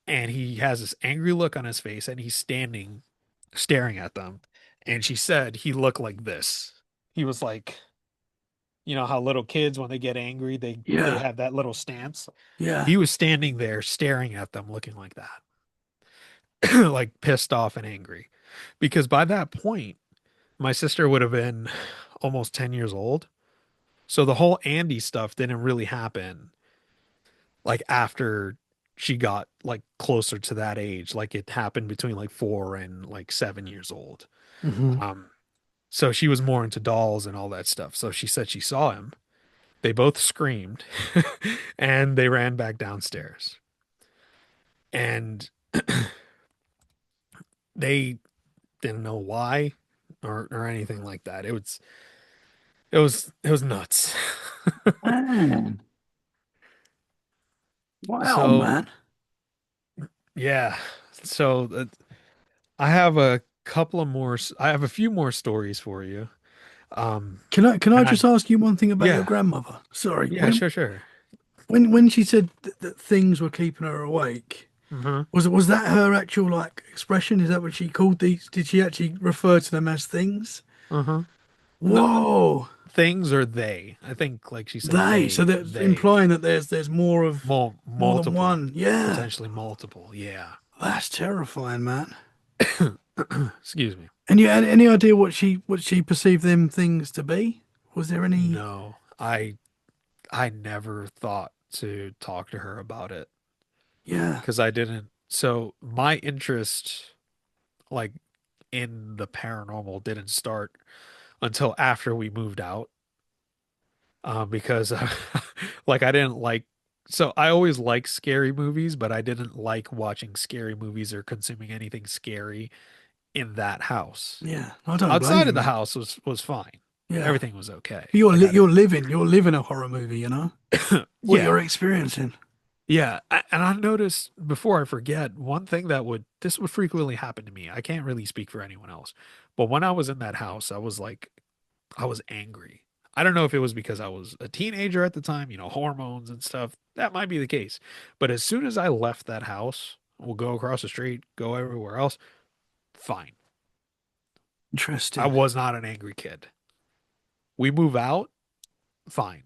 And he has this angry look on his face, and he's standing staring at them. And she said he looked like this. He was like, how little kids when they get angry, they Yeah. have that little stance. Yeah. He was standing there staring at them looking like that. Like pissed off and angry. Because by that point, my sister would have been almost 10 years old. So the whole Andy stuff didn't really happen like after she got like closer to that age. Like it happened between like 4 and like 7 years old. Hmm. Um, so she was more into dolls and all that stuff. So she said she saw him. They both screamed and they ran back downstairs. And they didn't know why or anything like that. It was nuts. Man. Wow, So man. yeah. So I have a few more stories for you. Um Can I and I just ask you one thing about your Yeah. grandmother? Sorry. Yeah, sure. When she said that things were keeping her awake, Hmm. was that her actual like expression? Is that what she called these? Did she actually refer to them as things? Uh-huh. No, Whoa. things are they. I think like she said So they're they implying that there's more than multiple, one. Yeah. potentially multiple. Yeah. That's terrifying, man. Excuse me. And you had any idea what she perceived them things to be? Was there any? No, I never thought to talk to her about it Yeah. because I didn't. So my interest, like in the paranormal, didn't start until after we moved out. Because like I didn't like So I always liked scary movies, but I didn't like watching scary movies or consuming anything scary in that house. Yeah, I don't blame Outside you, of the man. house was fine. Yeah, Everything was okay. but Like I didn't. you're living a horror movie, you know what Yeah. you're experiencing. Yeah, and I noticed before I forget, one thing that would frequently happen to me. I can't really speak for anyone else, but when I was in that house, I was angry. I don't know if it was because I was a teenager at the time, hormones and stuff. That might be the case. But as soon as I left that house, we'll go across the street, go everywhere else, fine. I Interesting. was not an angry kid. We move out, fine.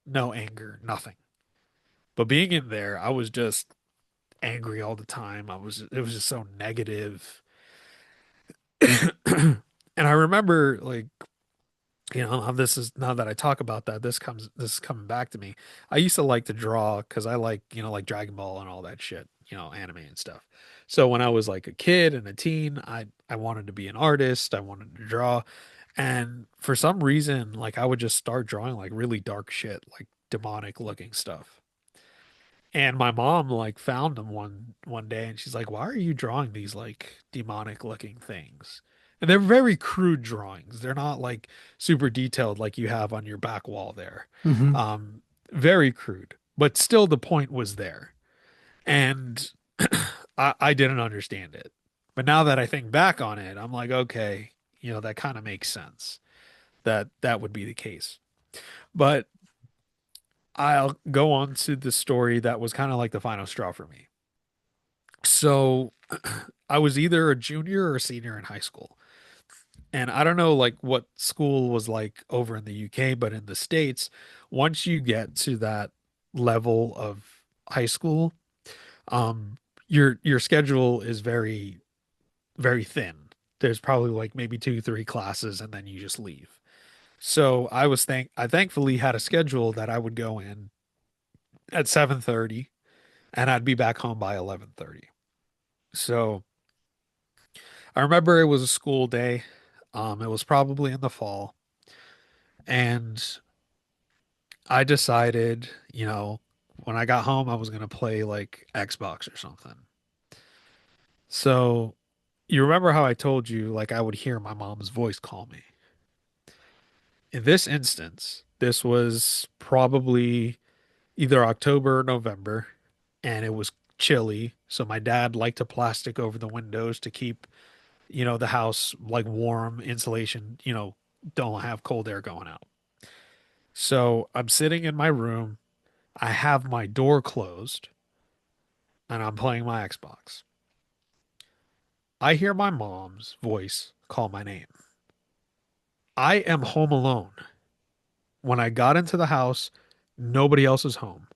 No anger, nothing. But being in there, I was just angry all the time. It was just so negative. And I remember like, now that I talk about that, this is coming back to me. I used to like to draw because I like, like Dragon Ball and all that shit, anime and stuff. So when I was like a kid and a teen, I wanted to be an artist. I wanted to draw. And for some reason, like I would just start drawing like really dark shit, like demonic looking stuff. And my mom like found them one day and she's like, "Why are you drawing these like demonic looking things?" And they're very crude drawings. They're not like super detailed like you have on your back wall there. Hmm. Um, very crude, but still the point was there. And I didn't understand it. But now that I think back on it, I'm like, okay, that kind of makes sense that that would be the case. But I'll go on to the story that was kind of like the final straw for me. So I was either a junior or a senior in high school. And I don't know like what school was like over in the UK, but in the States, once you get to that level of high school, your schedule is very, very thin. There's probably like maybe two, three classes and then you just leave. So I thankfully had a schedule that I would go in at 7:30 and I'd be back home by 11:30. So I remember it was a school day. It was probably in the fall, and I decided, when I got home, I was gonna play like Xbox or something. So you remember how I told you like I would hear my mom's voice call me. In this instance, this was probably either October or November, and it was chilly. So my dad liked to plastic over the windows to keep the house like warm, insulation, don't have cold air going out. So I'm sitting in my room. I have my door closed and I'm playing my Xbox. I hear my mom's voice call my name. I am home alone. When I got into the house, nobody else is home.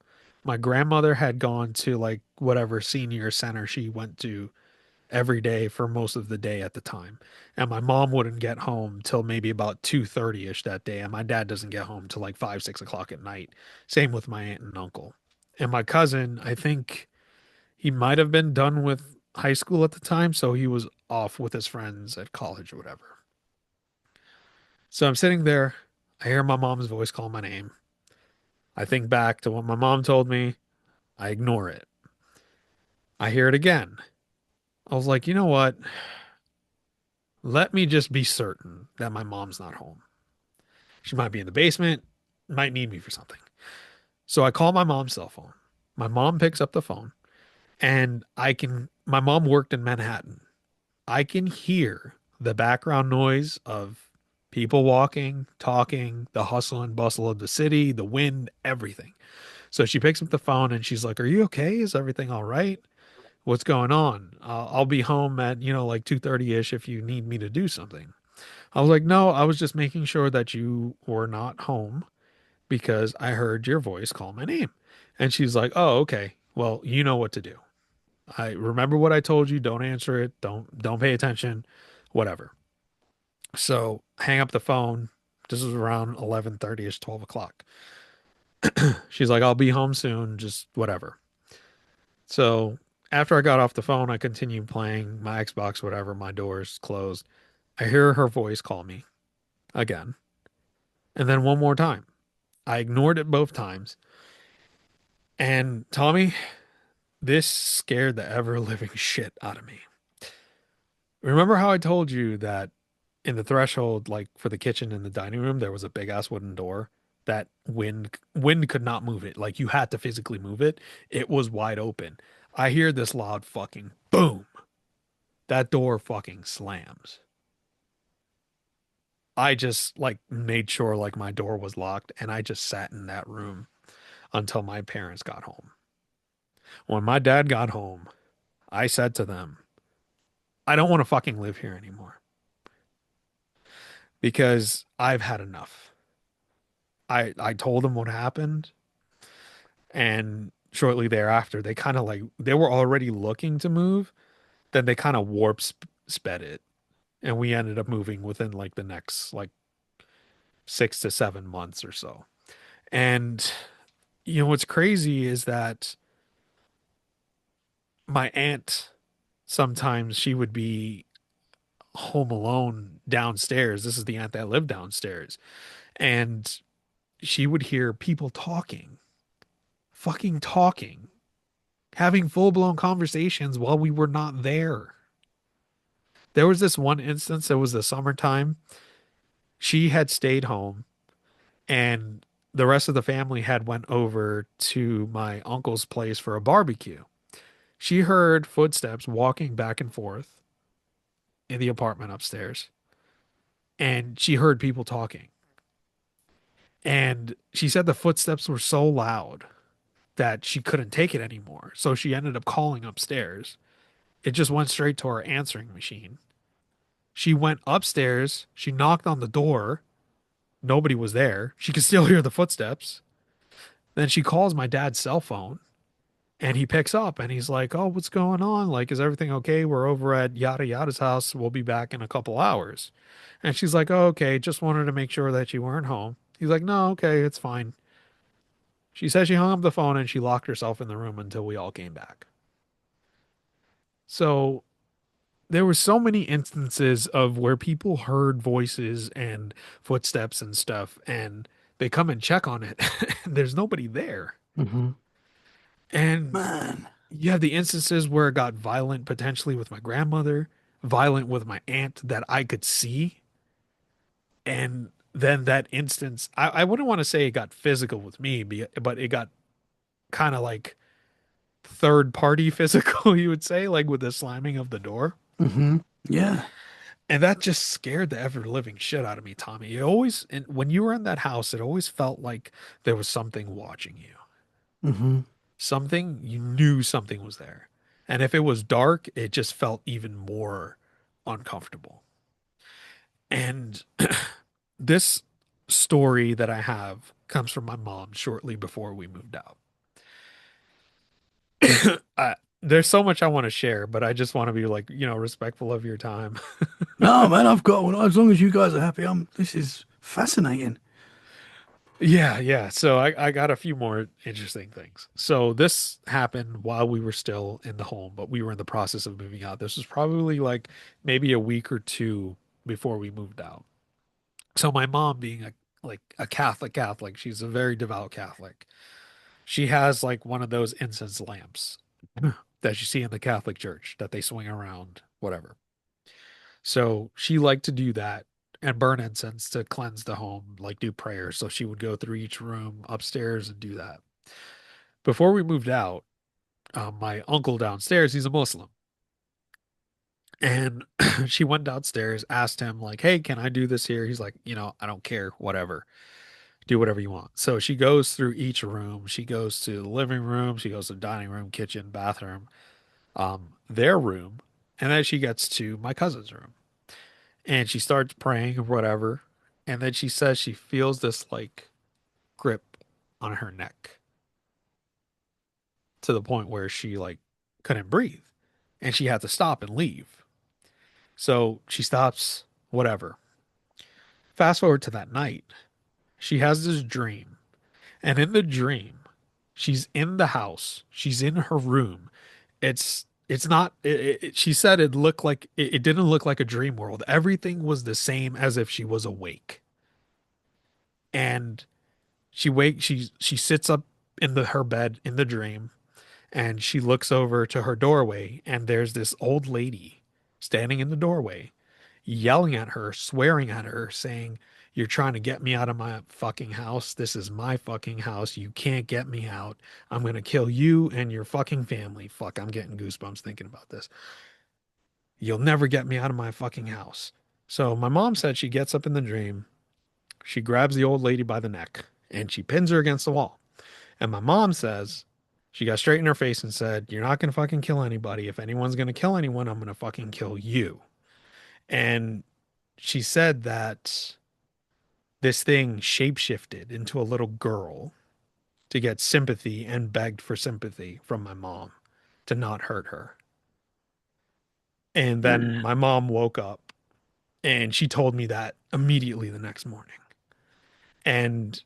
My grandmother had gone to like whatever senior center she went to every day for most of the day at the time. And my mom wouldn't get home till maybe about 2:30ish that day. And my dad doesn't get home till like 5, 6 o'clock at night. Same with my aunt and uncle. And my cousin, I think he might have been done with high school at the time. So he was off with his friends at college or whatever. So I'm sitting there. I hear my mom's voice call my name. I think back to what my mom told me. I ignore it. I hear it again. I was like, you know what? Let me just be certain that my mom's not home. She might be in the basement, might need me for something. So I call my mom's cell phone. My mom picks up the phone and my mom worked in Manhattan. I can hear the background noise of people walking, talking, the hustle and bustle of the city, the wind, everything. So she picks up the phone and she's like, "Are you okay? Is everything all right? What's going on? I'll be home at, like 2:30ish if you need me to do something." I was like, "No, I was just making sure that you were not home because I heard your voice call my name." And she's like, "Oh, okay. Well, you know what to do. I remember what I told you. Don't answer it. Don't pay attention. Whatever." So hang up the phone. This was around 11:30ish, 12 o'clock. She's like, "I'll be home soon. Just whatever." So after I got off the phone, I continued playing my Xbox, whatever. My door's closed. I hear her voice call me again. And then one more time. I ignored it both times. And Tommy, this scared the ever living shit out of me. Remember how I told you that in the threshold, like for the kitchen and the dining room, there was a big ass wooden door that wind could not move it. Like you had to physically move it. It was wide open. I hear this loud fucking boom. That door fucking slams. I just like made sure like my door was locked and I just sat in that room until my parents got home. When my dad got home, I said to them, I don't want to fucking live here anymore because I've had enough. I told them what happened, and shortly thereafter they kind of like they were already looking to move, then they kind of sped it, and we ended up moving within like the next like 6 to 7 months or so. And what's crazy is that my aunt sometimes she would be home alone downstairs. This is the aunt that lived downstairs. And she would hear people talking, fucking talking, having full blown conversations while we were not there. There was this one instance, it was the summertime. She had stayed home and the rest of the family had went over to my uncle's place for a barbecue. She heard footsteps walking back and forth in the apartment upstairs, and she heard people talking. And she said the footsteps were so loud that she couldn't take it anymore. So she ended up calling upstairs. It just went straight to her answering machine. She went upstairs. She knocked on the door. Nobody was there. She could still hear the footsteps. Then she calls my dad's cell phone and he picks up and he's like, "Oh, what's going on? Like, is everything okay? We're over at yada yada's house. We'll be back in a couple hours." And she's like, "Oh, okay. Just wanted to make sure that you weren't home." He's like, "No, okay, it's fine." She says she hung up the phone and she locked herself in the room until we all came back. So there were so many instances of where people heard voices and footsteps and stuff, and they come and check on it, and there's nobody there. Hmm. And Man. you have the instances where it got violent potentially with my grandmother, violent with my aunt that I could see. And then that instance, I wouldn't want to say it got physical with me, but it got kind of like third party physical, you would say, like with the slamming of the door. Hmm. Yeah. And that just scared the ever living shit out of me, Tommy. It always, and when you were in that house, it always felt like there was something watching you. Hmm. Something, you knew something was there. And if it was dark, it just felt even more uncomfortable. And this story that I have comes from my mom shortly before we moved out. I, there's so much I want to share, but I just want to be like, respectful of your time. No, man, I've got one. As long as you guys are happy, this is fascinating. Yeah, yeah. So I got a few more interesting things. So this happened while we were still in the home, but we were in the process of moving out. This was probably like maybe a week or two before we moved out. So my mom being a Catholic, she's a very devout Catholic. She has like one of those incense lamps that you see in the Catholic Church that they swing around, whatever. So she liked to do that and burn incense to cleanse the home, like do prayers. So she would go through each room upstairs and do that. Before we moved out, my uncle downstairs, he's a Muslim. And she went downstairs, asked him, like, "Hey, can I do this here?" He's like, "I don't care, whatever. Do whatever you want." So she goes through each room. She goes to the living room, she goes to the dining room, kitchen, bathroom, their room, and then she gets to my cousin's room. And she starts praying or whatever. And then she says she feels this like grip on her neck to the point where she like couldn't breathe and she had to stop and leave. So she stops, whatever. Fast forward to that night, she has this dream. And in the dream, she's in the house, she's in her room. It's not she said it looked like it didn't look like a dream world. Everything was the same as if she was awake. And she sits up in the her bed in the dream, and she looks over to her doorway, and there's this old lady standing in the doorway, yelling at her, swearing at her, saying, "You're trying to get me out of my fucking house. This is my fucking house. You can't get me out. I'm gonna kill you and your fucking family." Fuck, I'm getting goosebumps thinking about this. "You'll never get me out of my fucking house." So my mom said she gets up in the dream, she grabs the old lady by the neck, and she pins her against the wall. And my mom says she got straight in her face and said, "You're not gonna fucking kill anybody. If anyone's gonna kill anyone, I'm gonna fucking kill you." And she said that this thing shapeshifted into a little girl to get sympathy and begged for sympathy from my mom to not hurt her. And then my mom woke up and she told me that immediately the next morning. And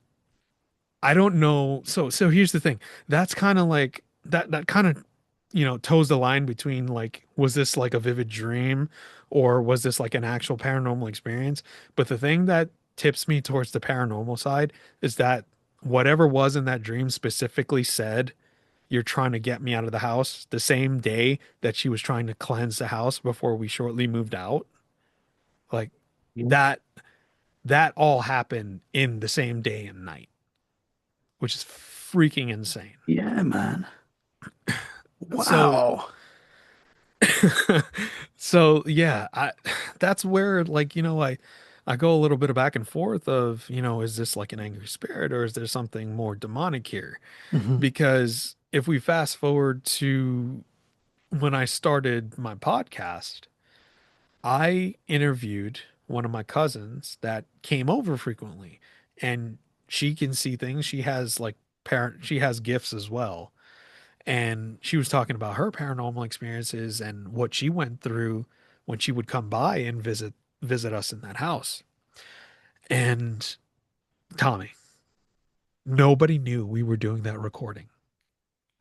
I don't know. So here's the thing. That's kind of like that kind of toes the line between like was this like a vivid dream or was this like an actual paranormal experience? But the thing that tips me towards the paranormal side is that whatever was in that dream specifically said, "You're trying to get me out of the house," the same day that she was trying to cleanse the house before we shortly moved out. Like that that all happened in the same day and night, which is freaking insane. Yeah, man. So Wow. so yeah, that's where like, I go a little bit back and forth of, is this like an angry spirit or is there something more demonic here? Mhm. Because if we fast forward to when I started my podcast, I interviewed one of my cousins that came over frequently, and she can see things. She has like she has gifts as well. And she was talking about her paranormal experiences and what she went through when she would come by and visit us in that house. And Tommy, nobody knew we were doing that recording.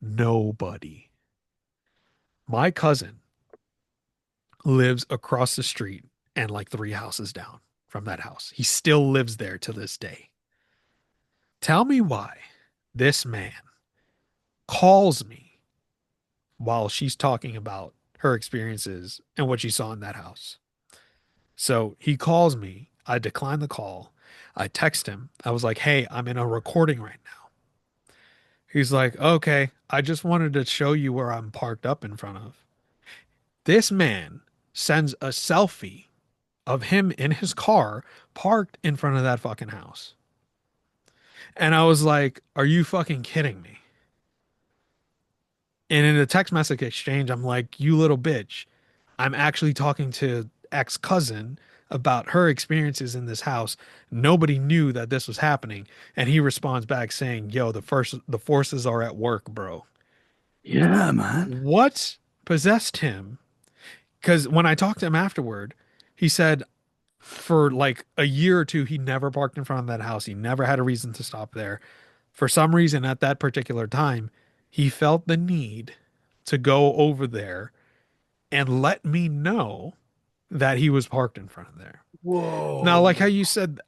Nobody. My cousin lives across the street and like three houses down from that house. He still lives there to this day. Tell me why this man calls me while she's talking about her experiences and what she saw in that house. So he calls me. I decline the call. I text him. I was like, "Hey, I'm in a recording right now." He's like, "Okay, I just wanted to show you where I'm parked up in front of." This man sends a selfie of him in his car parked in front of that fucking house. And I was like, "Are you fucking kidding me?" And in a text message exchange, I'm like, "You little bitch. I'm actually talking to ex cousin about her experiences in this house. Nobody knew that this was happening." And he responds back saying, "Yo, the forces are at work, bro." Yeah, man. What possessed him? Because when I talked to him afterward, he said for like a year or two, he never parked in front of that house. He never had a reason to stop there. For some reason, at that particular time, he felt the need to go over there and let me know that he was parked in front of there. Now, like how Whoa. you said,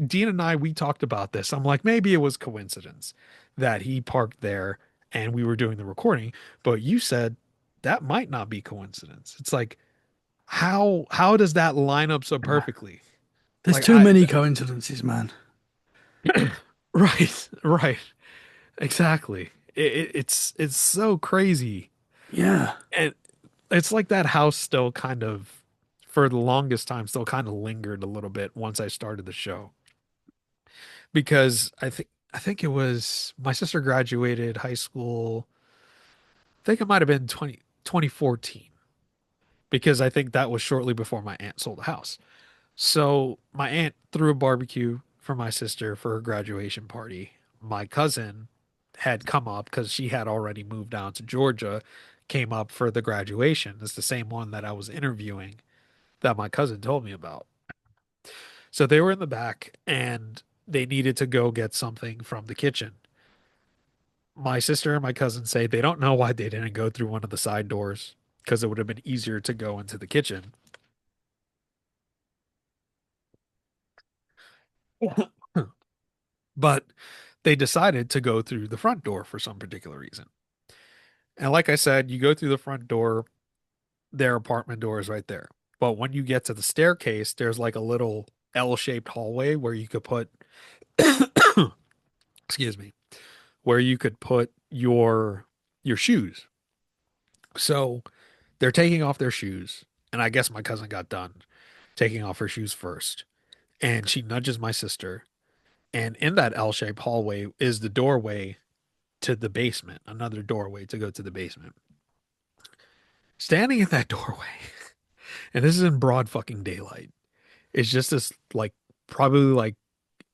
Dean and I, we talked about this. I'm like, maybe it was coincidence that he parked there and we were doing the recording. But you said that might not be coincidence. It's like, how does that line up so perfectly? There's Like too many coincidences, man. right, right, exactly. It's so crazy, Yeah. and it's like that house still kind of, for the longest time, still kind of lingered a little bit once I started the show because I think it was my sister graduated high school. I think it might have been 2014 because I think that was shortly before my aunt sold the house. So my aunt threw a barbecue for my sister for her graduation party. My cousin had come up because she had already moved down to Georgia, came up for the graduation. It's the same one that I was interviewing that my cousin told me about. So they were in the back and they needed to go get something from the kitchen. My sister and my cousin say they don't know why they didn't go through one of the side doors because it would have been easier to go into the kitchen. But they decided to go through the front door for some particular reason. And like I said, you go through the front door, their apartment door is right there. But when you get to the staircase, there's like a little L-shaped hallway where you could put, excuse me, where you could put your shoes. So they're taking off their shoes, and I guess my cousin got done taking off her shoes first. And she nudges my sister, and in that L-shaped hallway is the doorway to the basement, another doorway to go to the basement. Standing in that doorway, and this is in broad fucking daylight, is just this like probably like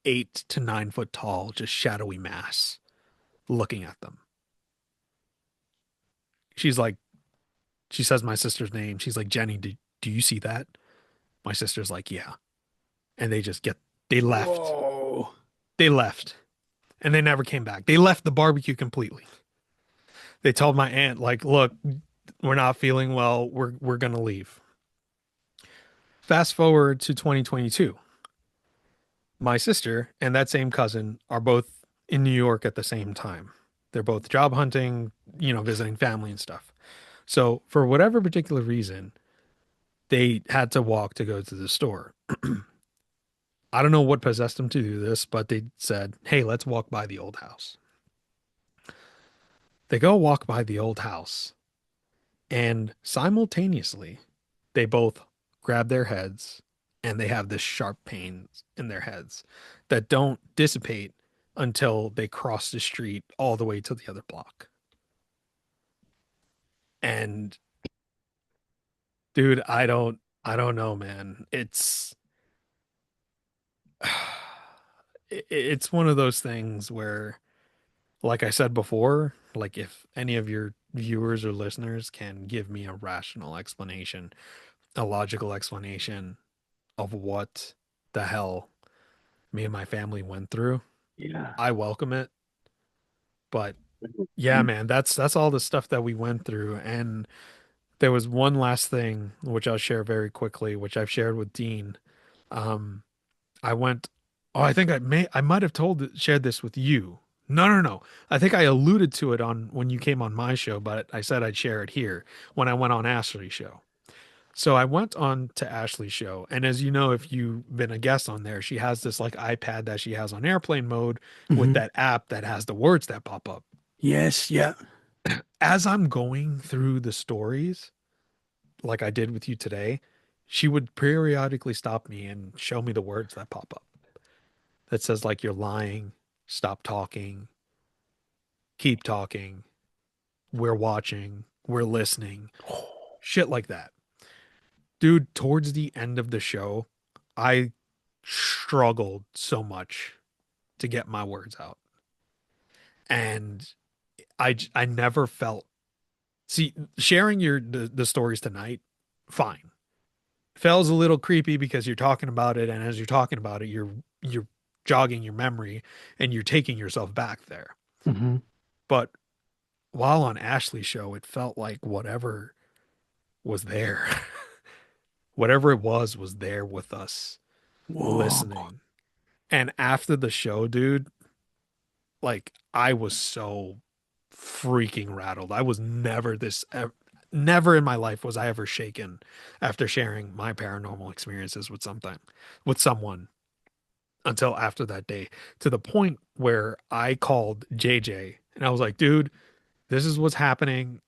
8 to 9 foot tall, just shadowy mass looking at them. She's like, she says my sister's name. She's like, Jenny, do you see that? My sister's like, yeah. And they left. Whoa. They left. And they never came back. They left the barbecue completely. They told my aunt, like, look, we're not feeling well. We're gonna leave. Fast forward to 2022. My sister and that same cousin are both in New York at the same time. They're both job hunting, visiting family and stuff. So for whatever particular reason, they had to walk to go to the store. I don't know what possessed them to do this, but they said, hey, let's walk by the old house. They go walk by the old house, and simultaneously, they both grab their heads and they have this sharp pains in their heads that don't dissipate until they cross the street all the way to the other block. And dude, I don't know, man. It's one of those things where, like I said before, like if any of your viewers or listeners can give me a rational explanation, a logical explanation of what the hell me and my family went through, Yeah. I welcome it. But yeah, man, that's all the stuff that we went through. And there was one last thing which I'll share very quickly, which I've shared with Dean. Um, I went, oh, I think I might have shared this with you. No, no, no. I think I alluded to it on when you came on my show, but I said I'd share it here when I went on Ashley's show. So I went on to Ashley's show, and as you know, if you've been a guest on there, she has this like iPad that she has on airplane mode with Mhm. that app that has the words that pop up. Yes. Yeah. As I'm going through the stories, like I did with you today, she would periodically stop me and show me the words that pop up. That says like you're lying, stop talking, keep talking, we're watching, we're listening, shit like that. Dude, towards the end of the show, I struggled so much to get my words out. And I never felt, see, sharing the stories tonight, fine. Feels a little creepy because you're talking about it, and as you're talking about it, you're jogging your memory and you're taking yourself back there. Hmm. But while on Ashley's show, it felt like whatever was there, whatever it was there with us Whoa. listening. And after the show, dude, like I was so freaking rattled. I was never in my life was I ever shaken after sharing my paranormal experiences with someone until after that day, to the point where I called JJ and I was like, dude, this is what's happening.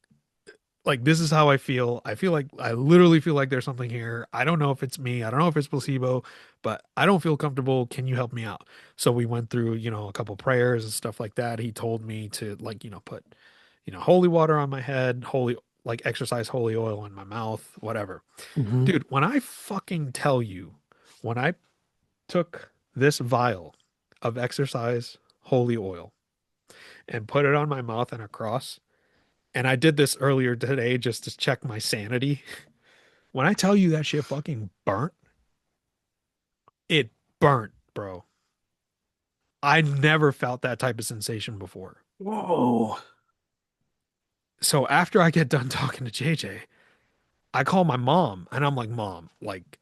Like, this is how I feel. I literally feel like there's something here. I don't know if it's me. I don't know if it's placebo, but I don't feel comfortable. Can you help me out? So we went through, a couple prayers and stuff like that. He told me to like, put, holy water on my head, like exercise holy oil in my mouth, whatever. Hmm. Dude, when I fucking tell you, when I took this vial of exercise holy oil and put it on my mouth and across, and I did this earlier today just to check my sanity. When I tell you that shit fucking burnt, it burnt, bro. I never felt that type of sensation before. Whoa. So after I get done talking to JJ, I call my mom and I'm like, Mom, like,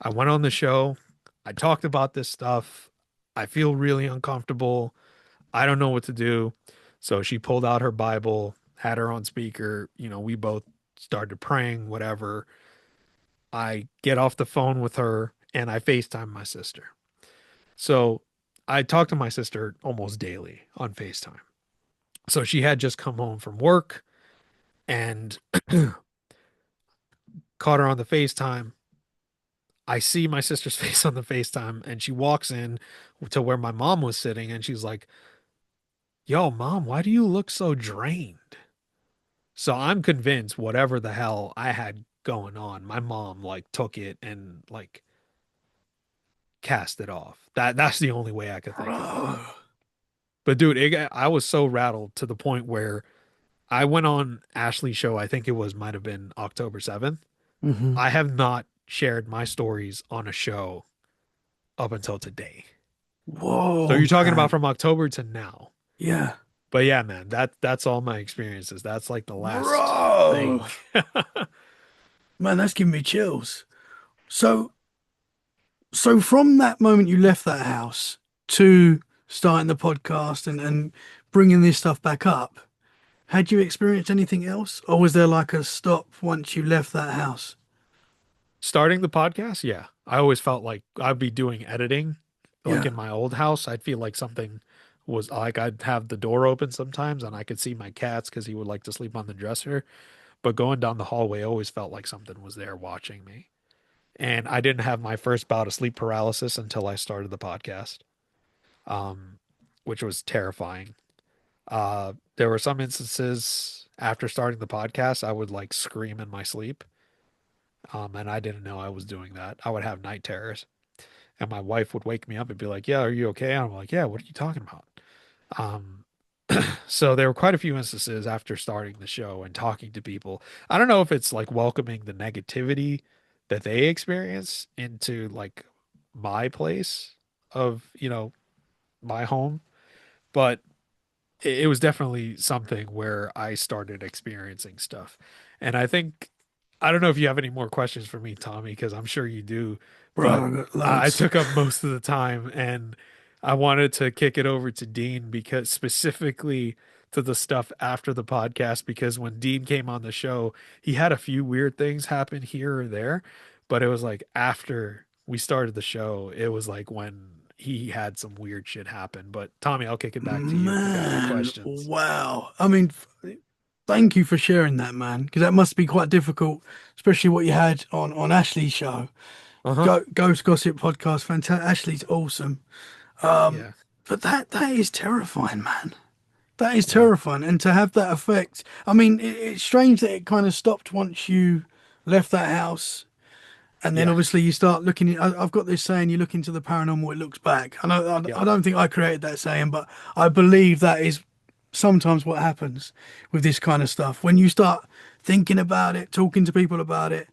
I went on the show. I talked about this stuff. I feel really uncomfortable. I don't know what to do. So she pulled out her Bible, had her on speaker. We both started praying, whatever. I get off the phone with her and I FaceTime my sister. So I talk to my sister almost daily on FaceTime. So she had just come home from work and caught her on the FaceTime. I see my sister's face on the FaceTime and she walks in to where my mom was sitting and she's like, "Yo, mom, why do you look so drained?" So I'm convinced whatever the hell I had going on, my mom like took it and like cast it off. That's the only way I could think of it. Bro. But dude, I was so rattled to the point where I went on Ashley's show. I think it was might have been October 7th. Hmm. I have not shared my stories on a show up until today. So Whoa, you're talking man. about from October to now. Yeah. But yeah, man, that's all my experiences. That's like the last thing. Bro. Man, that's giving me chills. So, so from that moment you left that house to starting the podcast and bringing this stuff back up, had you experienced anything else? Or was there like a stop once you left that house? Starting the podcast, yeah. I always felt like I'd be doing editing. Like Yeah. in my old house, I'd feel like something was like I'd have the door open sometimes and I could see my cats because he would like to sleep on the dresser. But going down the hallway always felt like something was there watching me. And I didn't have my first bout of sleep paralysis until I started the podcast, um, which was terrifying. There were some instances after starting the podcast, I would like scream in my sleep. And I didn't know I was doing that. I would have night terrors. And my wife would wake me up and be like, "Yeah, are you okay?" And I'm like, "Yeah, what are you talking about?" Um, so there were quite a few instances after starting the show and talking to people. I don't know if it's like welcoming the negativity that they experience into like my place of, my home, but it was definitely something where I started experiencing stuff. And I don't know if you have any more questions for me, Tommy, because I'm sure you do, Bro, but I got I loads. took up most of the time and I wanted to kick it over to Dean because specifically to the stuff after the podcast, because when Dean came on the show, he had a few weird things happen here or there, but it was like after we started the show, it was like when he had some weird shit happen. But Tommy, I'll kick it back to you if you got any Man, questions. wow. I mean, thank you for sharing that, man, because that must be quite difficult, especially what you had on Ashley's show. Uh-huh. Ghost Gossip podcast, fantastic. Ashley's awesome. Um, Yeah. but that is terrifying, man. That is Yeah. terrifying, and to have that effect. I mean, it's strange that it kind of stopped once you left that house. And then Yeah. obviously you start looking at, I've got this saying, you look into the paranormal, it looks back. I know, Yep. I don't think I created that saying, but I believe that is sometimes what happens with this kind of stuff. When you start thinking about it, talking to people about it,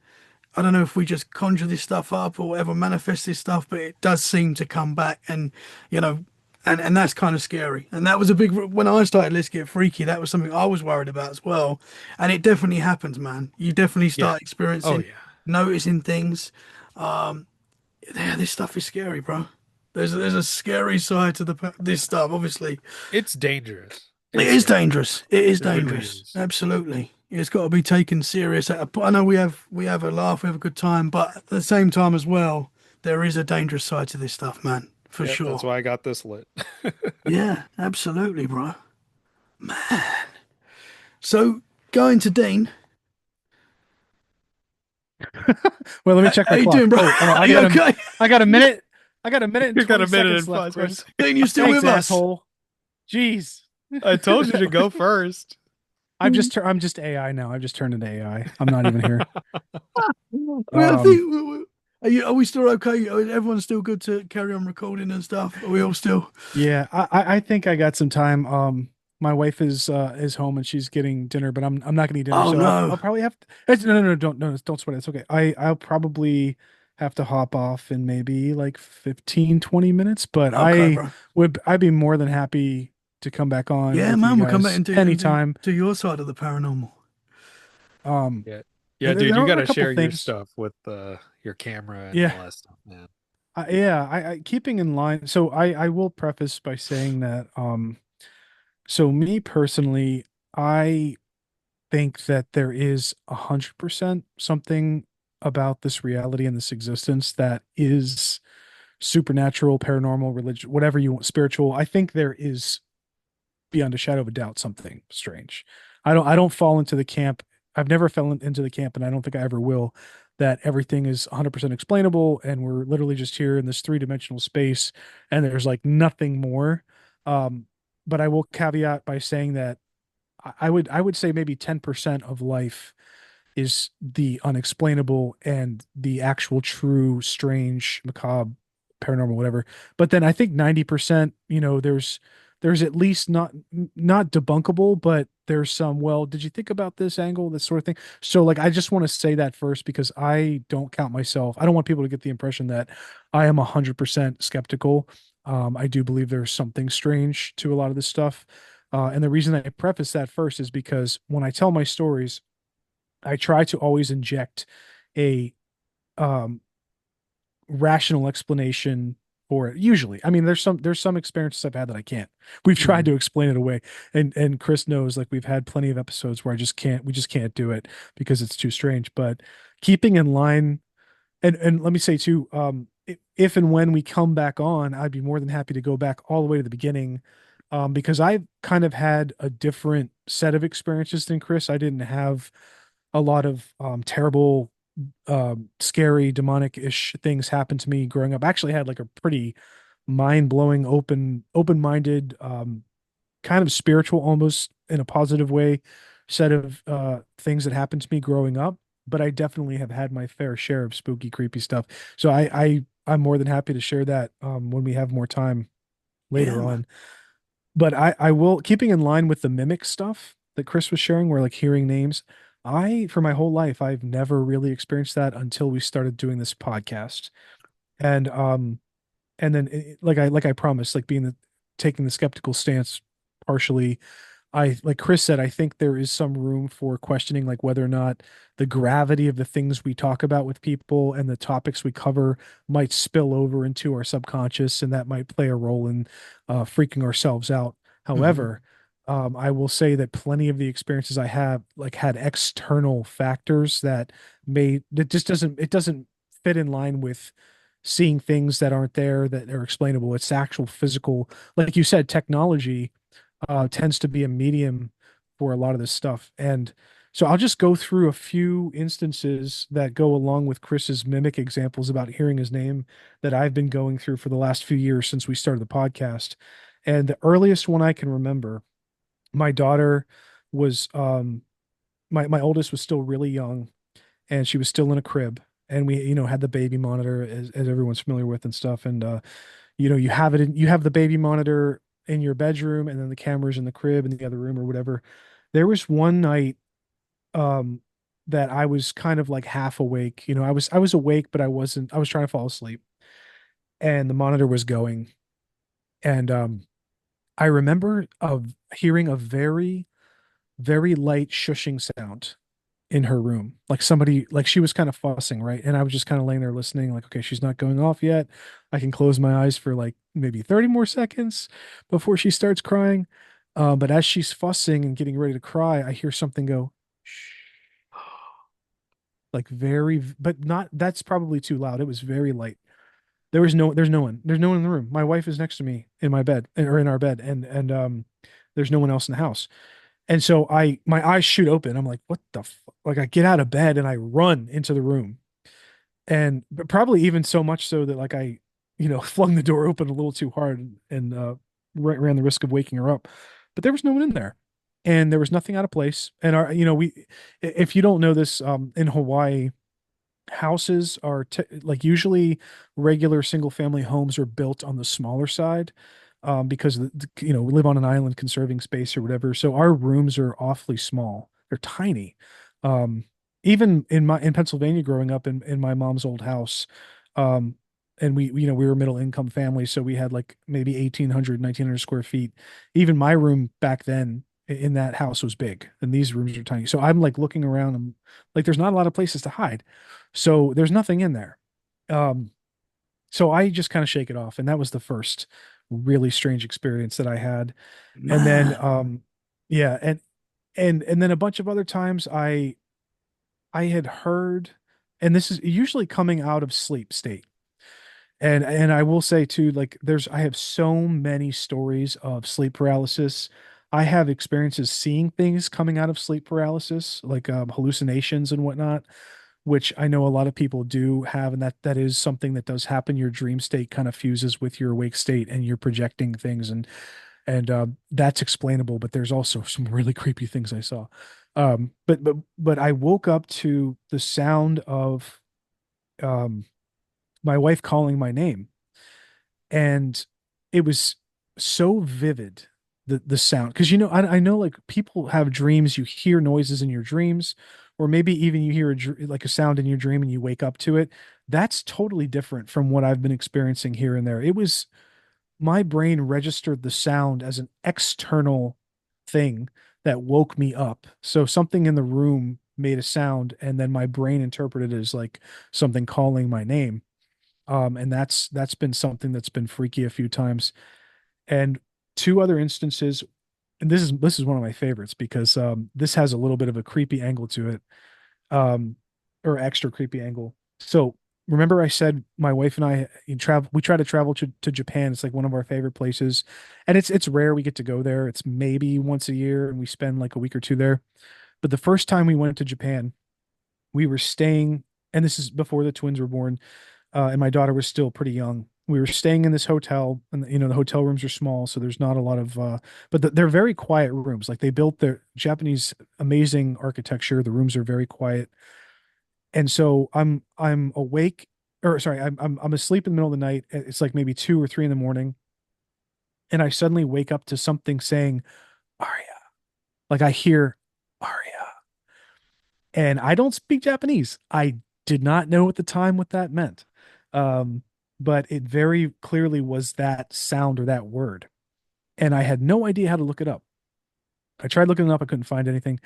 I don't know if we just conjure this stuff up or whatever, manifest this stuff, but it does seem to come back and, you know, and that's kind of scary. And that was a big, when I started Let's Get Freaky, that was something I was worried about as well. And it definitely happens, man. You definitely Yeah. start Oh experiencing, yeah. noticing things. Yeah, this stuff is scary, bro. There's a scary side to this stuff, obviously. It's dangerous. It It's is dangerous. dangerous. It is It really dangerous. is. Absolutely. It's got to be taken serious. I know we have a laugh, we have a good time, but at the same time as well, there is a dangerous side to this stuff, man, for Yep, that's sure. why I got this lit. Yeah, absolutely, bro. So going to Dean. Well, let me check How my you doing, clock. bro? Oh, Are you okay? I got a minute. I got a minute and You got 20 a minute seconds and left, 5 Chris. seconds. Dean, you still Thanks, with us? asshole. Jeez. I told you to go first. I'm just AI now. I've just turned into AI. I'm not even here. I Um, think are we still okay? Everyone's still good to carry on recording and stuff? Are we all still? yeah, I think I got some time. My wife is home and she's getting dinner, but I'm not gonna eat dinner, Oh so I'll no. probably have to. No, don't sweat it. It's okay. I'll probably have to hop off in maybe like 15-20 minutes, but Okay, bro. I'd be more than happy to come back on Yeah, with you man, we'll come back guys and anytime. do your side of the paranormal. Um, Yeah. Yeah, dude, there you are got a to couple share your things. stuff with your camera and Yeah, all that stuff, man. yeah. I keeping in line. So I will preface by saying that So me personally, I think that there is 100% something about this reality and this existence that is supernatural, paranormal, religion, whatever you want, spiritual. I think there is beyond a shadow of a doubt something strange. I don't fall into the camp. I've never fell into the camp, and I don't think I ever will, that everything is 100% explainable and we're literally just here in this three-dimensional space and there's like nothing more. Um, but I will caveat by saying that I would say maybe 10% of life is the unexplainable and the actual true strange macabre paranormal whatever. But then I think 90%, there's at least not debunkable, but there's some, well, did you think about this angle, this sort of thing. So like I just want to say that first because I don't count myself. I don't want people to get the impression that I am 100% skeptical. I do believe there's something strange to a lot of this stuff. And the reason I preface that first is because when I tell my stories, I try to always inject a um, rational explanation for it. Usually, I mean, there's some experiences I've had that I can't. We've tried Mhm. to explain it away, and Chris knows like we've had plenty of episodes where I just can't. We just can't do it because it's too strange. But keeping in line, and let me say too, if and when we come back on, I'd be more than happy to go back all the way to the beginning. Because I've kind of had a different set of experiences than Chris. I didn't have a lot of terrible, scary, demonic-ish things happen to me growing up. I actually had like a pretty mind-blowing, open-minded, kind of spiritual, almost in a positive way, set of things that happened to me growing up. But I definitely have had my fair share of spooky, creepy stuff. So I'm more than happy to share that when we have more time Yeah, later man. on. But I will, keeping in line with the mimic stuff that Chris was sharing, where like hearing names. For my whole life, I've never really experienced that until we started doing this podcast. And then like I promised, like taking the skeptical stance partially. Like Chris said, I think there is some room for questioning like whether or not the gravity of the things we talk about with people and the topics we cover might spill over into our subconscious, and that might play a role in freaking ourselves out. Hmm. However, I will say that plenty of the experiences I have like had external factors that just doesn't fit in line with seeing things that aren't there that are explainable. It's actual physical, like you said, technology tends to be a medium for a lot of this stuff. And so I'll just go through a few instances that go along with Chris's mimic examples about hearing his name that I've been going through for the last few years since we started the podcast. And the earliest one I can remember, my daughter was my oldest was still really young and she was still in a crib. And we, had the baby monitor as everyone's familiar with and stuff. And you have the baby monitor in your bedroom and then the cameras in the crib in the other room or whatever. There was one night um that I was kind of like half awake. I was awake, but I was trying to fall asleep and the monitor was going. And I remember of hearing a very, very light shushing sound in her room. Like somebody, like she was kind of fussing, right? And I was just kind of laying there listening, like, okay, she's not going off yet. I can close my eyes for like maybe 30 more seconds before she starts crying. But as she's fussing and getting ready to cry, I hear something go, shh, like but not, that's probably too loud. It was very light. There's no one in the room. My wife is next to me in my bed or in our bed. And there's no one else in the house. And so my eyes shoot open. I'm like, what the like I get out of bed and I run into the room. And but probably even so much so that like I, flung the door open a little too hard and ran the risk of waking her up. But there was no one in there. And there was nothing out of place. And if you don't know this, in Hawaii, houses are like usually regular single family homes are built on the smaller side because we live on an island conserving space or whatever. So our rooms are awfully small. They're tiny. Um, Even in Pennsylvania growing up in my mom's old house, um, and we were a middle income family, so we had like maybe 1,800 square feet. Even my room back then in that house was big, and these rooms are tiny. So I'm like looking around and like there's not a lot of places to hide. So there's nothing in there. Um, so I just kind of shake it off. And that was the first really strange experience that I had. And then Man. yeah, and then a bunch of other times I had heard, and this is usually coming out of sleep state. And I will say too, like I have so many stories of sleep paralysis. I have experiences seeing things coming out of sleep paralysis, like hallucinations and whatnot, which I know a lot of people do have, and that is something that does happen. Your dream state kind of fuses with your awake state, and you're projecting things, and that's explainable. But there's also some really creepy things I saw. But I woke up to the sound of um my wife calling my name, and it was so vivid, the sound, because I know like people have dreams, you hear noises in your dreams, or maybe even you hear like a sound in your dream and you wake up to it. That's totally different from what I've been experiencing here and there. It was My brain registered the sound as an external thing that woke me up. So something in the room made a sound, and then my brain interpreted it as like something calling my name. And that's been something that's been freaky a few times. And two other instances, and this is one of my favorites because this has a little bit of a creepy angle to it, um, or extra creepy angle. So remember, I said my wife and I travel. We try to travel to Japan. It's like one of our favorite places, and it's rare we get to go there. It's maybe once a year, and we spend like a week or two there. But the first time we went to Japan, we were staying, and this is before the twins were born, and my daughter was still pretty young. We were staying in this hotel, and the hotel rooms are small, so there's not a lot of, but they're very quiet rooms. Like they built their Japanese amazing architecture. The rooms are very quiet, and so I'm awake, or sorry, I'm asleep in the middle of the night. It's like maybe 2 or 3 in the morning, and I suddenly wake up to something saying Aria. Like I hear Aria, and I don't speak Japanese. I did not know at the time what that meant. Um, but it very clearly was that sound or that word. And I had no idea how to look it up. I tried looking it up, I couldn't find anything.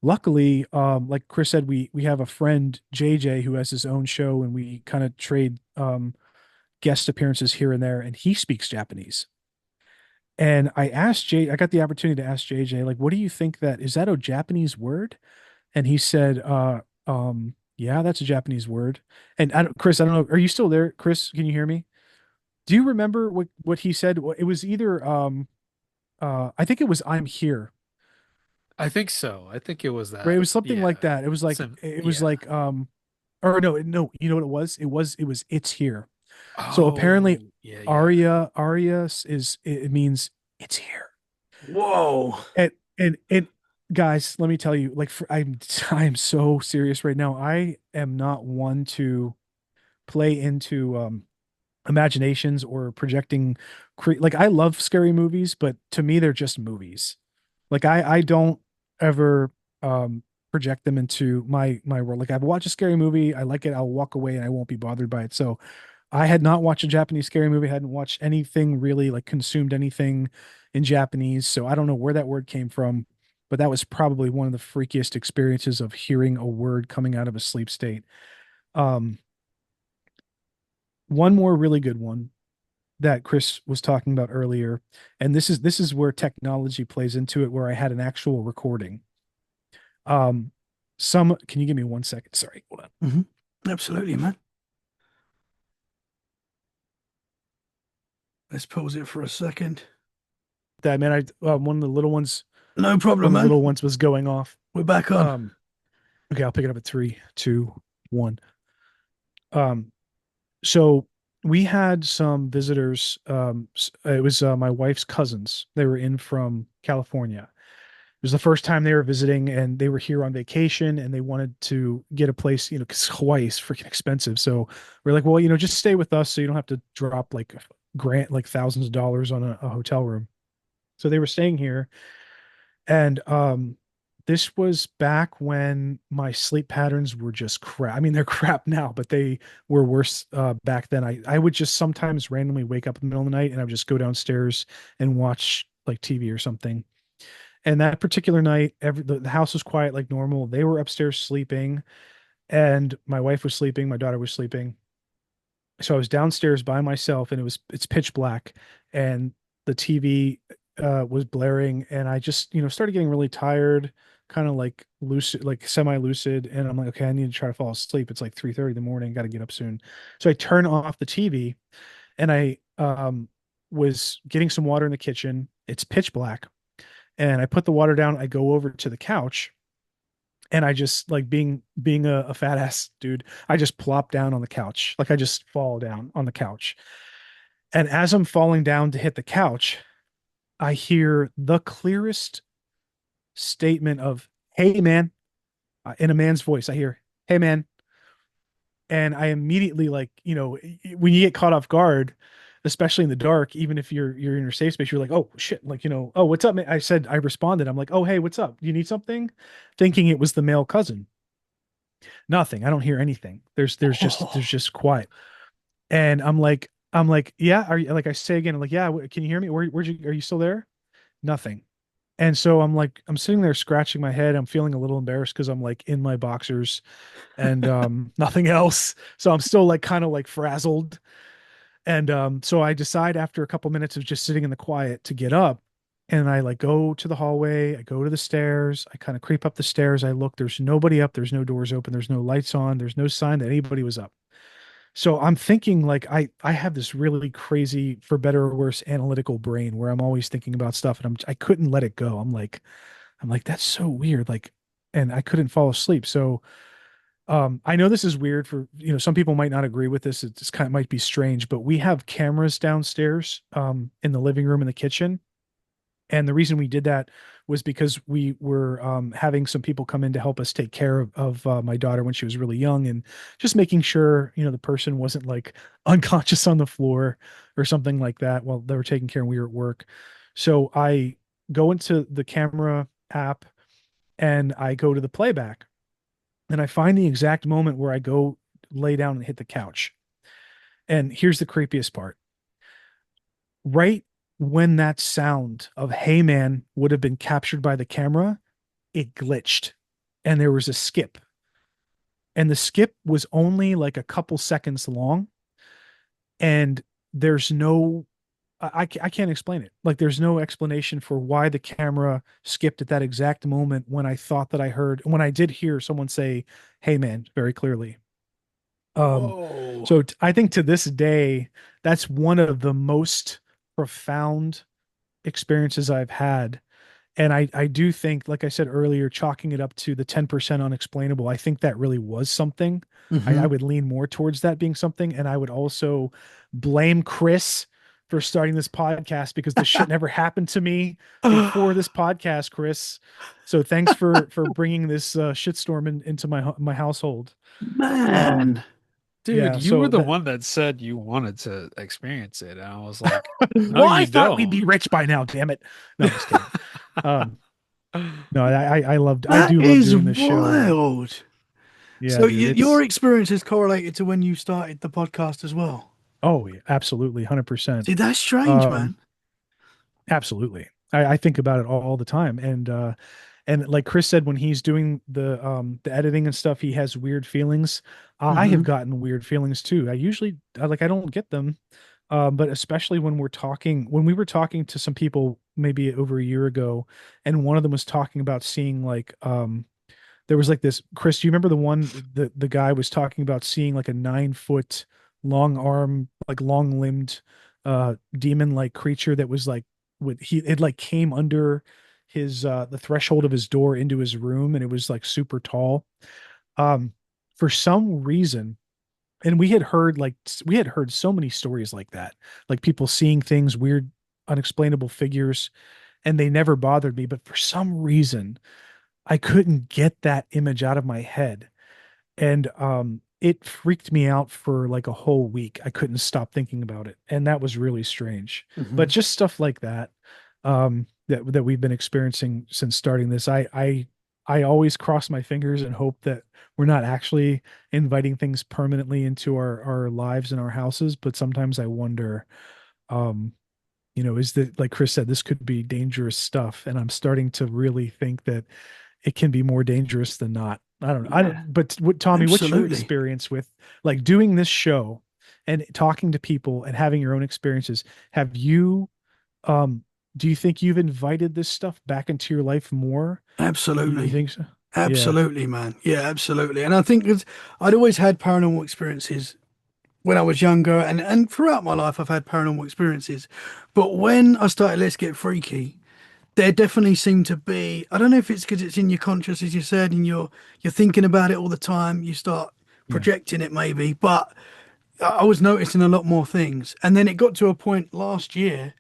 Luckily, like Chris said, we have a friend, JJ, who has his own show, and we kind of trade guest appearances here and there, and he speaks Japanese. And I got the opportunity to ask JJ, like, what do you think that is that a Japanese word? And he said, yeah, that's a Japanese word. And Chris, I don't know, are you still there? Chris, can you hear me? Do you remember what he said? It was either I think it was I'm here. I think so. I think it was Right? It that. was something like Yeah. that. It was like Yeah. or no, you know what it was? It was it's here. So apparently Oh, yeah, yeah. Aria it means it's here. Whoa. And guys, let me tell you, like I'm so serious right now. I am not one to play into imaginations or projecting like I love scary movies, but to me they're just movies. Like I don't ever project them into my world. Like I've watched a scary movie, I like it, I'll walk away and I won't be bothered by it. So I had not watched a Japanese scary movie, hadn't watched anything really, like consumed anything in Japanese. So I don't know where that word came from, but that was probably one of the freakiest experiences of hearing a word coming out of a sleep state. Um, one more really good one that Chris was talking about earlier, and this is where technology plays into it, where I had an actual recording. Can you give me 1 second? Sorry, hold on. Hmm. Absolutely, man. Let's pause it for a second. That man, I one of the little ones, No one problem, of the man. little ones was going off. We're back on. Um, okay, I'll pick it up at 3, 2, 1. Um, so we had some visitors. It was my wife's cousins. They were in from California. It was the first time they were visiting, and they were here on vacation, and they wanted to get a place, because Hawaii is freaking expensive. So we're like, well, just stay with us so you don't have to drop like grant like thousands of dollars on a hotel room. So they were staying here, and this was back when my sleep patterns were just crap. I mean, they're crap now, but they were worse back then. I would just sometimes randomly wake up in the middle of the night, and I would just go downstairs and watch like TV or something. And that particular night, the house was quiet like normal. They were upstairs sleeping, and my wife was sleeping, my daughter was sleeping. So I was downstairs by myself, and it's pitch black, and the TV was blaring, and I just started getting really tired, kind of like lucid, like semi lucid, and I'm like, okay, I need to try to fall asleep. It's like 3:30 in the morning, got to get up soon. So I turn off the TV, and I was getting some water in the kitchen. It's pitch black, and I put the water down. I go over to the couch, and I just like being a fat ass dude, I just plop down on the couch. Like I just fall down on the couch. And as I'm falling down to hit the couch, I hear the clearest statement of, "Hey man," in a man's voice. I hear, "Hey man." And I immediately, like, when you get caught off guard, especially in the dark, even if you're in your safe space, you're like, "Oh shit," like, "Oh, what's up, man?" I responded. I'm like, "Oh, hey, what's up? Do you need something?" Thinking it was the male cousin. Nothing. I don't hear anything. There's just quiet. And I'm like, "Yeah, are you," like I say again, I'm like, "Yeah, can you hear me? Where'd you, are you still there?" Nothing. And so I'm like, I'm sitting there scratching my head. I'm feeling a little embarrassed because I'm like in my boxers and nothing else. So I'm still like kind of like frazzled. And so I decide after a couple minutes of just sitting in the quiet to get up. And I like go to the hallway, I go to the stairs, I kind of creep up the stairs, I look, there's nobody up, there's no doors open, there's no lights on, there's no sign that anybody was up. So I'm thinking like I have this really crazy, for better or worse, analytical brain where I'm always thinking about stuff, and I couldn't let it go. I'm like that's so weird, like, and I couldn't fall asleep. So I know this is weird for, some people might not agree with this. It just kind of might be strange, but we have cameras downstairs in the living room and the kitchen. And the reason we did that was because we were having some people come in to help us take care of my daughter when she was really young, and just making sure, the person wasn't like unconscious on the floor or something like that while they were taking care and we were at work. So I go into the camera app and I go to the playback, and I find the exact moment where I go lay down and hit the couch. And here's the creepiest part. Right when that sound of "Hey man" would have been captured by the camera, it glitched and there was a skip. And the skip was only like a couple seconds long. And there's no, I can't explain it. Like there's no explanation for why the camera skipped at that exact moment when I thought that I heard, when I did hear someone say, "Hey man," very clearly. Um, Whoa. so I think to this day, that's one of the most profound experiences I've had. And I do think, like I said earlier, chalking it up to the 10% unexplainable, I think that really was something. I Hmm. would lean more towards that being something. And I would also blame Chris for starting this podcast, because this shit never happened to me before this podcast, Chris. So thanks for bringing this shitstorm into my household. Um, Man. Dude, yeah. you were So the that one that said you wanted to experience it. And I was like, no, well, I you thought we'd don't. be rich by now. Damn it. No, I'm just kidding. Um, no, I That do love is doing this show. And wild. yeah, So dude, your it's, experience is correlated to when you started the podcast as well. oh, yeah, absolutely, 100%. See, that's strange, Um, man. absolutely. I think about it all the time. And like Chris said, when he's doing the editing and stuff, he has weird feelings. I have Hmm. gotten weird feelings too. I don't get them. But especially when we were talking to some people maybe over a year ago, and one of them was talking about seeing like there was like this, Chris, do you remember the one, the guy was talking about seeing like a 9 foot long arm, like long limbed demon like creature that was like, it like came under his the threshold of his door into his room, and it was like super tall. Um for some reason, and we had heard so many stories like that, like people seeing things, weird unexplainable figures, and they never bothered me, but for some reason I couldn't get that image out of my head. And it freaked me out for like a whole week. I couldn't stop thinking about it. And that was really strange. But Hmm. just stuff like that, that we've been experiencing since starting this. I always cross my fingers and hope that we're not actually inviting things permanently into our lives and our houses. But sometimes I wonder, um, is that, like Chris said, this could be dangerous stuff. And I'm starting to really think that it can be more dangerous than not. I don't know. I Yeah, don't, but what, Tommy, what's your absolutely. experience with like doing this show and talking to people and having your own experiences, have you um do you think you've invited this stuff back into your life more? You Absolutely. think so? Yeah. Absolutely, man. Yeah, absolutely. And I think I'd always had paranormal experiences when I was younger, and throughout my life, I've had paranormal experiences. But when I started Let's Get Freaky, there definitely seemed to be, I don't know if it's because it's in your conscious, as you said, and you're thinking about it all the time, you start Yeah. projecting it maybe, but I was noticing a lot more things. And then it got to a point last year,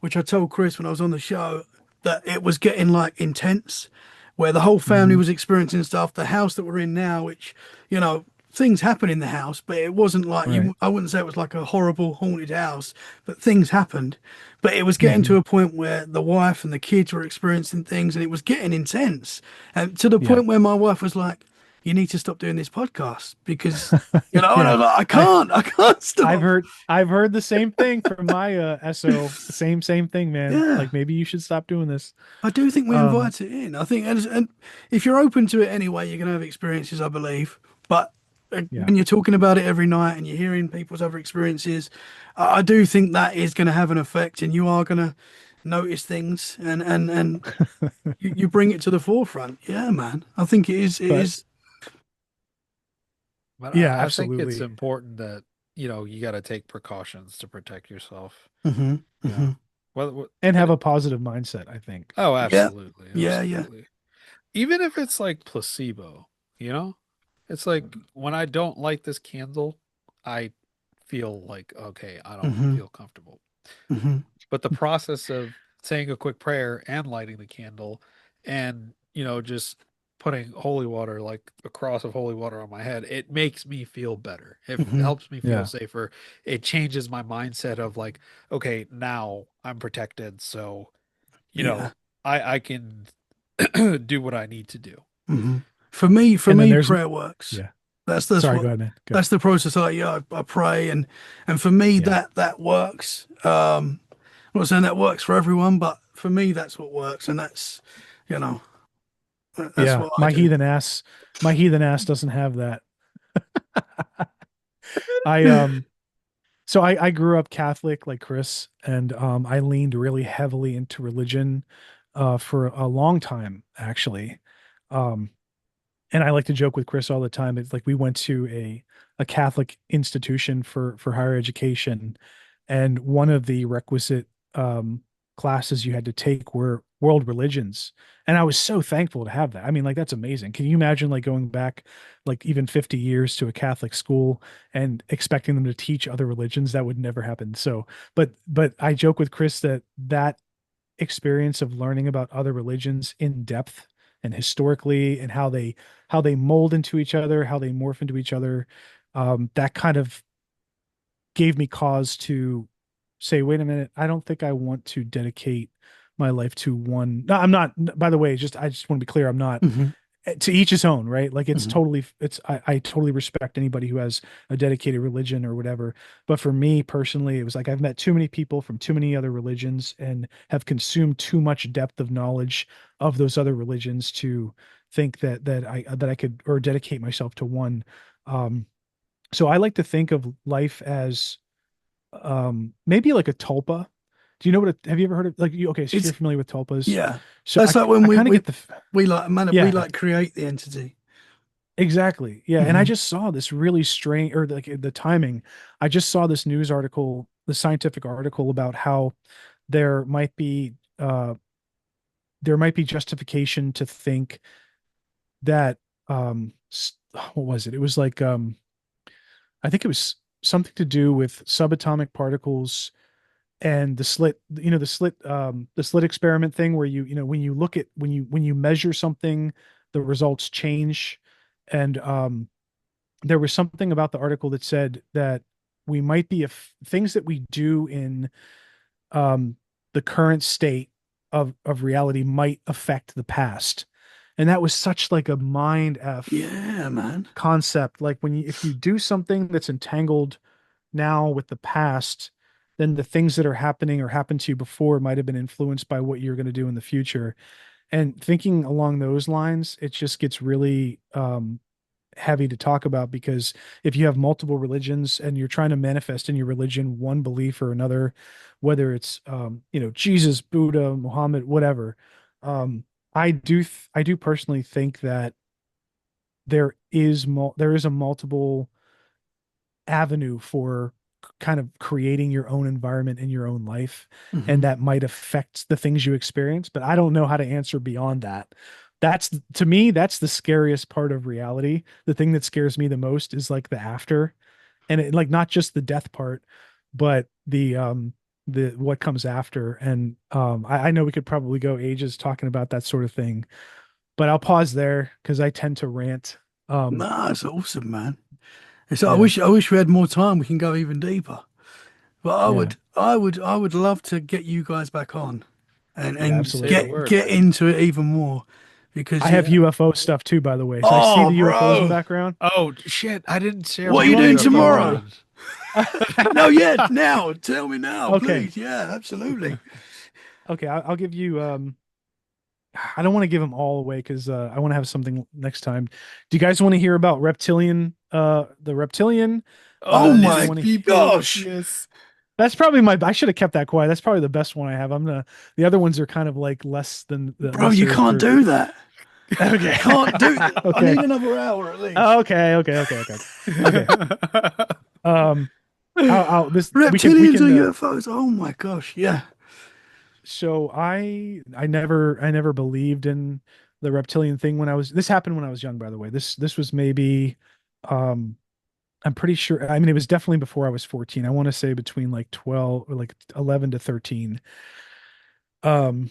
which I told Chris when I was on the show, that it was getting like intense, where the whole family Hmm. was experiencing stuff. The house that we're in now, which, you know, things happen in the house, but it wasn't like Right. you, I wouldn't say it was like a horrible haunted house, but things happened. But it was getting to Hmm. a point where the wife and the kids were experiencing things and it was getting intense. And to the Yeah. point where my wife was like, you need to stop doing this podcast because, and I Yeah. was like, I I can't I've stop. heard the same thing from my SO. Same thing, man. Yeah. Like maybe you should stop doing this. I do think we Um, invite it in. I think, and if you're open to it anyway, you're going to have experiences, I believe. But yeah. when you're talking about it every night and you're hearing people's other experiences, I do think that is going to have an effect, and you are going to notice things, and you bring it to the forefront. Yeah, man. I think it is. It But is. But yeah, I think it's absolutely. important that, you got to take precautions to protect yourself. Hmm. You Hmm. know, well, And have and a positive mindset, I think. oh, Yeah. absolutely, Yeah. Yeah. absolutely. Even if it's like placebo, you know, it's like when I don't light this candle, I feel like, okay, I don't Hmm. feel comfortable. Hmm. But the process of saying a quick prayer and lighting the candle and, just putting holy water, like a cross of holy water on my head, it makes me feel better. It Hmm. helps me feel Yeah. safer. It changes my mindset of like, okay, now I'm protected. So, you Yeah. know, I can do what I need to do. Hmm. For me, And then there's prayer works. yeah. That's Sorry, what go ahead, man. Go. that's the process. I pray, and for me Yeah. that works. I'm not saying that works for everyone, but for me that's what works, and you know that's Yeah. what I do. My heathen ass doesn't have that. I so I grew up Catholic like Chris, and I leaned really heavily into religion for a long time, actually. Um, and I like to joke with Chris all the time. It's like we went to a Catholic institution for higher education, and one of the requisite classes you had to take were world religions. And I was so thankful to have that. I mean, like that's amazing. Can you imagine like going back like even 50 years to a Catholic school and expecting them to teach other religions? That would never happen. So, but I joke with Chris that that experience of learning about other religions in depth and historically and how they mold into each other, how they morph into each other, that kind of gave me cause to say, wait a minute, I don't think I want to dedicate my life to one. No, I'm not, by the way, just I just want to be clear, I'm not, Hmm. to each his own, right? Like it's Hmm. totally it's I totally respect anybody who has a dedicated religion or whatever. But for me personally, it was like I've met too many people from too many other religions and have consumed too much depth of knowledge of those other religions to think that I could or dedicate myself to one. Um, so I like to think of life as maybe like a tulpa. Do you know have you ever heard of like you okay, so you're It's familiar with tulpas. yeah. So That's like when I we kind of we get the we like man we yeah, like create the entity. exactly. Yeah. And I Hmm. just saw this really strange, or like the timing. I just saw this news article, the scientific article about how there might be uh there might be justification to think that what was it? It was like I think it was something to do with subatomic particles and the slit experiment thing where when you look at when you measure something, the results change. And there was something about the article that said that we might be if things that we do in um, the current state of reality might affect the past. And that was such like a mind f Yeah, man. concept. Like when you if you do something that's entangled now with the past, then the things that are happening or happened to you before might have been influenced by what you're going to do in the future. And thinking along those lines, it just gets really heavy to talk about, because if you have multiple religions and you're trying to manifest in your religion one belief or another, whether it's Jesus, Buddha, Muhammad, whatever, um, I do personally think that there is a multiple avenue for kind of creating your own environment in your own life, Hmm. and that might affect the things you experience, but I don't know how to answer beyond that. That's, to me, that's the scariest part of reality. The thing that scares me the most is like the after, and it, like, not just the death part, but the what comes after. And I know we could probably go ages talking about that sort of thing, but I'll pause there because I tend to rant. um Nah, it's awesome, man. So yeah, I wish we had more time. We can go even deeper. But yeah, I would love to get you guys back on yeah, and Say the absolutely. word, get man. into it even more because I have yeah. UFO stuff too, by the way. So I see Oh, the UFOs in the bro, background. Oh shit! I didn't share what Do are my you you want me doing to give you UFO tomorrow? more? ones. No, yeah, now. Tell me now, Okay. please. Yeah, absolutely. Okay. I'll give you, I don't want to give them all away because I want to have something next time. Do you guys want to hear about the reptilian? Oh Oh, Do you my yes, want to, people. gosh, Yes. that's probably I should have kept that quiet. That's probably the best one I have. The other ones are kind of like less than the bro, you lesser can't through. do that. Okay. You can't do that. I Okay. need another hour at least. Okay. Okay. Okay. Okay. Okay. Um, we Reptilians or can, UFOs? Oh my gosh, yeah. so I never believed in the reptilian thing when this happened when I was young, by the way. This was maybe, um I'm pretty sure, I mean, it was definitely before I was 14. I want to say between like 12 or like 11 to 13. Um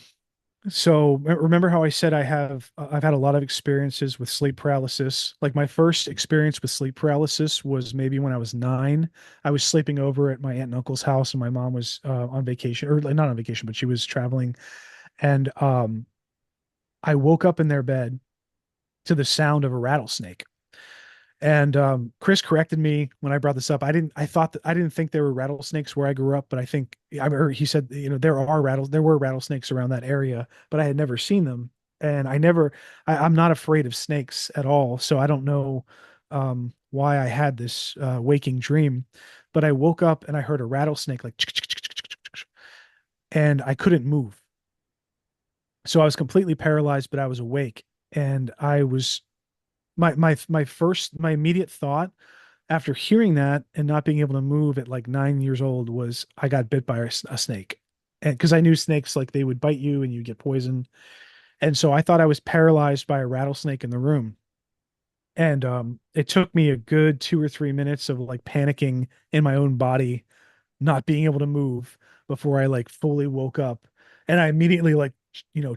so remember how I said I've had a lot of experiences with sleep paralysis. Like my first experience with sleep paralysis was maybe when I was 9. I was sleeping over at my aunt and uncle's house, and my mom was on vacation, or like, not on vacation, but she was traveling. And I woke up in their bed to the sound of a rattlesnake. And Chris corrected me when I brought this up. I thought that I didn't think there were rattlesnakes where I grew up, but I think or he said, there were rattlesnakes around that area, but I had never seen them. And I'm not afraid of snakes at all. So I don't know why I had this waking dream, but I woke up and I heard a rattlesnake like, and I couldn't move. So I was completely paralyzed, but I was awake. And I was my immediate thought after hearing that and not being able to move at like 9 years old was I got bit by a snake. And because I knew snakes, like, they would bite you and you get poisoned. And so I thought I was paralyzed by a rattlesnake in the room. And it took me a good 2 or 3 minutes of like panicking in my own body, not being able to move, before I like fully woke up. And I immediately, like,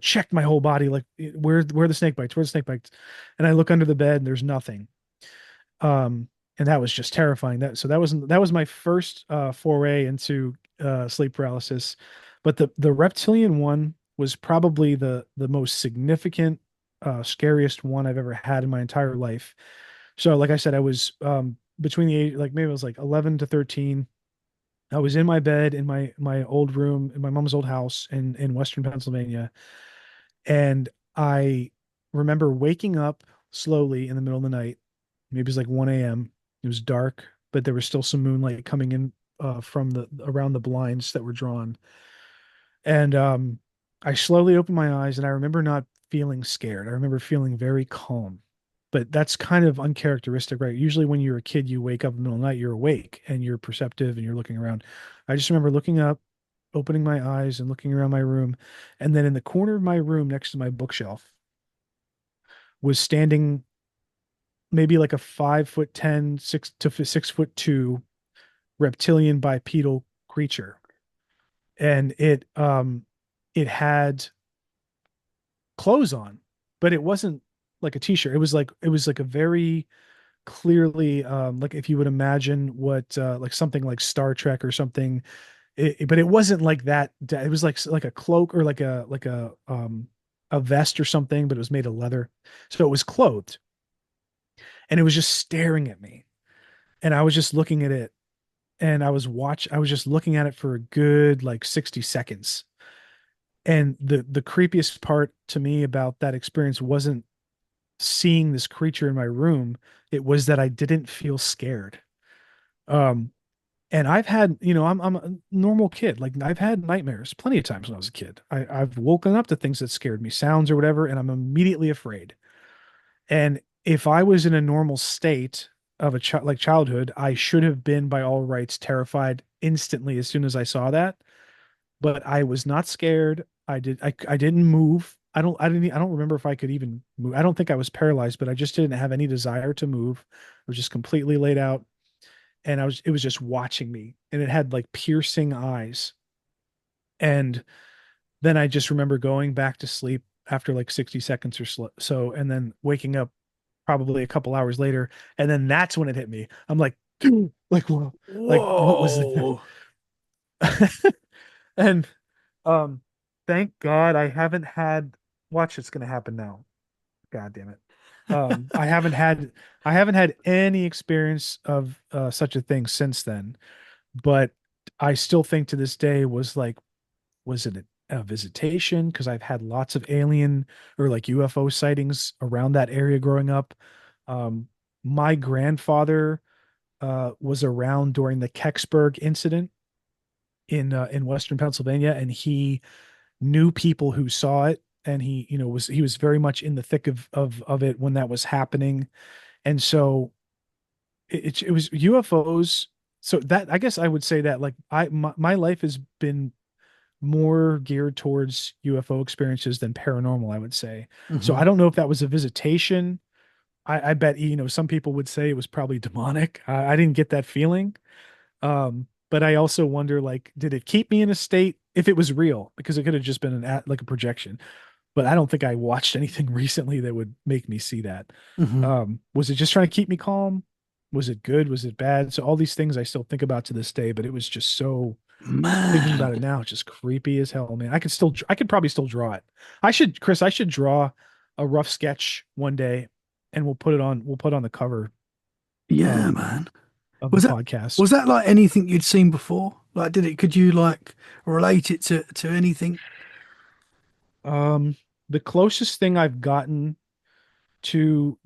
checked my whole body, like, where are the snake bites? Where are the snake bites? And I look under the bed and there's nothing. Um, and that was just terrifying. That was my first foray into sleep paralysis. But the reptilian one was probably the most significant, scariest one I've ever had in my entire life. So, like I said, I was between the age, like, maybe it was like 11 to 13. I was in my bed in my old room in my mom's old house in Western Pennsylvania, and I remember waking up slowly in the middle of the night. Maybe it was like 1 a.m. It was dark, but there was still some moonlight coming in from the around the blinds that were drawn. And I slowly opened my eyes, and I remember not feeling scared. I remember feeling very calm. But that's kind of uncharacteristic, right? Usually when you're a kid, you wake up in the middle of the night, you're awake and you're perceptive and you're looking around. I just remember looking up, opening my eyes and looking around my room. And then in the corner of my room next to my bookshelf was standing maybe like a 5'10", 6 to 6'2" reptilian bipedal creature. And it had clothes on, but it wasn't like a t-shirt. It was like a very clearly, like, if you would imagine what like something like Star Trek or something. But it wasn't like that. It was like a cloak, or a vest or something, but it was made of leather. So it was clothed, and it was just staring at me. And I was just looking at it, and I was just looking at it for a good like 60 seconds. And the creepiest part to me about that experience wasn't seeing this creature in my room, it was that I didn't feel scared. Um, and I've had, I'm a normal kid. Like I've had nightmares plenty of times when I was a kid. I've woken up to things that scared me, sounds or whatever, and I'm immediately afraid. And if I was in a normal state of a like childhood, I should have been by all rights terrified instantly as soon as I saw that. But I was not scared. I didn't move. I don't remember if I could even move. I don't think I was paralyzed, but I just didn't have any desire to move. I was just completely laid out, and it was just watching me, and it had like piercing eyes. And then I just remember going back to sleep after like 60 seconds or so, and then waking up probably a couple hours later, and then that's when it hit me. I'm like, dude, like what was it? Whoa. And thank God I haven't had watch it's gonna happen now. God damn it. I haven't had any experience of such a thing since then, but I still think to this day was it a visitation? Because I've had lots of alien or like UFO sightings around that area growing up. Um, my grandfather was around during the Kecksburg incident in Western Pennsylvania, and he knew people who saw it, and he was very much in the thick of it when that was happening. And so it was UFOs. So that I guess I would say that like my life has been more geared towards UFO experiences than paranormal, I would say. So I Mhm. don't know if that was a visitation. I bet, some people would say it was probably demonic. I didn't get that feeling. But I also wonder, like, did it keep me in a state if it was real? Because it could have just been like a projection. But I don't think I watched anything recently that would make me see that. Mhm. Was it just trying to keep me calm? Was it good? Was it bad? So all these things I still think about to this day, but it was just so thinking Man. about it now, it's just creepy as hell, man. I could probably still draw it. Chris, I should draw a rough sketch one day and we'll put on the cover Yeah, um man. of the Was that podcast. was that like anything you'd seen before? Like, could you like relate it to anything? Um, the closest thing I've gotten to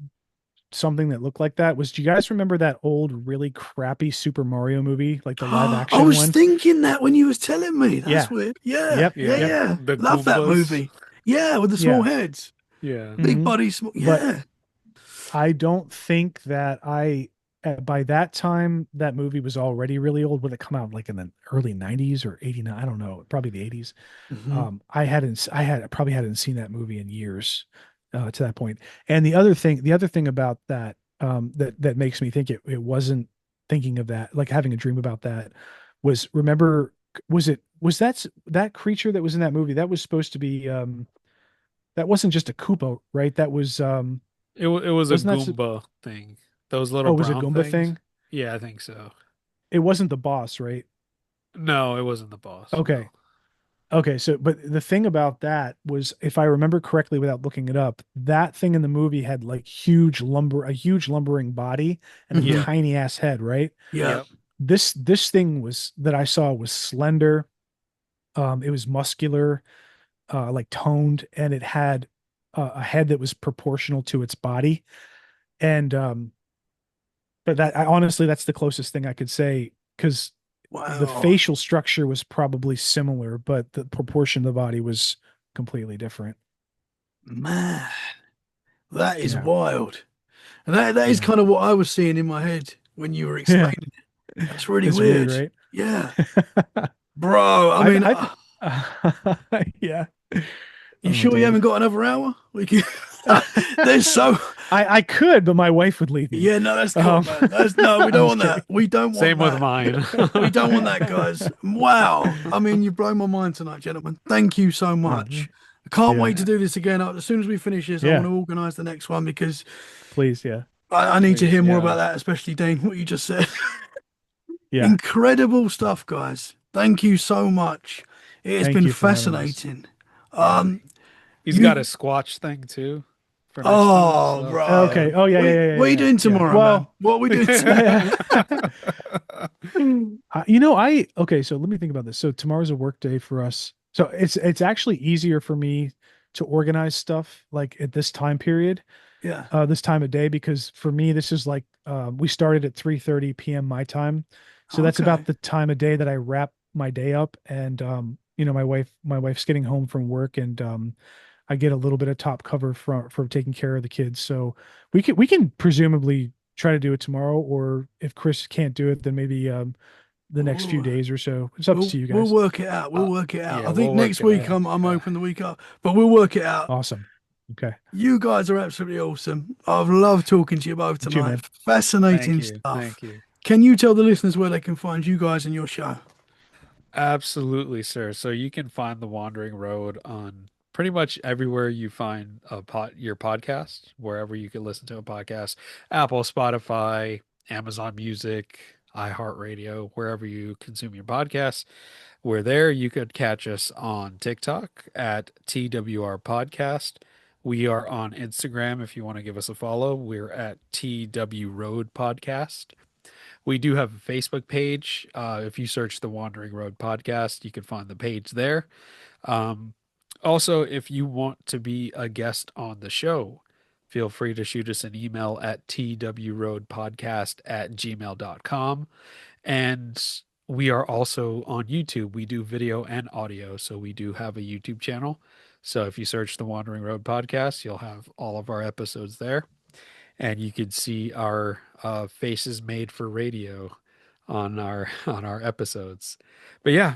something that looked like that was, do you guys remember that old, really crappy Super Mario movie, like the live I action was one? thinking that when you was telling me. That's Yeah. weird. Yeah, Yep. yeah, Yep. Yeah, yeah. the Love that Goombas. movie. Yeah, with the small Yeah. heads. Yeah. Big hmm body, small. But Yeah. I don't think that by that time, that movie was already really old. Would it come out like in the early 90s or 89? I don't know. Probably the 80s. Hmm. I probably hadn't seen that movie in years to that point. And the other thing about that, that makes me think it wasn't thinking of that, like having a dream about that was, remember, that creature that was in that movie that was supposed to be, that wasn't just a Koopa, right? That was, It was a wasn't that, Goomba thing. Those little oh, it was a brown Goomba things. thing? Yeah, I think so. It wasn't the boss, right? No, it wasn't the boss. No. Okay. Okay, so but the thing about that was, if I remember correctly without looking it up, that thing in the movie had like a huge lumbering body and a Hmm. Yeah. tiny ass head, right? Yeah. Yep. This thing was that I saw was slender. It was muscular, like toned, and it had a head that was proportional to its body. And but honestly, that's the closest thing I could say, because the Wow. facial structure was probably similar, but the proportion of the body was completely different. Man, that is Yeah. wild. And that is Yeah. kind of what I was seeing in my head when you were Yeah. explaining it. That's really It's weird, weird. right? Yeah. Bro, I mean, I've yeah. you Oh, sure you dude. haven't got another hour? We can. There's so. I could, but my wife would leave me. Yeah, no, that's cool, man. That's no, we I'm don't just want kidding. that. We don't want Same with that. mine. We don't want that, guys. Wow. I mean, you've blown my mind tonight, gentlemen. Thank you so Mhm. much. I can't Yeah. wait to do this again. As soon as we finish this, I want Yeah. to organize the next one because Please. Yeah. I need to Please, hear more about yeah. that, especially Dane, what you just said. Yeah. Incredible stuff, guys. Thank you so much. It has Thank been you for having us. fascinating. Yeah. Um, He's got a you, Squatch thing too for next time. oh, So bro. yeah. Okay. Oh, yeah, yeah, yeah, What yeah, are you yeah. doing Yeah. tomorrow, man? Well, What are we doing tomorrow? okay, so let me think about this. So tomorrow's a work day for us. So it's actually easier for me to organize stuff like at this time period Yeah. this time of day, because for me this is like we started at 3:30 p.m. my time, so that's Okay. about the time of day that I wrap my day up. And my wife's getting home from work, and I get a little bit of top cover for taking care of the kids. So we can presumably try to do it tomorrow, or if Chris can't do it, then maybe the next few We'll, days or so. It's up to you we'll guys. work it out. We'll Uh, work it out. yeah, I think we'll work next it week out. I'm Yeah. open the week up, but we'll work it out. Awesome. Okay. You guys are absolutely awesome. I've loved talking to you both You too, tonight. man. Thank Fascinating you. stuff. Thank you. Can you tell the listeners where they can find you guys and your show? Absolutely, sir. So you can find The Wandering Road on pretty much everywhere you find your podcast, wherever you can listen to a podcast, Apple, Spotify, Amazon Music, iHeartRadio, wherever you consume your podcasts. We're there. You could catch us on TikTok at TWR Podcast. We are on Instagram if you want to give us a follow. We're at TW Road Podcast. We do have a Facebook page. If you search the Wandering Road Podcast, you can find the page there. Um, Also, if you want to be a guest on the show, feel free to shoot us an email at twroadpodcast@gmail.com. And we are also on YouTube. We do video and audio. So we do have a YouTube channel. So if you search the Wandering Road Podcast, you'll have all of our episodes there, and you could see our faces made for radio on our on our episodes. But yeah,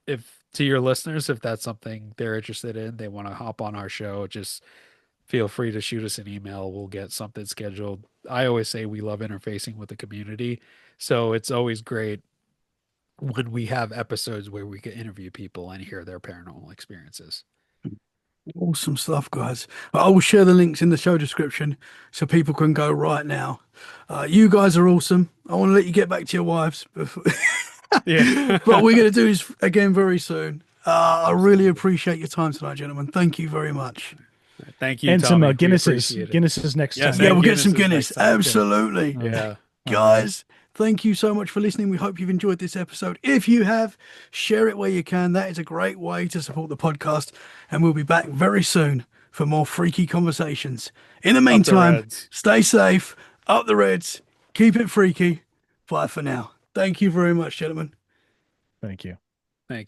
if to your listeners, if that's something they're interested in, they want to hop on our show, just feel free to shoot us an email. We'll get something scheduled. I always say we love interfacing with the community, so it's always great when we have episodes where we can interview people and hear their paranormal experiences. Awesome stuff, guys. I will share the links in the show description so people can go right now. You guys are awesome. I want to let you get back to your wives, Yeah. but we're going to do this again very soon. I really Absolutely. appreciate your time tonight, gentlemen. Thank you very much. Thank you, And some Tommy. We Guinnesses. appreciate it. Guinnesses next Yes, time. Yeah, and we'll get some Guinness is Guinness. next time. Okay. Absolutely. All right. Yeah. All right. Guys, thank you so much for listening. We hope you've enjoyed this episode. If you have, share it where you can. That is a great way to support the podcast. And we'll be back very soon for more freaky conversations. In the Up the meantime, Reds. stay safe, up the Reds, keep it freaky. Bye for now. Thank you very much, gentlemen. Thank you.